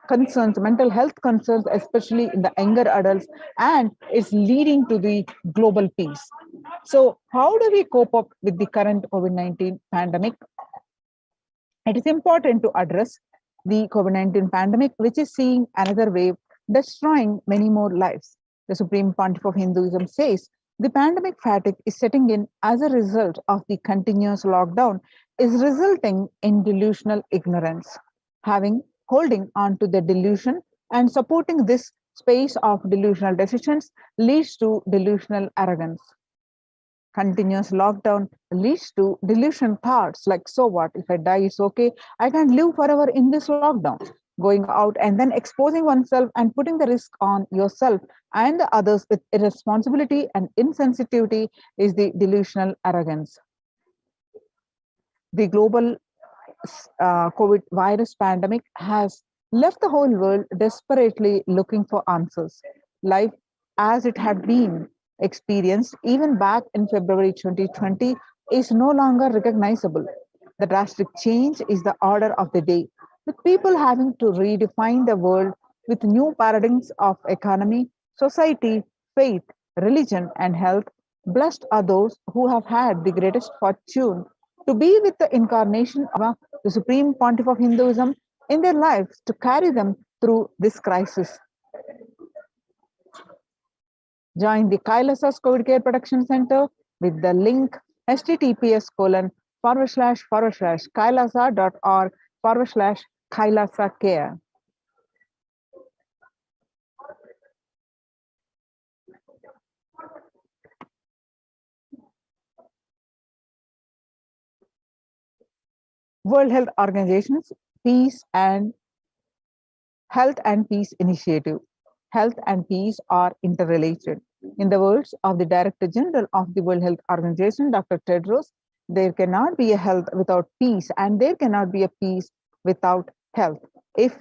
concerns, mental health concerns, especially in the younger adults, and it's leading to the global peace. So how do we cope up with the current COVID-19 pandemic? It is important to address the COVID-19 pandemic, which is seeing another wave, destroying many more lives. The Supreme Pontiff of Hinduism says the pandemic fatigue is setting in as a result of the continuous lockdown, is resulting in delusional ignorance. Holding on to the delusion and supporting this space of delusional decisions leads to delusional arrogance. Continuous lockdown leads to delusion thoughts like, so what, if I die, it's okay. I can't live forever in this lockdown. Going out and then exposing oneself and putting the risk on yourself and the others with irresponsibility and insensitivity is the delusional arrogance. The global COVID virus pandemic has left the whole world desperately looking for answers. Life as it had been experienced even back in February 2020 is no longer recognizable. The drastic change is the order of the day, with people having to redefine the world with new paradigms of economy, society, faith, religion, and health. Blessed are those who have had the greatest fortune to be with the incarnation of the Supreme Pontiff of Hinduism in their lives to carry them through this crisis. Join the Kailasa's COVID Care Protection Center with the link https://kailasa.org/Kailasa Care. World Health Organization's Peace and Health and Peace Initiative. Health and peace are interrelated. In the words of the Director General of the World Health Organization, Dr. Tedros, there cannot be a health without peace, and there cannot be a peace without health. If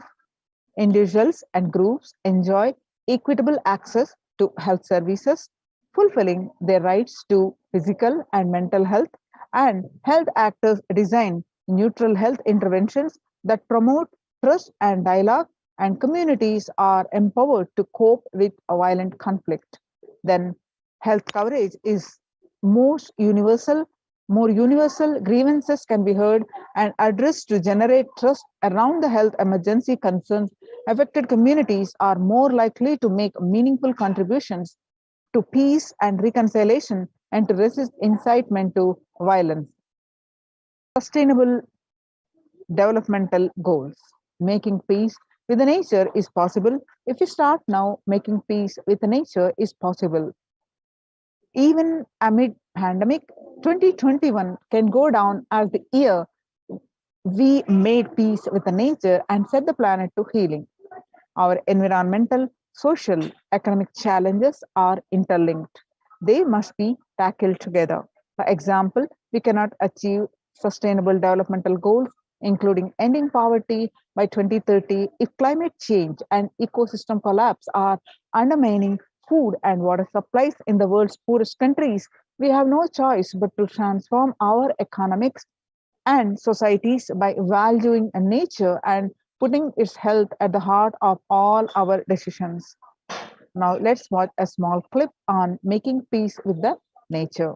individuals and groups enjoy equitable access to health services, fulfilling their rights to physical and mental health, and health actors design neutral health interventions that promote trust and dialogue, and communities are empowered to cope with a violent conflict. Then health coverage is most universal, more universal, grievances can be heard and addressed to generate trust around the health emergency concerns. Affected communities are more likely to make meaningful contributions to peace and reconciliation and to resist incitement to violence. Sustainable developmental goals. Making peace with the nature is possible. If we start now, making peace with nature is possible. Even amid pandemic, 2021 can go down as the year we made peace with the nature and set the planet to healing. Our environmental, social, economic challenges are interlinked. They must be tackled together. For example, we cannot achieve sustainable developmental goals, including ending poverty by 2030, if climate change and ecosystem collapse are undermining food and water supplies in the world's poorest countries. We have no choice but to transform our economics and societies by valuing nature and putting its health at the heart of all our decisions. Now, let's watch a small clip on making peace with the nature.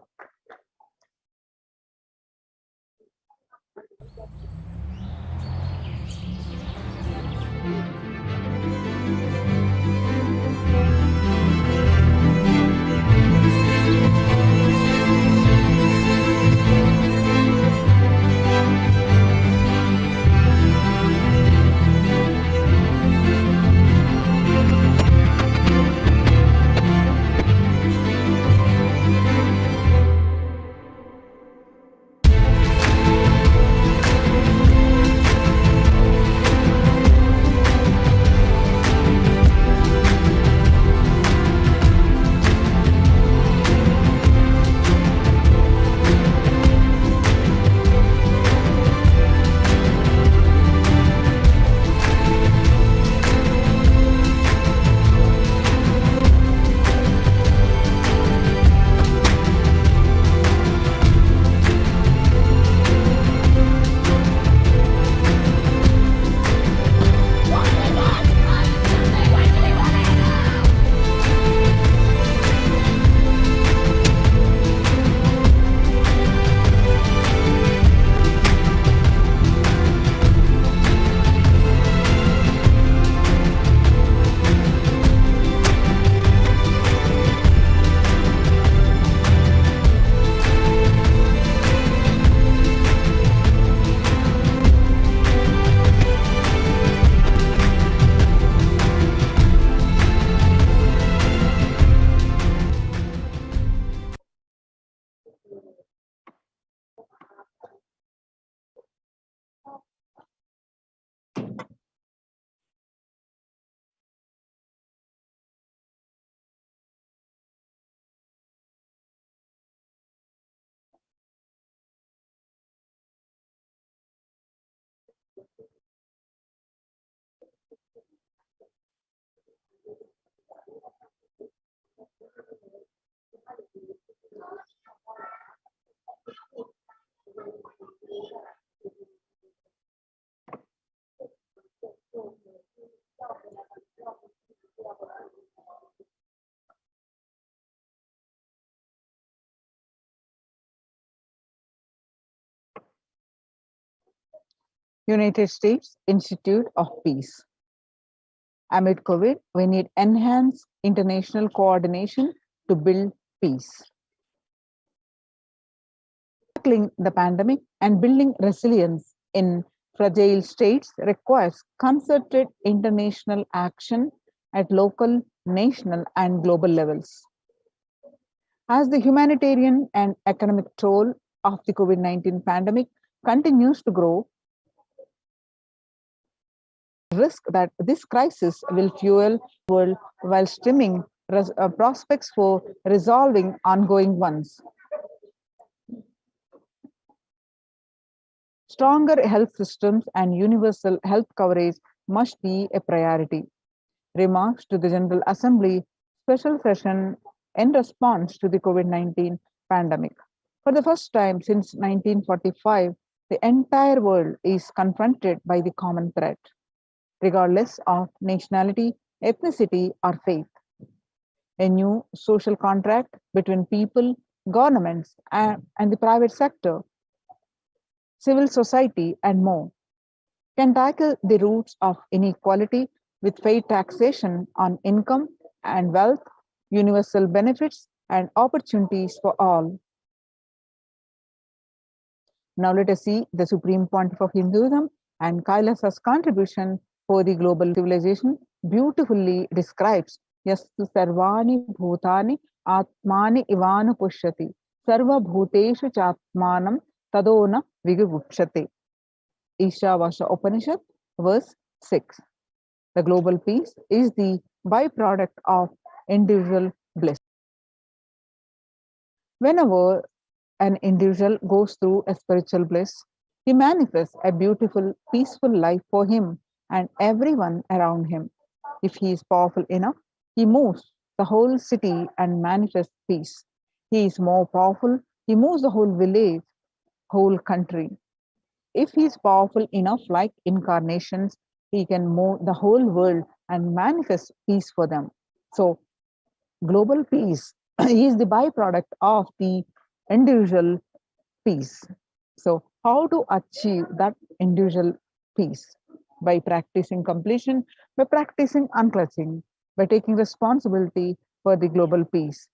United States Institute of Peace. Amid COVID, we need enhanced international coordination to build peace. Tackling the pandemic and building resilience in fragile states requires concerted international action at local, national, and global levels. As the humanitarian and economic toll of the COVID-19 pandemic continues to grow, risk that this crisis will fuel the world while stemming prospects for resolving ongoing ones. Stronger health systems and universal health coverage must be a priority. Remarks to the General Assembly, special session in response to the COVID-19 pandemic. For the first time since 1945, the entire world is confronted by the common threat, regardless of nationality, ethnicity, or faith. A new social contract between people, governments, and the private sector, civil society, and more can tackle the roots of inequality with fair taxation on income and wealth, universal benefits, and opportunities for all. Now let us see the Supreme Pontiff of Hinduism and Kailasa's contribution for the global civilization beautifully describes Yastu Sarvani Bhutani Atmani Ivanu Pushyati Sarva Bhuteshu Chatmanam Tadona Vigavukshate. Ishavasya Upanishad, verse 6. The global peace is the byproduct of individual bliss. Whenever an individual goes through a spiritual bliss, he manifests a beautiful, peaceful life for him and everyone around him. If he is powerful enough, he moves the whole city and manifests peace. He is more powerful, he moves the whole village, whole country. If he is powerful enough, like incarnations, he can move the whole world and manifest peace for them. So, global peace is the byproduct of the individual peace. So, how to achieve that individual peace? By practicing completion, by practicing unclutching, by taking responsibility for the global peace.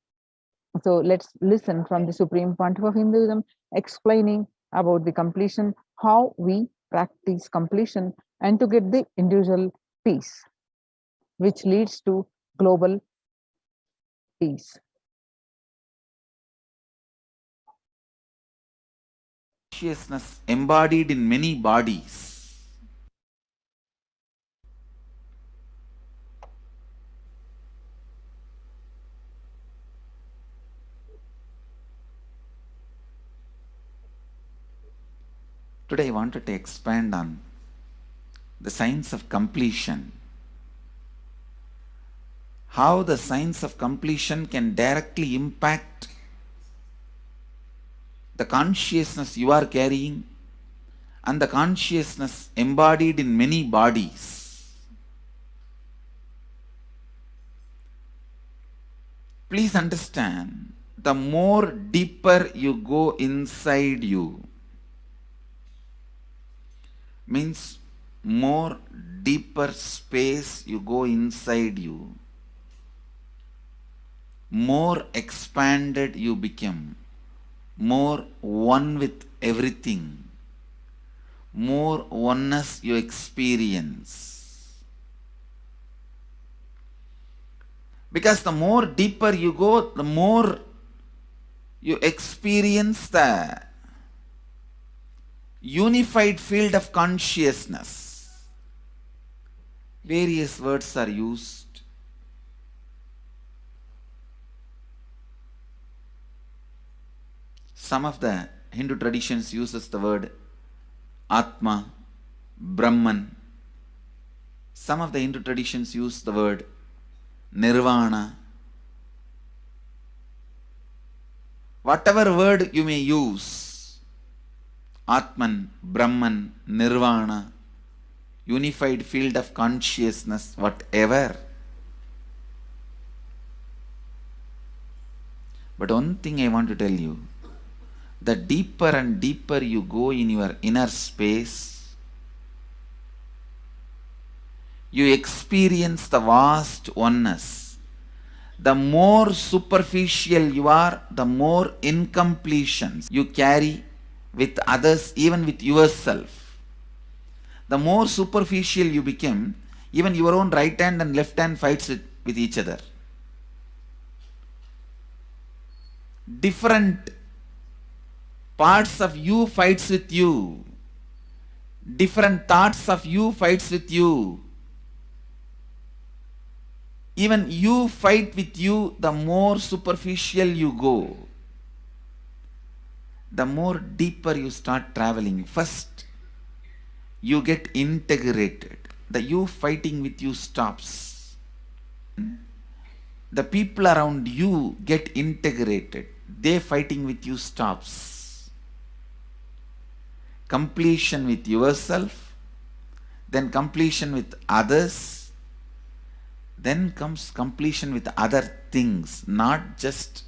So, let's listen from the Supreme Pontiff of Hinduism explaining about the completion, how we practice completion, and to get the individual peace, which leads to global peace. Consciousness embodied in many bodies. Today I wanted to expand on the science of completion. How the science of completion can directly impact the consciousness you are carrying and the consciousness embodied in many bodies. Please understand, the more deeper you go inside you, means more deeper space you go inside you, more expanded you become, more one with everything, more oneness you experience. Because the more deeper you go, the more you experience the unified field of consciousness. Various words are used. Some of the Hindu traditions uses the word Atma, Brahman. Some of the Hindu traditions use the word Nirvana. Whatever word you may use, Atman, Brahman, Nirvana, unified field of consciousness, whatever. But one thing I want to tell you, the deeper and deeper you go in your inner space, you experience the vast oneness. The more superficial you are, the more incompletions you carry with others, even with yourself. The more superficial you become, even your own right hand and left hand fights with each other. Different parts of you fights with you. Different thoughts of you fights with you. Even you fight with you, the more superficial you go, the more deeper you start traveling. First, you get integrated. The you fighting with you stops. the people around you get integrated. They fighting with you stops. Completion with yourself, then completion with others, then comes completion with other things, not just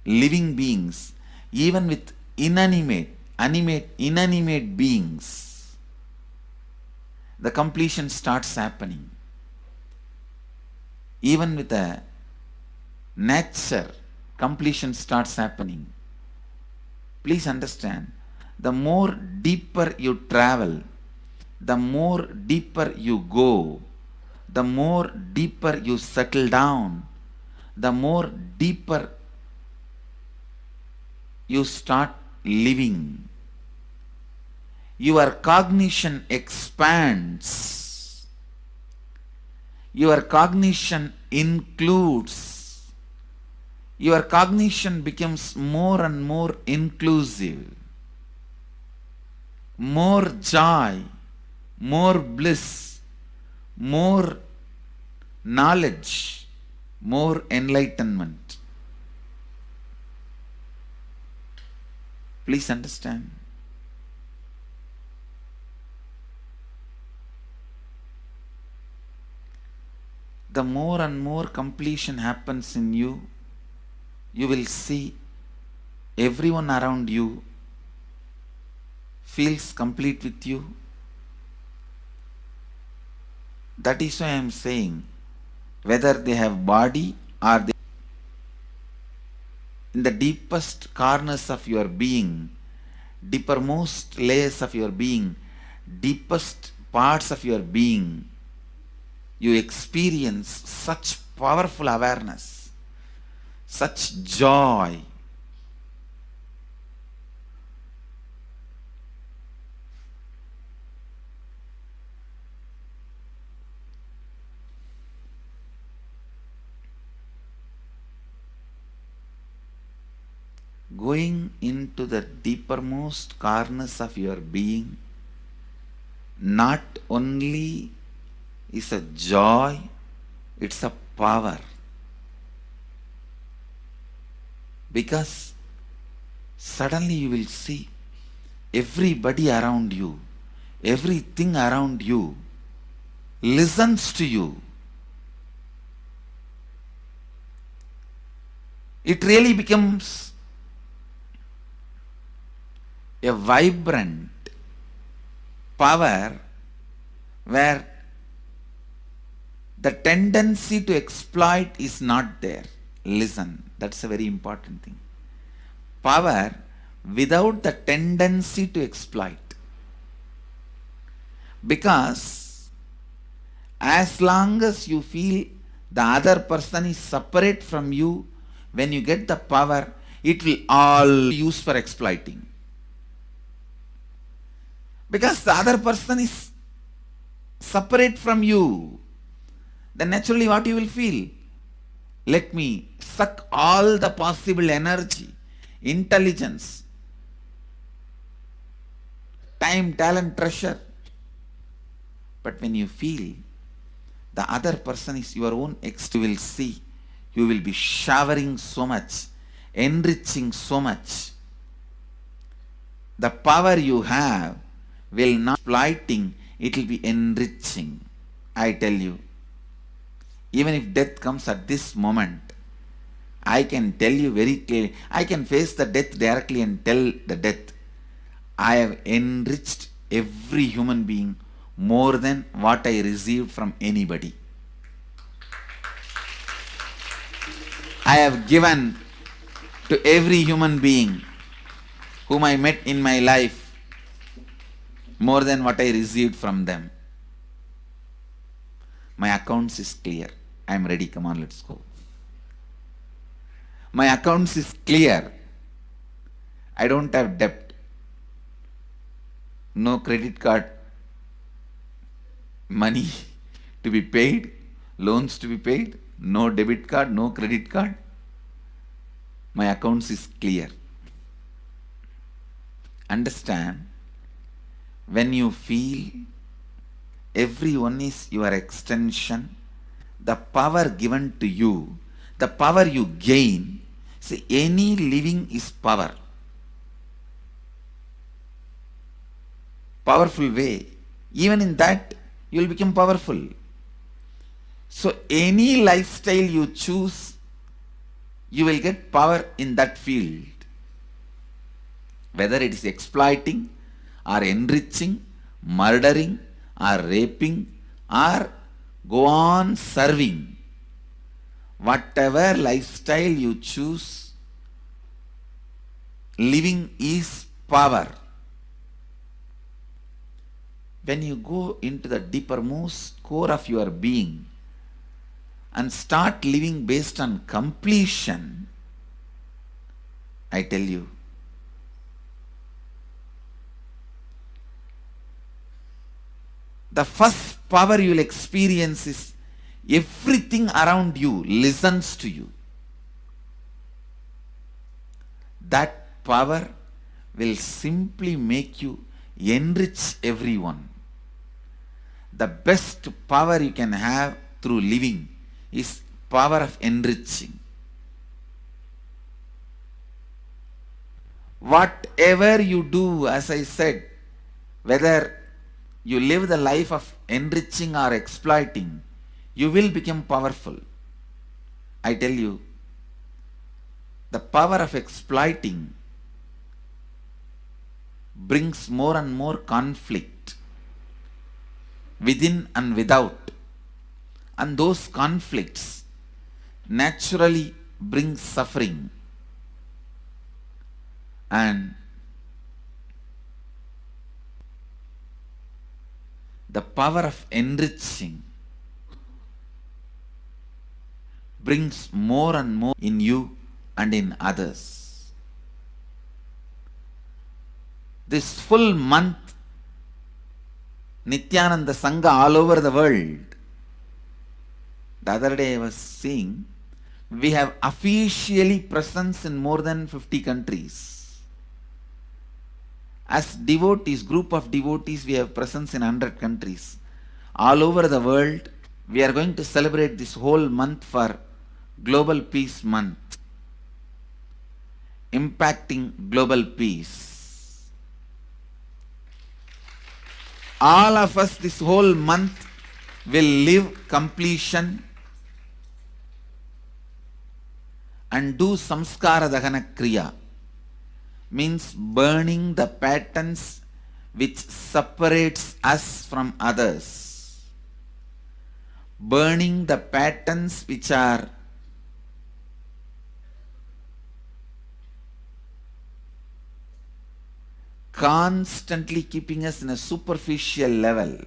living beings, even with inanimate beings. The completion starts happening. Even with a nature, completion starts happening. Please understand, the more deeper you travel, the more deeper you go, the more deeper you settle down, the more deeper you start living. Your cognition expands. Your cognition includes. Your cognition becomes more and more inclusive. More joy, more bliss, more knowledge, more enlightenment. Please understand. The more and more completion happens in you, you will see everyone around you feels complete with you. That is why I am saying, whether they have body or they, in the deepest corners of your being, deepermost layers of your being, deepest parts of your being, you experience such powerful awareness, such joy. Going into the deepermost corners of your being not only is a joy, it's a power. Because suddenly you will see everybody around you, everything around you listens to you. It really becomes a vibrant power where the tendency to exploit is not there. Listen, that's a very important thing. Power without the tendency to exploit. Because as long as you feel the other person is separate from you, when you get the power, it will all be used for exploiting. Because the other person is separate from you, then naturally what you will feel? Let me suck all the possible energy, intelligence, time, talent, treasure. But when you feel the other person is your own you will see, you will be showering so much, enriching so much. The power you have will not be exploiting, it will be enriching. I tell you, even if death comes at this moment, I can tell you very clearly, I can face the death directly and tell the death, I have enriched every human being more than what I received from anybody. I have given to every human being whom I met in my life more than what I received from them. My accounts is clear. I am ready. Come on, let's go. My accounts is clear. I don't have debt. No credit card money to be paid, loans to be paid, no debit card, no credit card. My accounts is clear. Understand, when you feel everyone is your extension, the power given to you, the power you gain. See, any living is power. Powerful way. Even in that, you will become powerful. So any lifestyle you choose, you will get power in that field. Whether it is exploiting or enriching, murdering or raping or go on serving. Whatever lifestyle you choose, living is power. When you go into the deepermost core of your being and start living based on completion, I tell you, the first power you will experience is everything around you listens to you. That power will simply make you enrich everyone. The best power you can have through living is power of enriching. Whatever you do, as I said, whether you live the life of enriching or exploiting, you will become powerful. I tell you, the power of exploiting brings more and more conflict within and without. And those conflicts naturally bring suffering. And the power of enriching brings more and more in you and in others. This full month, Nithyananda Sangha all over the world. The other day I was seeing, we have officially presence in more than 50 countries. As devotees, group of devotees, we have presence in 100 countries. All over the world, we are going to celebrate this whole month for Global Peace Month. Impacting global peace. All of us this whole month will live completion and do samskara dahana kriya. Means burning the patterns which separates us from others. Burning the patterns which are constantly keeping us in a superficial level.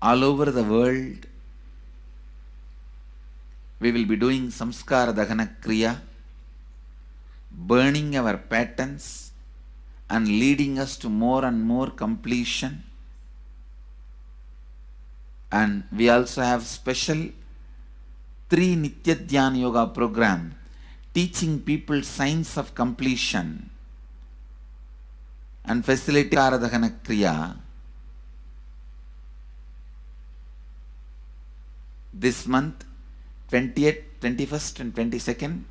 All over the world, we will be doing samskara dahana kriya, burning our patterns and leading us to more and more completion. And we also have special 3 Nitya Dhyana Yoga program teaching people science of completion and facilitating Dahana Kriya. This month, 20th, 21st and 22nd,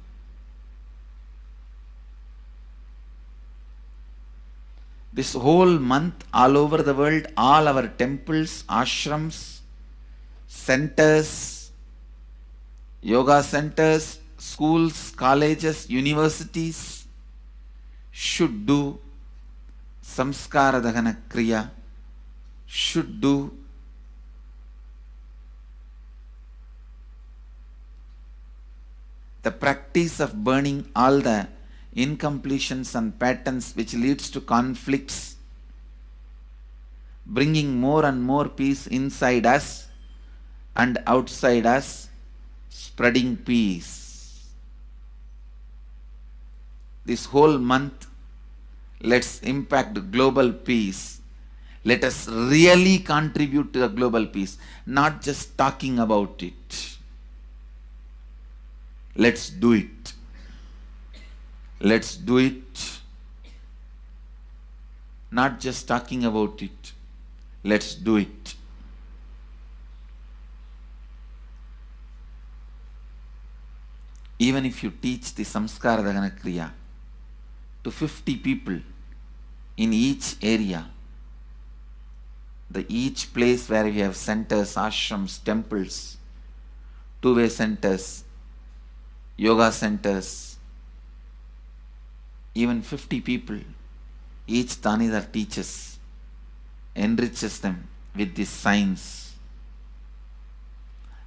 this whole month all over the world, all our temples, ashrams, centers, yoga centers, schools, colleges, universities should do samskara dahana kriya, should do the practice of burning all the incompletions and patterns which leads to conflicts, bringing more and more peace inside us and outside us, spreading peace. This whole month, let's impact global peace. Let us really contribute to the global peace, not just talking about it. Let's do it. Let's do it. Not just talking about it. Let's do it. Even if you teach the Samskara Dagana Kriya to 50 people in each area, each place where we have centers, ashrams, temples, two-way centers, yoga centers, even 50 people, each Tanidar teaches, enriches them with this science.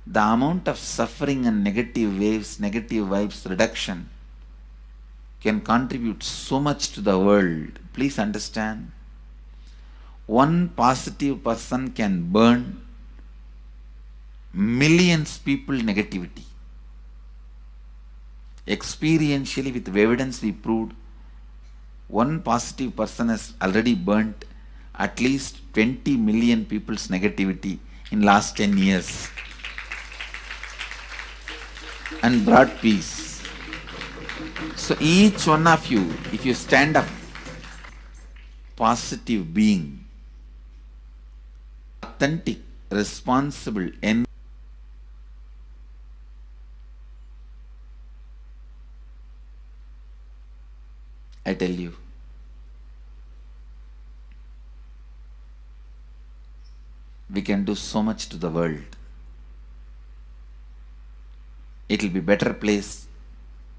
The amount of suffering and negative waves, negative vibes reduction can contribute so much to the world. Please understand. One positive person can burn millions people negativity. Experientially, with evidence we proved, one positive person has already burnt at least 20 million people's negativity in last 10 years and brought peace. So each one of you, if you stand up, positive being, authentic, responsible, I tell you, we can do so much to the world. It will be a better place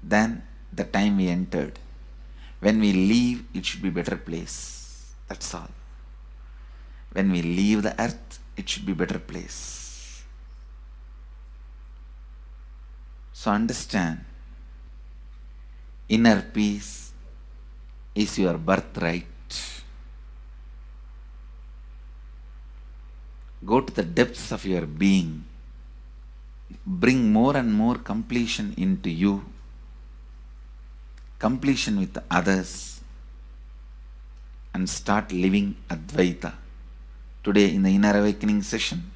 than the time we entered. When we leave, it should be a better place. That's all. When we leave the earth, it should be a better place. So understand, inner peace is your birthright. Go to the depths of your being. Bring more and more completion into you. Completion with others. And start living Advaita. Today in the Inner Awakening session,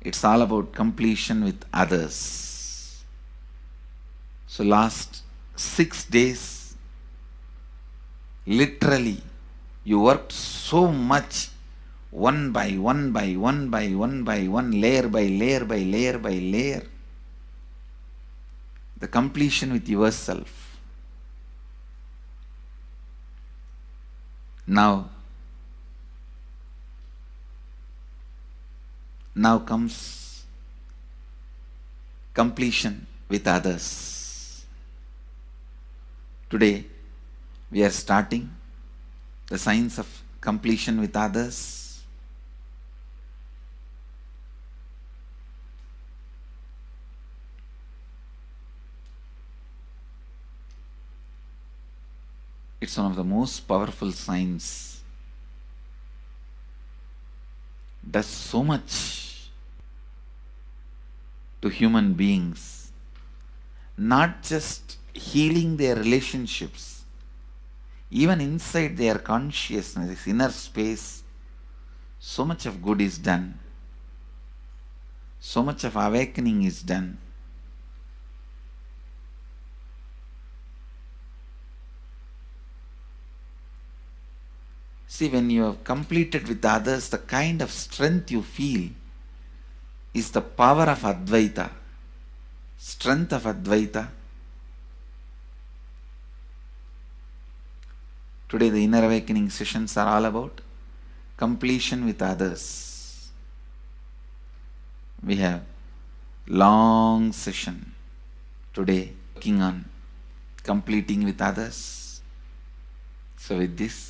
it's all about completion with others. So last 6 days, literally, you worked so much, one by one by one by one by one, layer by layer by layer by layer. The completion with yourself. Now comes completion with others. Today, we are starting the science of completion with others. It's one of the most powerful science. Does so much to human beings, not just healing their relationships, even inside their consciousness, this inner space, so much of good is done. So much of awakening is done. See, when you have completed with others, the kind of strength you feel is the power of Advaita, strength of Advaita. Today the Inner Awakening sessions are all about completion with others. We have long session today working on completing with others. So with this,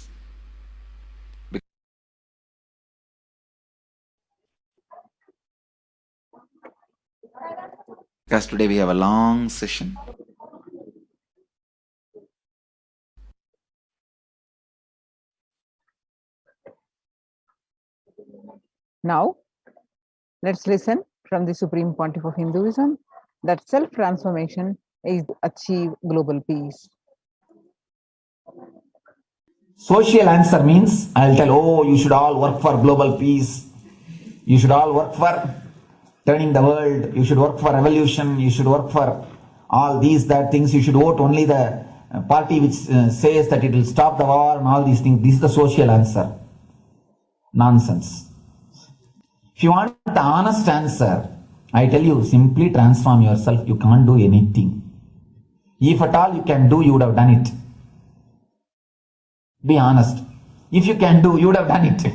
because today we have a long session. Now, let's listen from the Supreme Pontiff of Hinduism that self-transformation is to achieve global peace. Social answer means I'll tell, oh, you should all work for global peace. You should all work for turning the world. You should work for revolution. You should work for all these, that things. You should vote only the party which says that it will stop the war and all these things. This is the social answer. Nonsense. If you want the honest answer, I tell you, simply transform yourself. You can't do anything. If at all you can do, you would have done it. Be honest. If you can do, you would have done it.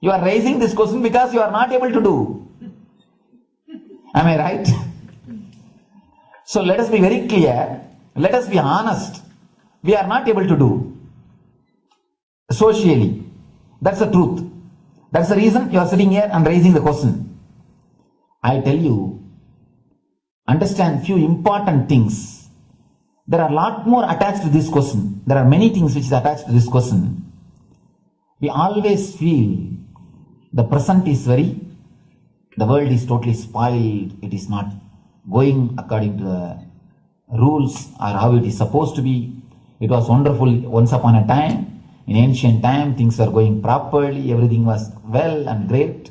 You are raising this question because you are not able to do. Am I right? So let us be very clear. Let us be honest. We are not able to do. Socially. That's the truth. That's the reason you are sitting here and raising the question. I tell you, understand few important things. There are a lot more attached to this question. There are many things which is attached to this question. We always feel the present is the world is totally spoiled. It is not going according to the rules or how it is supposed to be. It was wonderful once upon a time. In ancient time, things were going properly. Everything was well and great.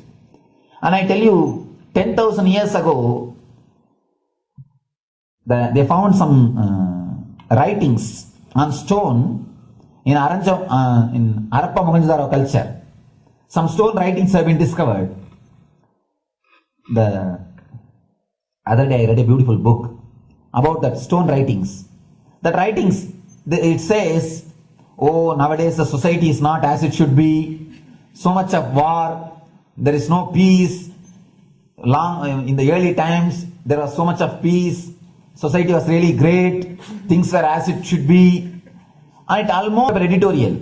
And I tell you, 10,000 years ago, they found some writings on stone in Harappa Mohenjo-daro culture. Some stone writings have been discovered. The other day I read a beautiful book about that stone writings. That writings, it says, oh, nowadays the society is not as it should be. So much of war. There is no peace. In the early times, there was so much of peace. Society was really great. Things were as it should be. And it almost an editorial.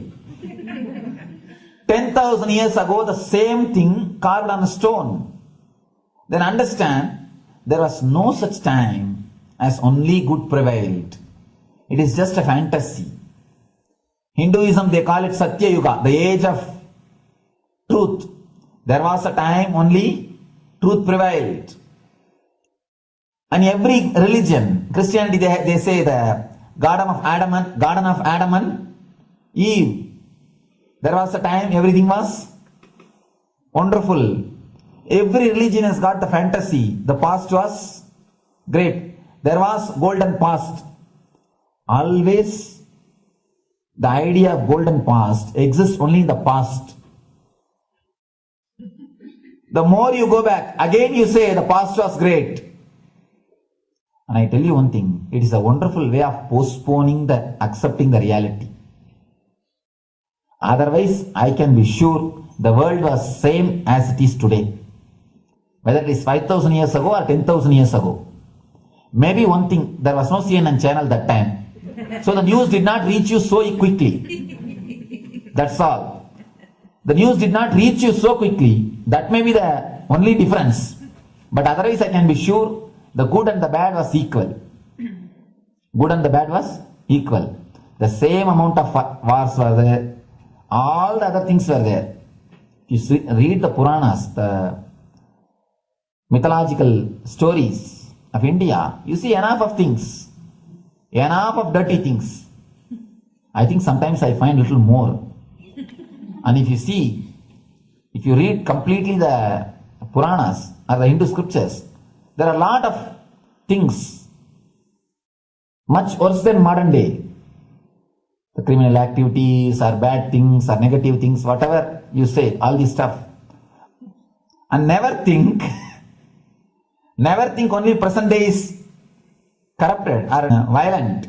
10,000 years ago, the same thing carved on a stone. Then understand, there was no such time as only good prevailed. It is just a fantasy. Hinduism, they call it Satya Yuga, the age of truth. There was a time only truth prevailed. And every religion, Christianity, they say the Garden of Adam and Eve. There was a time everything was wonderful. Every religion has got the fantasy. The past was great. There was golden past. Always the idea of golden past exists only in the past. The more you go back, again you say the past was great. And I tell you one thing, it is a wonderful way of postponing accepting the reality. Otherwise, I can be sure the world was same as it is today. Whether it is 5,000 years ago or 10,000 years ago. Maybe one thing, there was no CNN channel that time. So the news did not reach you so quickly. That's all. The news did not reach you so quickly. That may be the only difference. But otherwise, I can be sure the good and the bad was equal. Good and the bad was equal. The same amount of wars were there. All the other things were there. If you read the Puranas, the mythological stories of India, you see enough of things. Enough of dirty things. I think sometimes I find a little more. And if you read completely the Puranas or the Hindu scriptures, there are a lot of things much worse than modern day. The criminal activities or bad things or negative things, whatever you say, all this stuff. And never think only present day is corrupted or violent.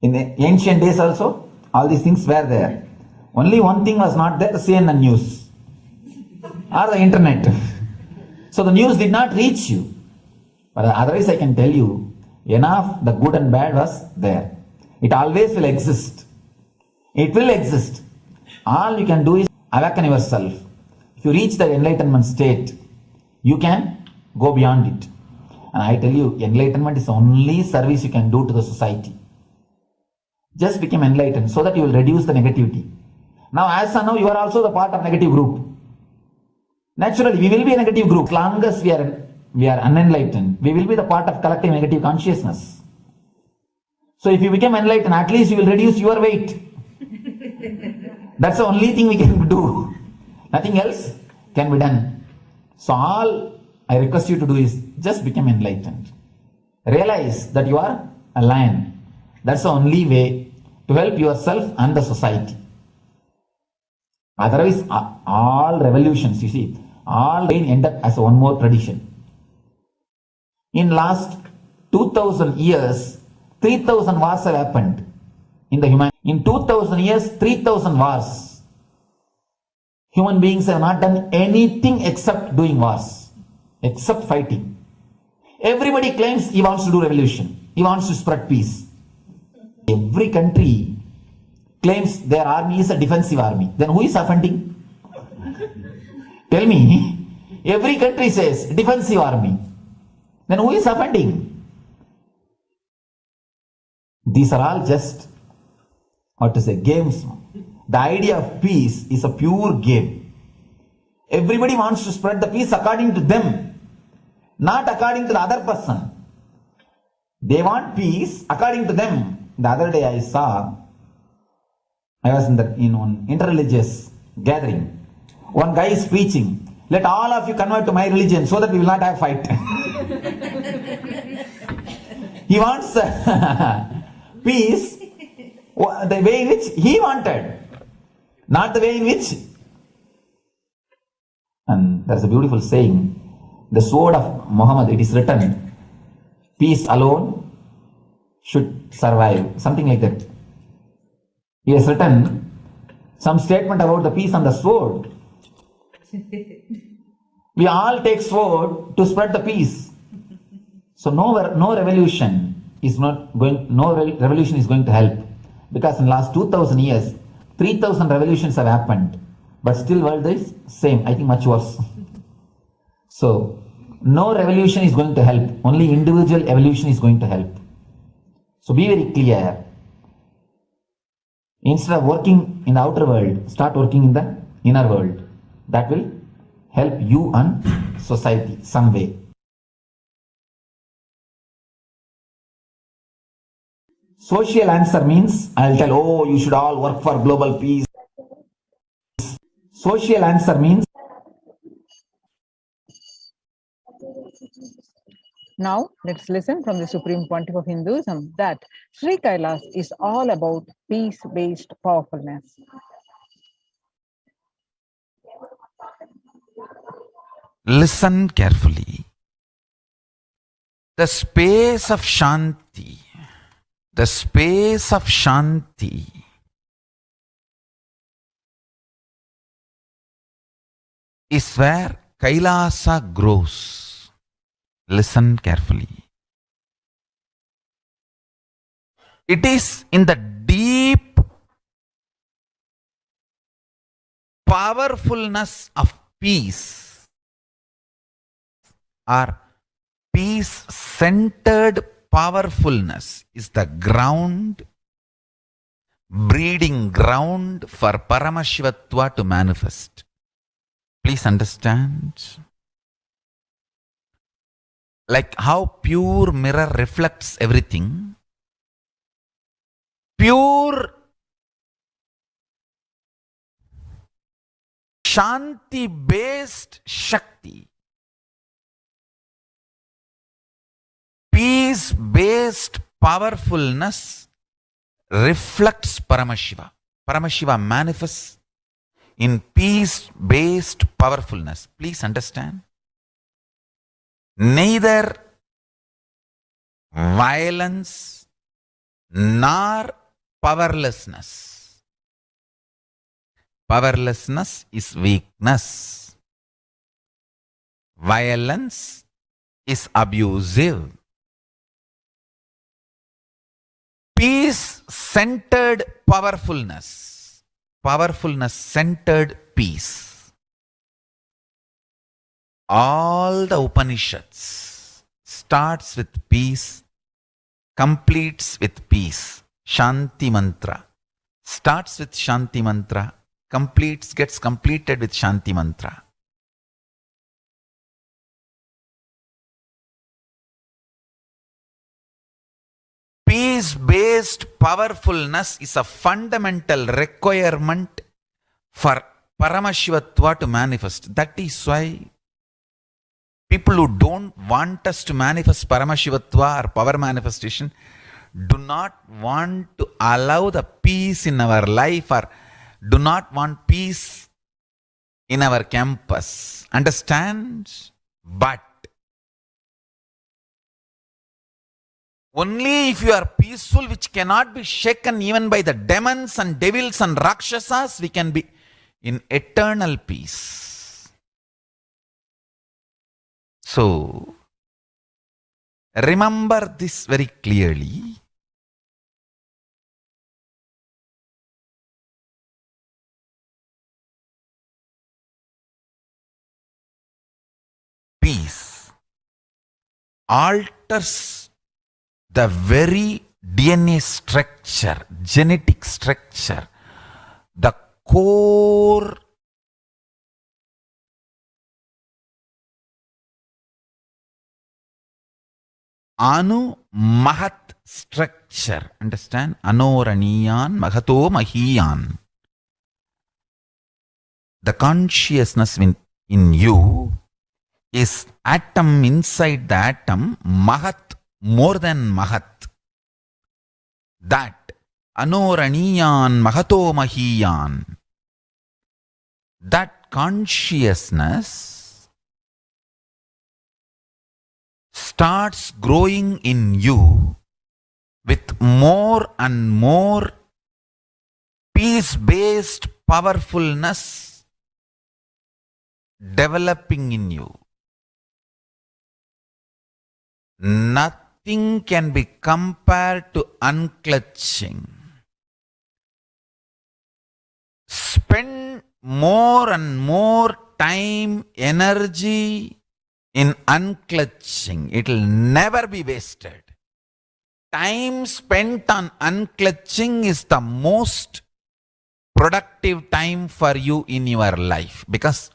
In the ancient days also, all these things were there. Only one thing was not there, the CNN news or the internet. So the news did not reach you. But otherwise I can tell you, enough the good and bad was there. It always will exist. It will exist. All you can do is awaken yourself. If you reach the enlightenment state, you can go beyond it. And I tell you, enlightenment is the only service you can do to the society. Just become enlightened so that you will reduce the negativity. Now, as of now, you are also the part of negative group. Naturally, we will be a negative group. As long as we are unenlightened, we will be the part of collective negative consciousness. So if you become enlightened, at least you will reduce your weight. That's the only thing we can do. Nothing else can be done. So all I request you to do is just become enlightened. Realize that you are a lion. That's the only way to help yourself and the society. Otherwise, all revolutions, you see, all end up as one more tradition. In last 2000 years, 3000 wars have happened in the human. In 2000 years, 3000 wars. Human beings have not done anything except doing wars, except fighting. Everybody claims he wants to do revolution. He wants to spread peace. Every country claims their army is a defensive army. Then who is offending? Tell me. Every country says defensive army. Then who is offending? These are all just, games. The idea of peace is a pure game. Everybody wants to spread the peace according to them, not according to the other person. They want peace according to them. The other day I was in one interreligious gathering. One guy is preaching, let all of you convert to my religion so that we will not have fight. He wants peace the way in which he wanted, not the way in which. And there's a beautiful saying, the sword of Muhammad, it is written, peace alone should survive, something like that. He has written some statement about the peace on the sword. We all take sword to spread the peace. So no revolution is going to help, because in the last 2000 years, 3000 revolutions have happened, but still world is same, I think much worse. So no revolution is going to help, only individual evolution is going to help. So be very clear. Instead of working in the outer world, start working in the inner world. That will help you and society some way. Social answer means, I'll tell, oh, you should all work for global peace. Social answer means, Now, let's listen from the Supreme Pontiff of Hinduism that Sri Kailas is all about peace-based powerfulness. Listen carefully. The space of Shanti, is where Kailasa grows. Listen carefully. It is in the deep powerfulness of peace, or peace-centered powerfulness is the ground, breeding ground for Paramashivatva to manifest. Please understand. Like how pure mirror reflects everything, pure Shanti-based Shakti, peace-based powerfulness reflects Paramashiva. Paramashiva manifests in peace-based powerfulness. Please understand. Neither violence nor powerlessness. Powerlessness is weakness. Violence is abusive. Peace-centered powerfulness. Powerfulness-centered peace. All the Upanishads starts with peace, completes with peace. Shanti mantra starts with Shanti mantra, gets completed with Shanti mantra. Peace-based powerfulness is a fundamental requirement for Paramashivatva to manifest. That is why people who don't want us to manifest Paramashivatva or power manifestation do not want to allow the peace in our life or do not want peace in our campus. Understand? But only if you are peaceful, which cannot be shaken even by the demons and devils and rakshasas, we can be in eternal peace. So, remember this very clearly. Peace alters the very DNA structure, genetic structure, the core Anu Mahat structure. Understand? Anoraniyan Mahato Mahiyan. The consciousness in you is atom inside the atom, Mahat, more than Mahat. That Anoraniyan Mahato Mahiyan. That consciousness starts growing in you with more and more peace-based powerfulness developing in you. Nothing can be compared to unclutching. Spend more and more time, energy in unclutching. It will never be wasted. Time spent on unclutching is the most productive time for you in your life, because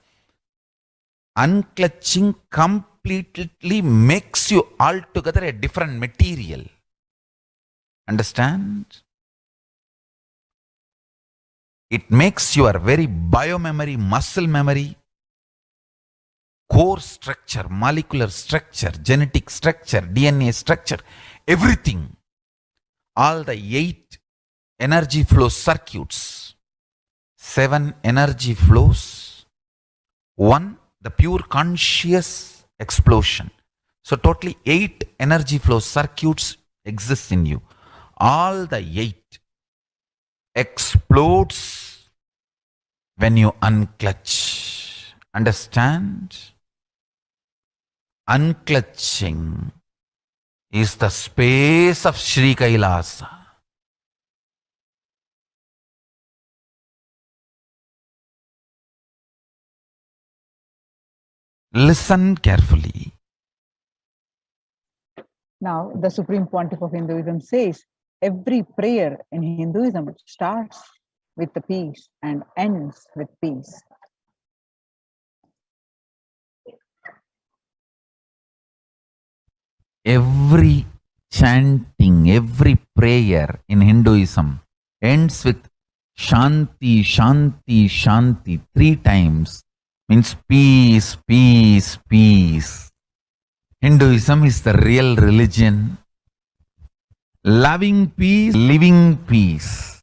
unclutching completely makes you altogether a different material. Understand? It makes your very biomemory, muscle memory, core structure, molecular structure, genetic structure, DNA structure, everything, all the 8 energy flow circuits, 7 energy flows, 1 the pure conscious explosion. So totally 8 energy flow circuits exist in you. All the 8 explodes when you unclutch. Understand? Unclutching is the space of Sri Kailasa. Listen carefully. Now, the Supreme Pontiff of Hinduism says every prayer in Hinduism starts with the peace and ends with peace. Every chanting, every prayer in Hinduism ends with Shanti, Shanti, Shanti 3 times. Means peace, peace, peace. Hinduism is the real religion. Loving peace, living peace.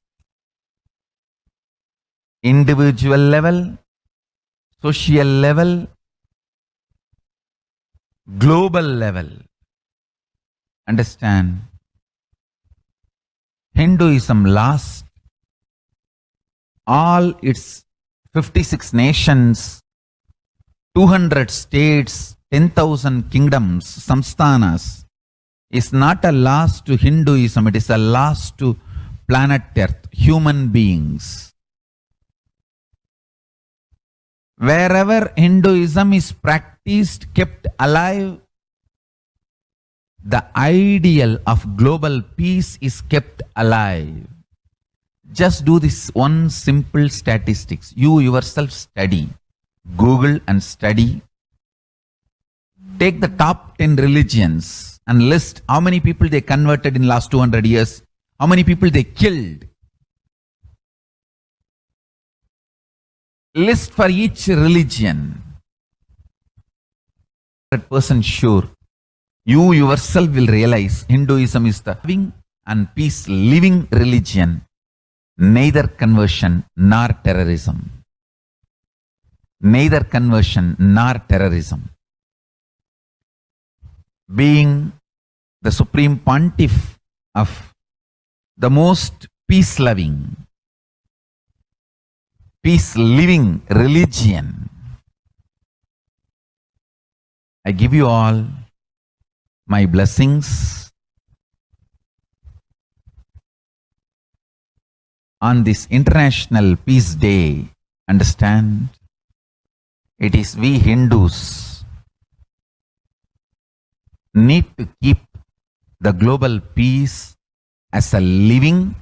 Individual level, social level, global level. Understand? Hinduism lost all its 56 nations, 200 states, 10,000 kingdoms, samsthanas, is not a loss to Hinduism, it is a loss to planet Earth, human beings. Wherever Hinduism is practiced, kept alive, the ideal of global peace is kept alive. Just do this one simple statistics. You yourself study. Google and study. Take the top 10 religions and list how many people they converted in last 200 years, how many people they killed. List for each religion. 100% sure. You yourself will realize Hinduism is the living and peace living religion. neither conversion nor terrorism. Neither conversion nor terrorism. Being the supreme pontiff of the most peace-loving, peace-living religion, I give you all my blessings on this International Peace Day. Understand? It is we Hindus need to keep the global peace as a living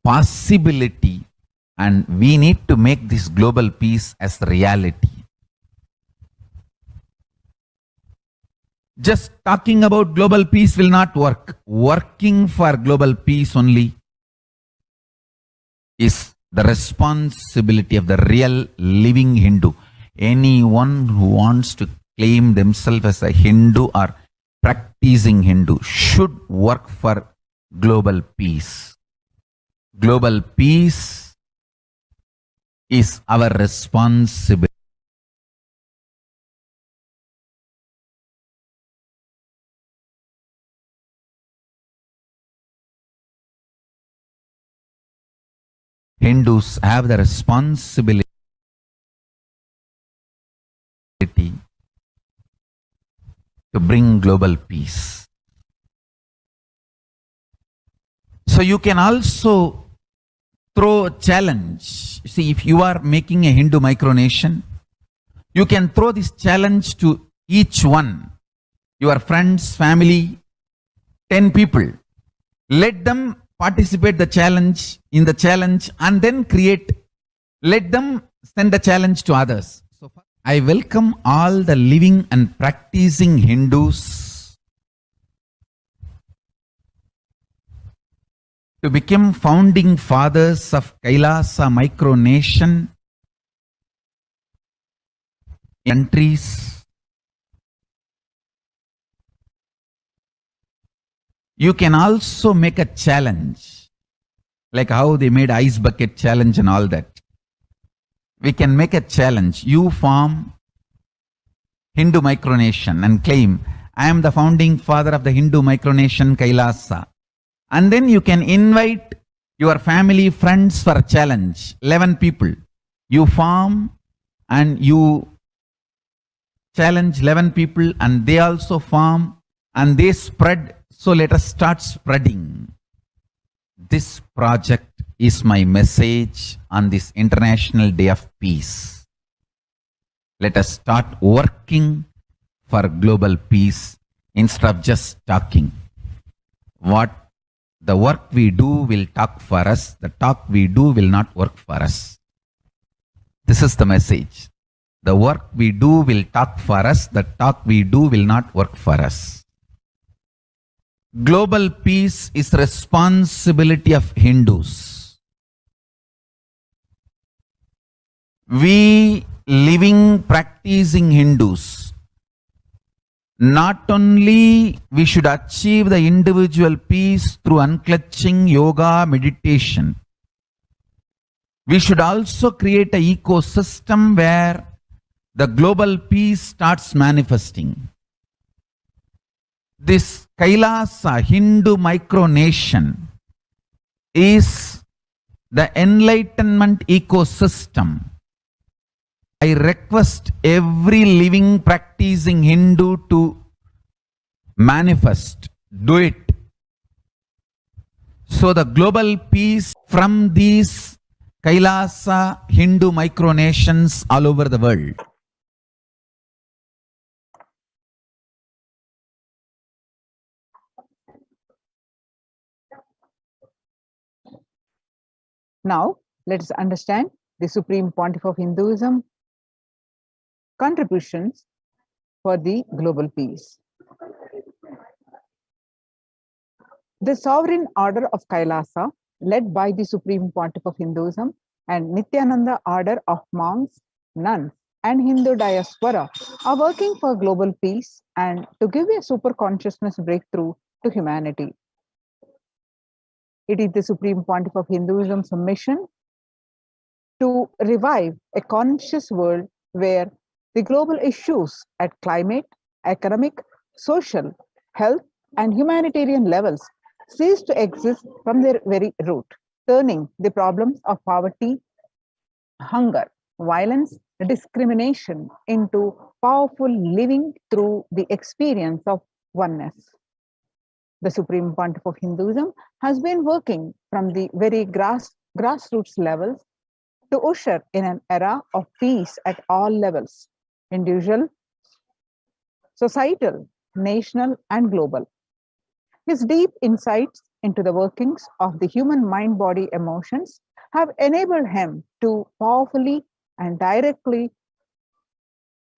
possibility, and we need to make this global peace as reality. Just talking about global peace will not work. Working for global peace only is the responsibility of the real living Hindu. Anyone who wants to claim themselves as a Hindu or practicing Hindu should work for global peace. Global peace is our responsibility. Hindus have the responsibility to bring global peace. So you can also throw a challenge. See, if you are making a Hindu micronation, you can throw this challenge to each one, your friends, family, 10 people. Let them participate in the challenge and then let them send the challenge to others. So I welcome all the living and practicing Hindus to become founding fathers of Kailasa micronation countries. You can also make a challenge, like how they made ice bucket challenge and all that. We can make a challenge. You form Hindu micronation and claim, I am the founding father of the Hindu micronation Kailasa. And then you can invite your family, friends for a challenge. 11 people. You form and you challenge 11 people and they also form and they spread. So let us start spreading. This project is my message on this International Day of Peace. Let us start working for global peace instead of just talking. The work we do will talk for us. The talk we do will not work for us. This is the message. The work we do will talk for us. The talk we do will not work for us. Global peace is responsibility of Hindus. We living, practicing Hindus, not only we should achieve the individual peace through unclutching yoga, meditation, we should also create an ecosystem where the global peace starts manifesting. This Kailasa Hindu micronation is the enlightenment ecosystem. I request every living practicing Hindu to manifest, do it. So the global peace from these Kailasa Hindu micronations all over the world. Now, let us understand the Supreme Pontiff of Hinduism contributions for the global peace. The sovereign order of Kailasa, led by the Supreme Pontiff of Hinduism and Nithyananda order of monks, nuns, and Hindu diaspora, are working for global peace and to give a super consciousness breakthrough to humanity. It is the Supreme Pontiff of Hinduism's mission to revive a conscious world where the global issues at climate, economic, social, health, and humanitarian levels cease to exist from their very root, turning the problems of poverty, hunger, violence, discrimination into powerful living through the experience of oneness. The Supreme Pontiff of Hinduism has been working from the very grassroots levels to usher in an era of peace at all levels, individual, societal, national, and global. His deep insights into the workings of the human mind, body, emotions have enabled him to powerfully and directly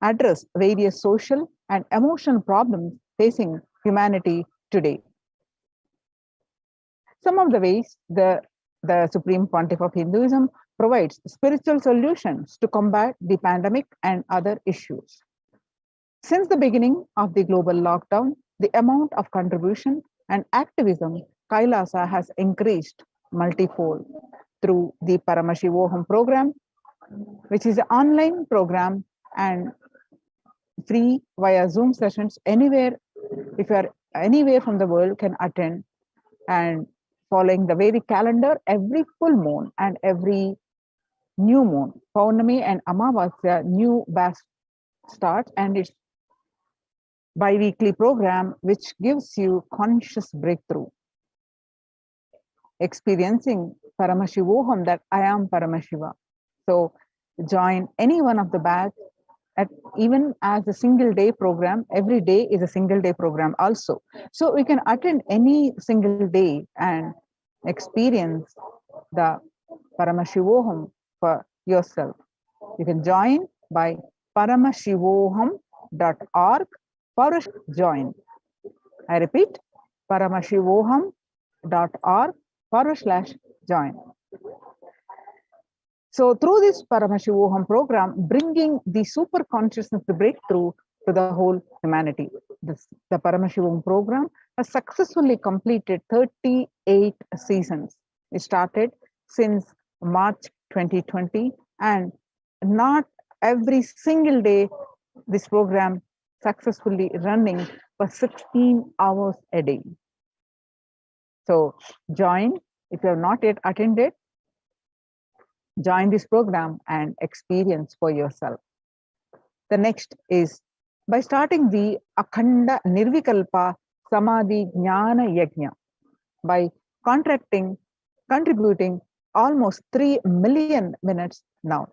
address various social and emotional problems facing humanity today. Some of the ways the Supreme Pontiff of Hinduism provides spiritual solutions to combat the pandemic and other issues. Since the beginning of the global lockdown, the amount of contribution and activism Kailasa has increased multifold through the Paramashivoham program, which is an online program and free via Zoom sessions anywhere. If you are anywhere from the world, can attend, and following the Vedic calendar, every full moon and every new moon, Paurnami and Amavasya, new batch starts, and it's bi-weekly program which gives you conscious breakthrough, experiencing Paramashivoham, that I am Paramashiva. So join any one of the batch, at even as a single day program. Every day is a single day program also. So we can attend any single day and experience the Paramashivoham for yourself. You can join by paramashivoham.org/join. I repeat, paramashivoham.org/join. So through this Paramashivoham program, bringing the super consciousness, the breakthrough to the whole humanity. The Paramashivoham program has successfully completed 38 seasons. It started since March 2020, and not every single day this program successfully running for 16 hours a day. So join, if you have not yet attended, join this program and experience for yourself. The next is by starting the Akhanda Nirvikalpa Samadhi Jnana Yajna by contributing almost 3 million minutes now.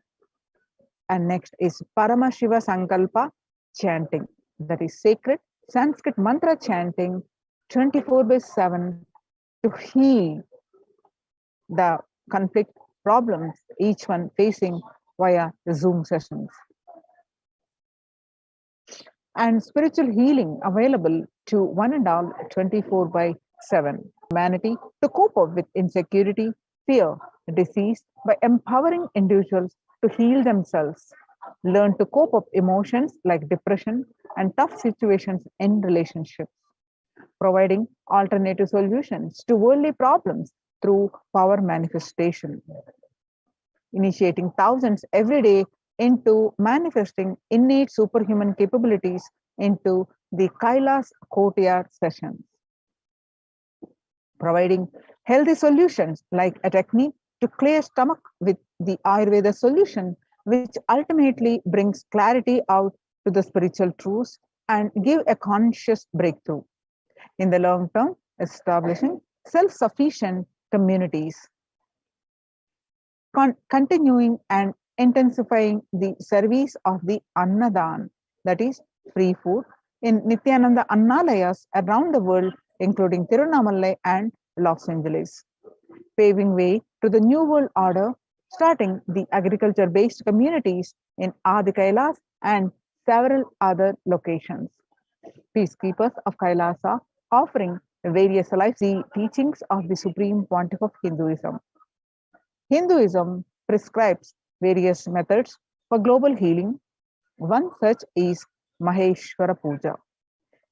And next is Paramashiva Sankalpa chanting, that is sacred Sanskrit mantra chanting 24/7 to heal the conflict problems each one facing via the Zoom sessions. And spiritual healing available to one and all 24/7. Humanity to cope up with insecurity, fear, disease by empowering individuals to heal themselves, learn to cope up emotions like depression and tough situations in relationships, providing alternative solutions to worldly problems through power manifestation, initiating thousands every day into manifesting innate superhuman capabilities into the Kailas courtyard sessions, providing healthy solutions like a technique to clear stomach with the Ayurveda solution, which ultimately brings clarity out to the spiritual truths and give a conscious breakthrough. In the long term, establishing self-sufficient communities, continuing and intensifying the service of the Annadan, that is free food, in Nithyananda Annalayas around the world, including Tirunamalai and Los Angeles, paving way to the New World Order, starting the agriculture-based communities in Adi Kailas and several other locations. Peacekeepers of Kailasa offering various life teachings of the Supreme Pontiff of Hinduism. Hinduism prescribes various methods for global healing. One such is Maheshwara Puja,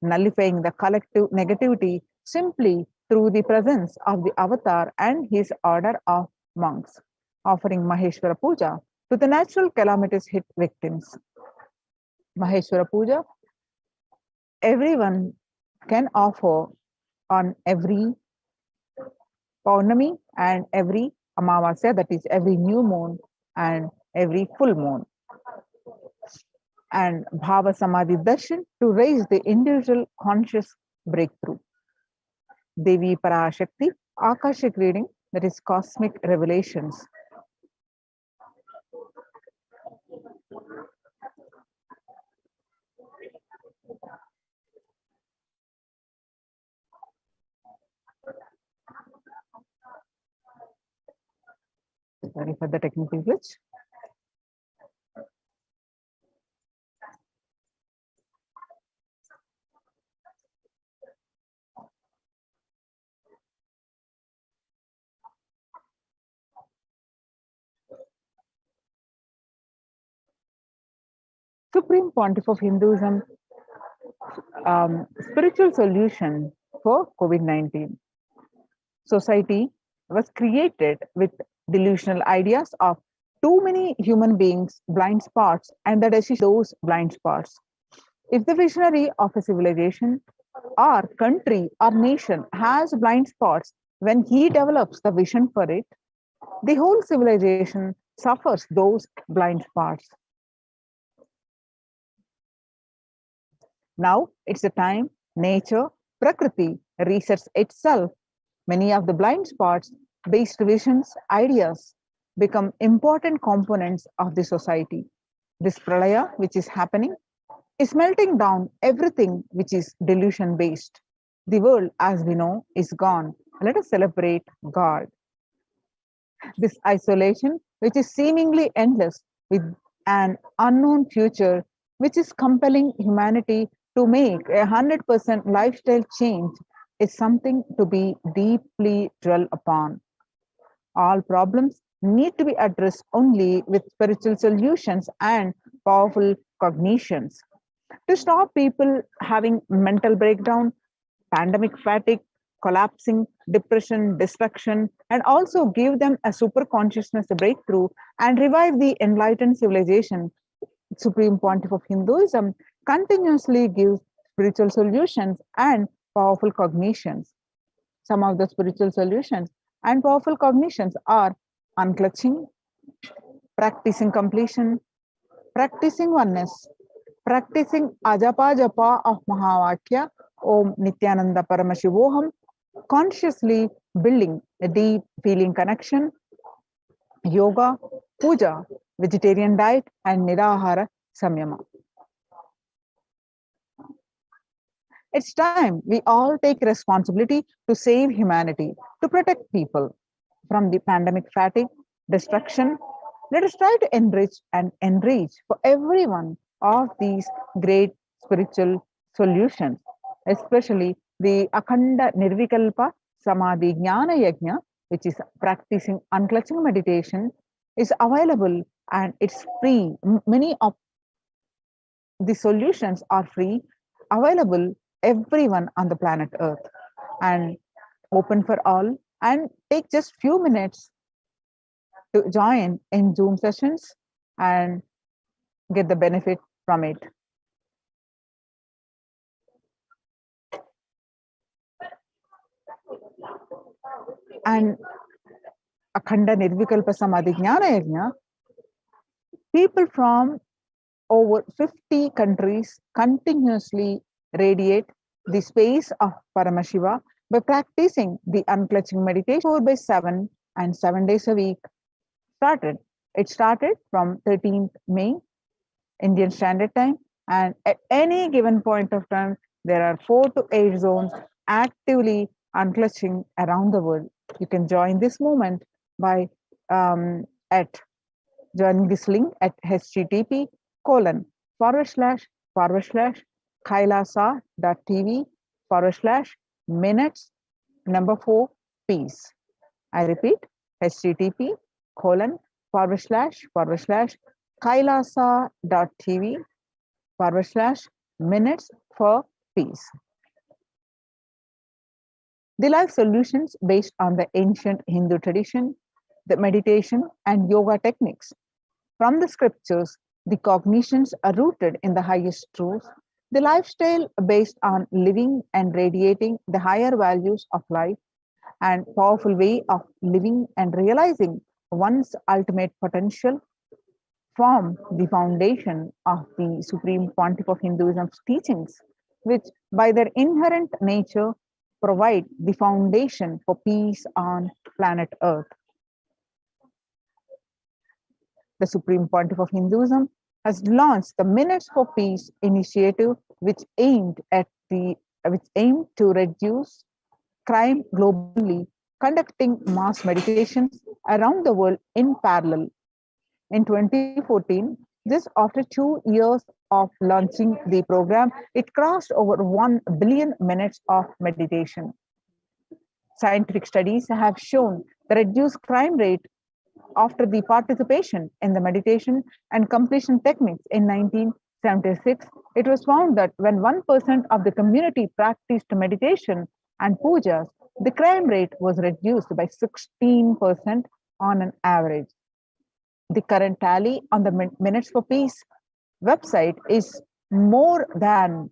nullifying the collective negativity simply through the presence of the avatar and his order of monks, offering Maheshwara Puja to the natural calamities hit victims. Maheshwara Puja, everyone can offer on every Paurnami and every Amavasya, that is every new moon and every full moon. And Bhava Samadhi Darshan to raise the individual conscious breakthrough. Devi Parashakti, Akashic reading, that is cosmic revelations. Sorry for the technical glitch. Supreme Pontiff of Hinduism, spiritual solution for COVID-19. Society was created with delusional ideas of too many human beings, blind spots, and the decision those blind spots. If the visionary of a civilization or country or nation has blind spots, when he develops the vision for it, the whole civilization suffers those blind spots. Now it's the time nature, Prakriti, resets itself. Many of the blind spots based visions, ideas become important components of the society. This pralaya, which is happening, is melting down everything which is delusion based. The world, as we know, is gone. Let us celebrate God. This isolation, which is seemingly endless, with an unknown future, which is compelling humanity to make 100% lifestyle change, is something to be deeply dwell upon. All problems need to be addressed only with spiritual solutions and powerful cognitions. To stop people having mental breakdown, pandemic fatigue, collapsing, depression, destruction, and also give them a super consciousness breakthrough and revive the enlightened civilization, Supreme Pontiff of Hinduism continuously gives spiritual solutions and powerful cognitions. Some of the spiritual solutions and powerful cognitions are unclutching, practicing completion, practicing oneness, practicing ajapa japa of Mahavakya, Om Nithyananda Paramashivoham, consciously building a deep feeling connection, yoga, puja, vegetarian diet, and nirahara samyama. It's time we all take responsibility to save humanity, to protect people from the pandemic fatigue, destruction. Let us try to enrich and enrich for everyone of these great spiritual solutions, especially the Akhanda Nirvikalpa Samadhi Jnana Yajna, which is practicing unclutching meditation, is available and it's free. Many of the solutions are free, available everyone on the planet Earth, and open for all. And take just few minutes to join in Zoom sessions and get the benefit from it. And Akhanda Nirvikalpa Samadhi Jnana Yajna, people from over 50 countries continuously radiate the space of Paramashiva by practicing the unclutching meditation 4/7 and 7 days a week. It started from 13th May, Indian Standard Time, and at any given point of time, there are 4 to 8 zones actively unclutching around the world. You can join this movement by joining this link at http://kailasa.tv/minutes4peace. I repeat, http://kailasa.tv/minutes for peace. The life solutions based on the ancient Hindu tradition, the meditation and yoga techniques. From the scriptures, the cognitions are rooted in the highest truths, the lifestyle based on living and radiating the higher values of life, and powerful way of living and realizing one's ultimate potential form the foundation of the Supreme Pontiff of Hinduism's teachings, which by their inherent nature provide the foundation for peace on planet Earth. The Supreme Pontiff of Hinduism has launched the Minutes for Peace initiative, which aimed to reduce crime globally, conducting mass meditations around the world in parallel. In 2014, just after 2 years of launching the program, it crossed over 1 billion minutes of meditation. Scientific studies have shown the reduced crime rate after the participation in the meditation and completion techniques in 1976. It was found that when 1% of the community practiced meditation and pujas, the crime rate was reduced by 16% on an average. The current tally on the Minutes for Peace website is more than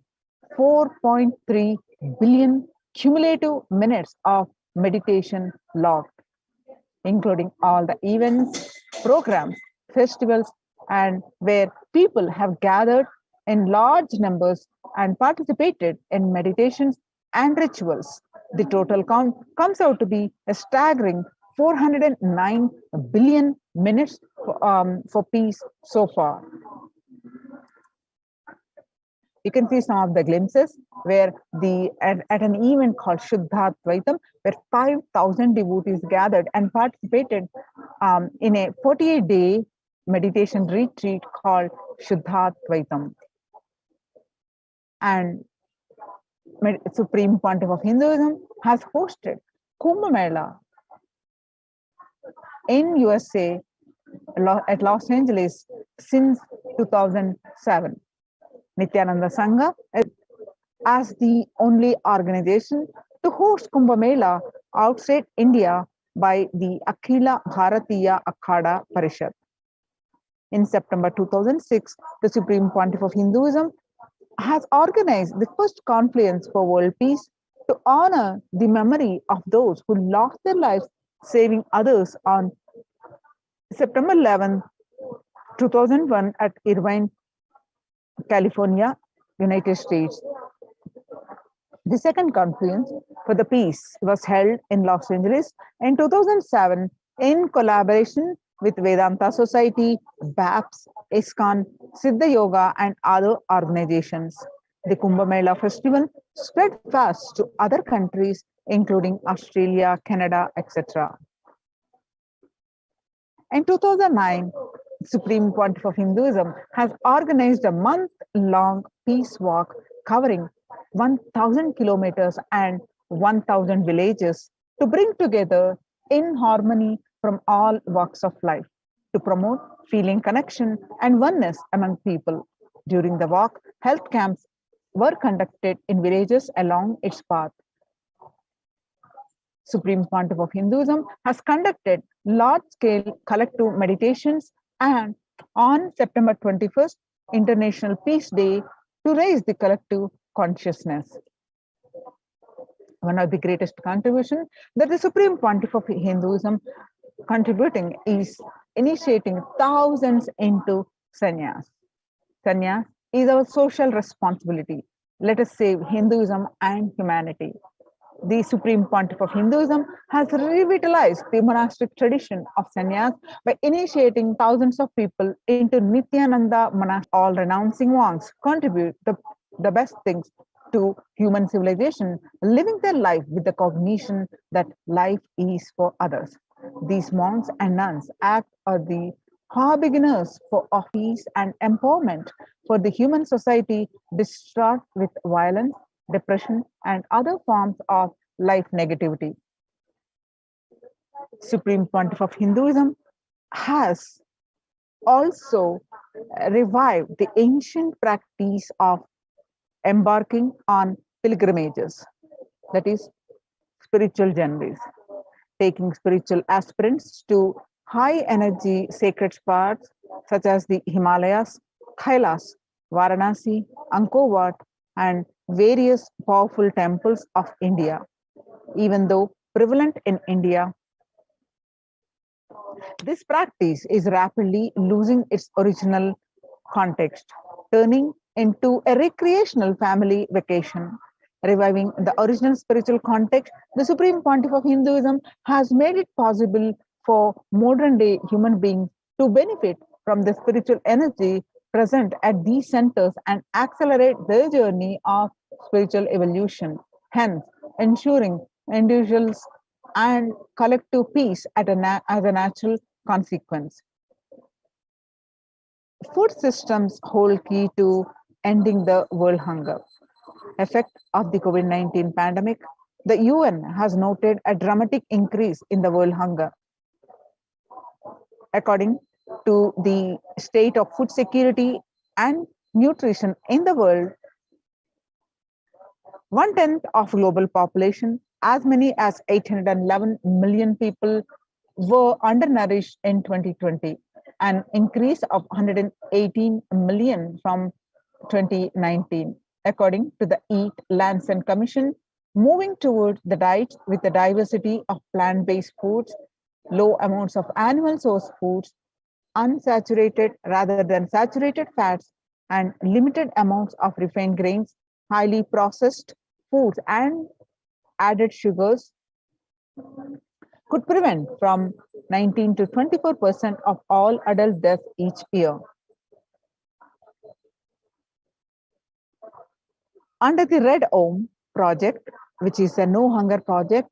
4.3 billion cumulative minutes of meditation logged, including all the events, programs, festivals, and where people have gathered in large numbers and participated in meditations and rituals. The total count comes out to be a staggering 409 billion minutes for peace so far. You can see some of the glimpses where at an event called Shuddhatvaitam, where 5,000 devotees gathered and participated in a 48-day meditation retreat called Shuddhatvaitam. And Supreme Pontiff of Hinduism has hosted Kumbh Mela in USA at Los Angeles since 2007. Nithyananda Sangha as the only organization to host Kumbh Mela outside India by the Akhila Bharatiya Akhada Parishad. In September 2006, the Supreme Pontiff of Hinduism has organized the first confluence for world peace to honor the memory of those who lost their lives saving others on September 11, 2001 at Irvine, California, United States. The second confluence for the peace was held in Los Angeles in 2007 in collaboration with Vedanta Society, BAPS, ISKCON, Siddha Yoga, and other organizations. The Kumbh Mela festival spread fast to other countries, including Australia, Canada, etc. In 2009, Supreme Pontiff of Hinduism has organized a month-long peace walk covering 1,000 kilometers and 1,000 villages to bring together in harmony from all walks of life, to promote feeling connection and oneness among people. During the walk, health camps were conducted in villages along its path. Supreme Pontiff of Hinduism has conducted large-scale collective meditations and on September 21st, International Peace Day, to raise the collective consciousness. One of the greatest contributions that the Supreme Pontiff of Hinduism contributing is initiating thousands into sannyas. Sannyas is our social responsibility. Let us save Hinduism and humanity. The Supreme Pontiff of Hinduism has revitalized the monastic tradition of sannyas by initiating thousands of people into Nithyananda monastic. All renouncing monks contribute the best things to human civilization, living their life with the cognition that life is for others. These monks and nuns act as the beginners of peace and empowerment for the human society distraught with violence, depression, and other forms of life negativity. Supreme Pontiff of Hinduism has also revived the ancient practice of embarking on pilgrimages, that is, spiritual journeys, taking spiritual aspirants to high energy sacred spots such as the Himalayas, Kailas, Varanasi, Angkor Wat, and various powerful temples of India. Even though prevalent in India, this practice is rapidly losing its original context, turning into a recreational family vacation. Reviving the original spiritual context, the Supreme Pontiff of Hinduism has made it possible for modern day human beings to benefit from the spiritual energy present at these centers and accelerate their journey of spiritual evolution, hence ensuring individuals and collective peace as a natural consequence. Food systems hold key to ending the world hunger. Effect of the COVID-19 pandemic, the UN has noted a dramatic increase in the world hunger. According to the state of food security and nutrition in the world, 1/10 of global population, as many as 811 million people were undernourished in 2020, an increase of 118 million from 2019, according to the Eat, Lancet Commission. Moving towards the diet with a diversity of plant-based foods, low amounts of animal source foods, unsaturated rather than saturated fats, and limited amounts of refined grains, highly processed foods, and added sugars could prevent from 19 to 24% of all adult deaths each year. Under the Red Home project, which is a no hunger project,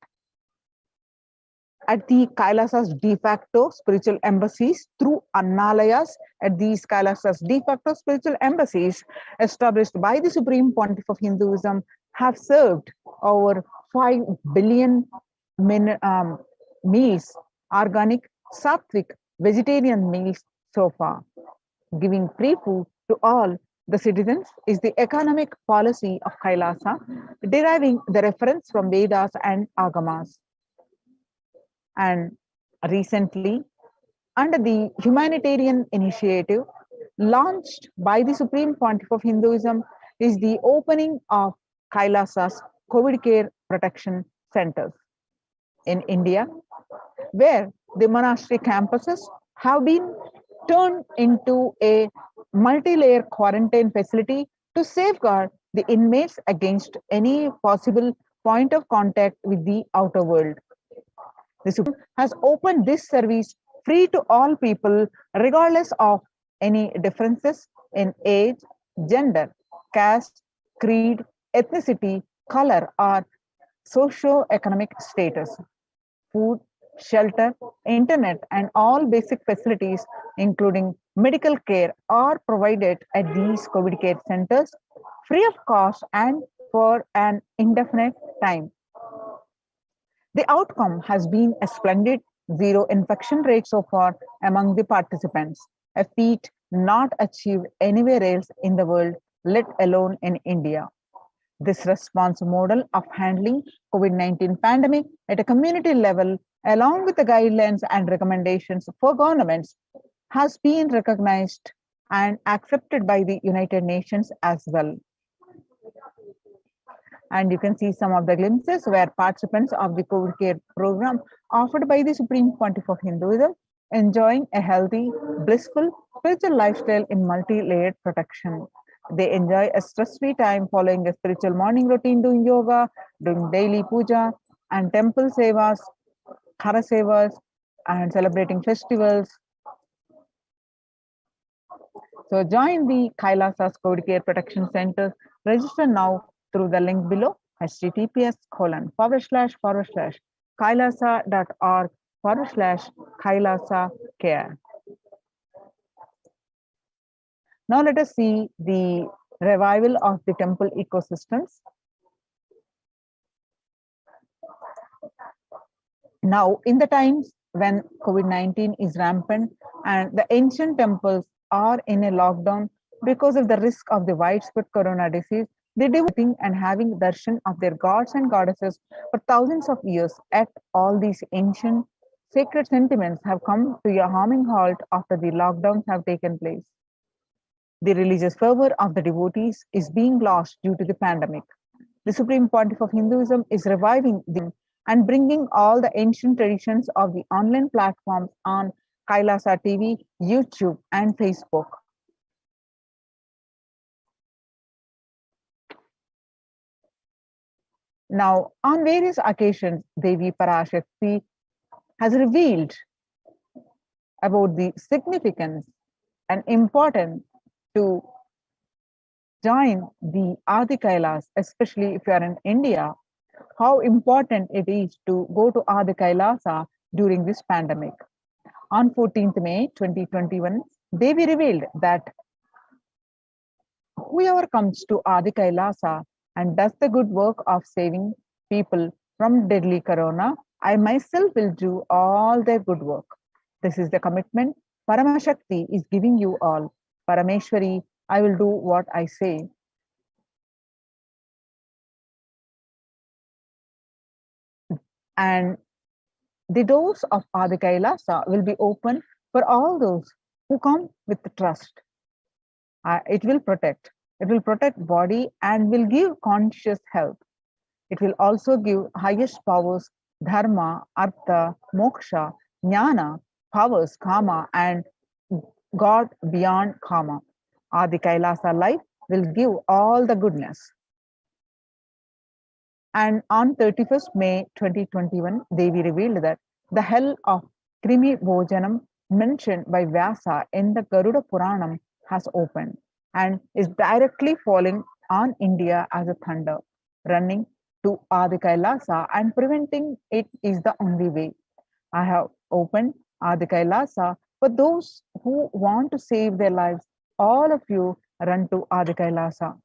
at the Kailasas de facto spiritual embassies through Annalayas at these Kailasas de facto spiritual embassies established by the Supreme Pontiff of Hinduism have served over 5 billion meals, organic, sattvic, vegetarian meals so far. Giving free food to all the citizens is the economic policy of Kailasa, deriving the reference from Vedas and Agamas. And recently, under the humanitarian initiative launched by the Supreme Pontiff of Hinduism, is the opening of Kailasa's COVID care protection centers in India, where the monastery campuses have been turned into a multi-layer quarantine facility to safeguard the inmates against any possible point of contact with the outer world. The Supreme has opened this service free to all people, regardless of any differences in age, gender, caste, creed, ethnicity, color, or socio-economic status. Food, shelter, internet, and all basic facilities, including medical care, are provided at these COVID care centers free of cost and for an indefinite time. The outcome has been a splendid zero infection rate so far among the participants, a feat not achieved anywhere else in the world, let alone in India. This response model of handling COVID-19 pandemic at a community level, along with the guidelines and recommendations for governments, has been recognized and accepted by the United Nations as well. And you can see some of the glimpses where participants of the COVID care program offered by the Supreme Pontiff of Hinduism enjoying a healthy, blissful, spiritual lifestyle in multi-layered protection. They enjoy a stress-free time following a spiritual morning routine, doing yoga, doing daily puja, and temple sevas, khara sevas, and celebrating festivals. So join the Kailasa's COVID Care Protection Centers. Register now through the link below, https://kailasa.org/kailasa care. Now let us see the revival of the temple ecosystems. Now, in the times when COVID-19 is rampant and the ancient temples are in a lockdown because of the risk of the widespread corona disease, They devoting and having darshan of their gods and goddesses for thousands of years. Yet all these ancient sacred sentiments have come to a harming halt after the lockdowns have taken place. The religious fervor of the devotees is being lost due to the pandemic. The Supreme Pontiff of Hinduism is reviving them and bringing all the ancient traditions of the online platforms on Kailasa TV, YouTube, and Facebook. Now, on various occasions, Devi Parashakti has revealed about the significance and importance to join the Adi Kailas, especially if you are in India, how important it is to go to Adi Kailasa during this pandemic. On 14th May 2021, Devi revealed that whoever comes to Adi Kailasa and does the good work of saving people from deadly corona, I myself will do all their good work. This is the commitment Paramashakti is giving you all. Parameshwari, I will do what I say. And the doors of Adi Kailasa will be open for all those who come with trust. It will protect. It will protect body and will give conscious health. It will also give highest powers, dharma, artha, moksha, jnana, powers, kama, and God beyond kama. Adi Kailasa life will give all the goodness. And on 31st May 2021, Devi revealed that the hell of Krimi Bhojanam mentioned by Vyasa in the Garuda Puranam has opened and is directly falling on India as a thunder. Running to Adi Kailasa and preventing it is the only way. I have opened Adi Kailasa for those who want to save their lives. All of you run to Adi Kailasa.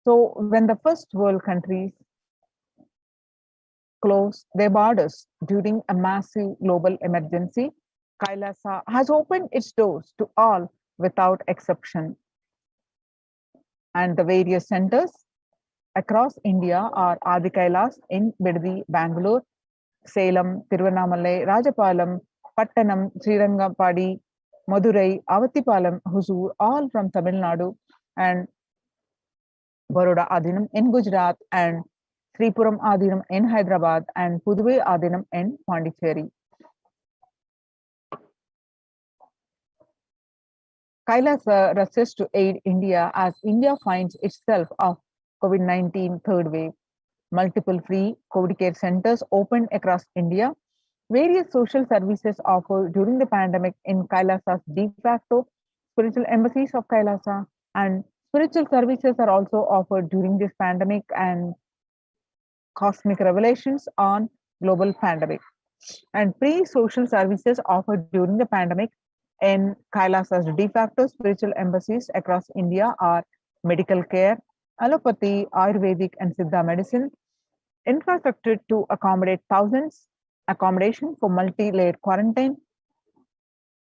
So when the first world countries closed their borders during a massive global emergency, Kailasa has opened its doors to all without exception. And the various centers across India are Adi Kailas in Bidadi, Bangalore, Salem, Tiruvannamalai, Rajapalam, Pattanam, Srirangapadi, Madurai, Avatipalam, Huzur, all from Tamil Nadu, and Baroda Adinam in Gujarat, and Sripuram Adinam in Hyderabad, and Puduvai Adinam in Pondicherry. Kailasa rushes to aid India as India finds itself of COVID-19 third wave. Multiple free COVID care centers opened across India. Various social services offered during the pandemic in Kailasa's de facto spiritual embassies of Kailasa, and spiritual services are also offered during this pandemic and cosmic revelations on global pandemic. And pre-social services offered during the pandemic in Kailasa's de facto spiritual embassies across India are medical care, allopathy, Ayurvedic, and Siddha medicine, infrastructure to accommodate thousands, accommodation for multi-layered quarantine,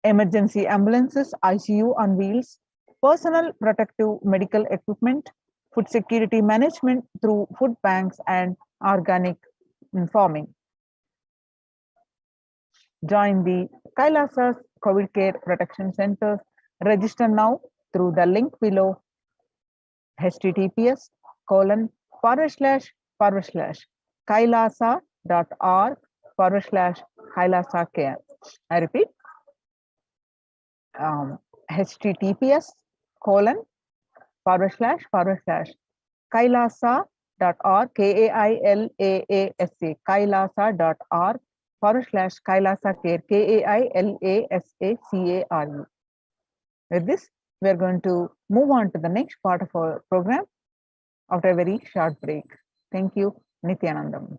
emergency ambulances, ICU on wheels, personal protective medical equipment, food security management through food banks, and organic farming. Join the Kailasa's COVID Care Protection Centers. Register now through the link below, https://kailasa.org/Kailasa care. I repeat, https://kailasa.org, kailasa.org/Kailasa care, KAILASACARE. With this, we are going to move on to the next part of our program after a very short break. Thank you, Nithyanandam.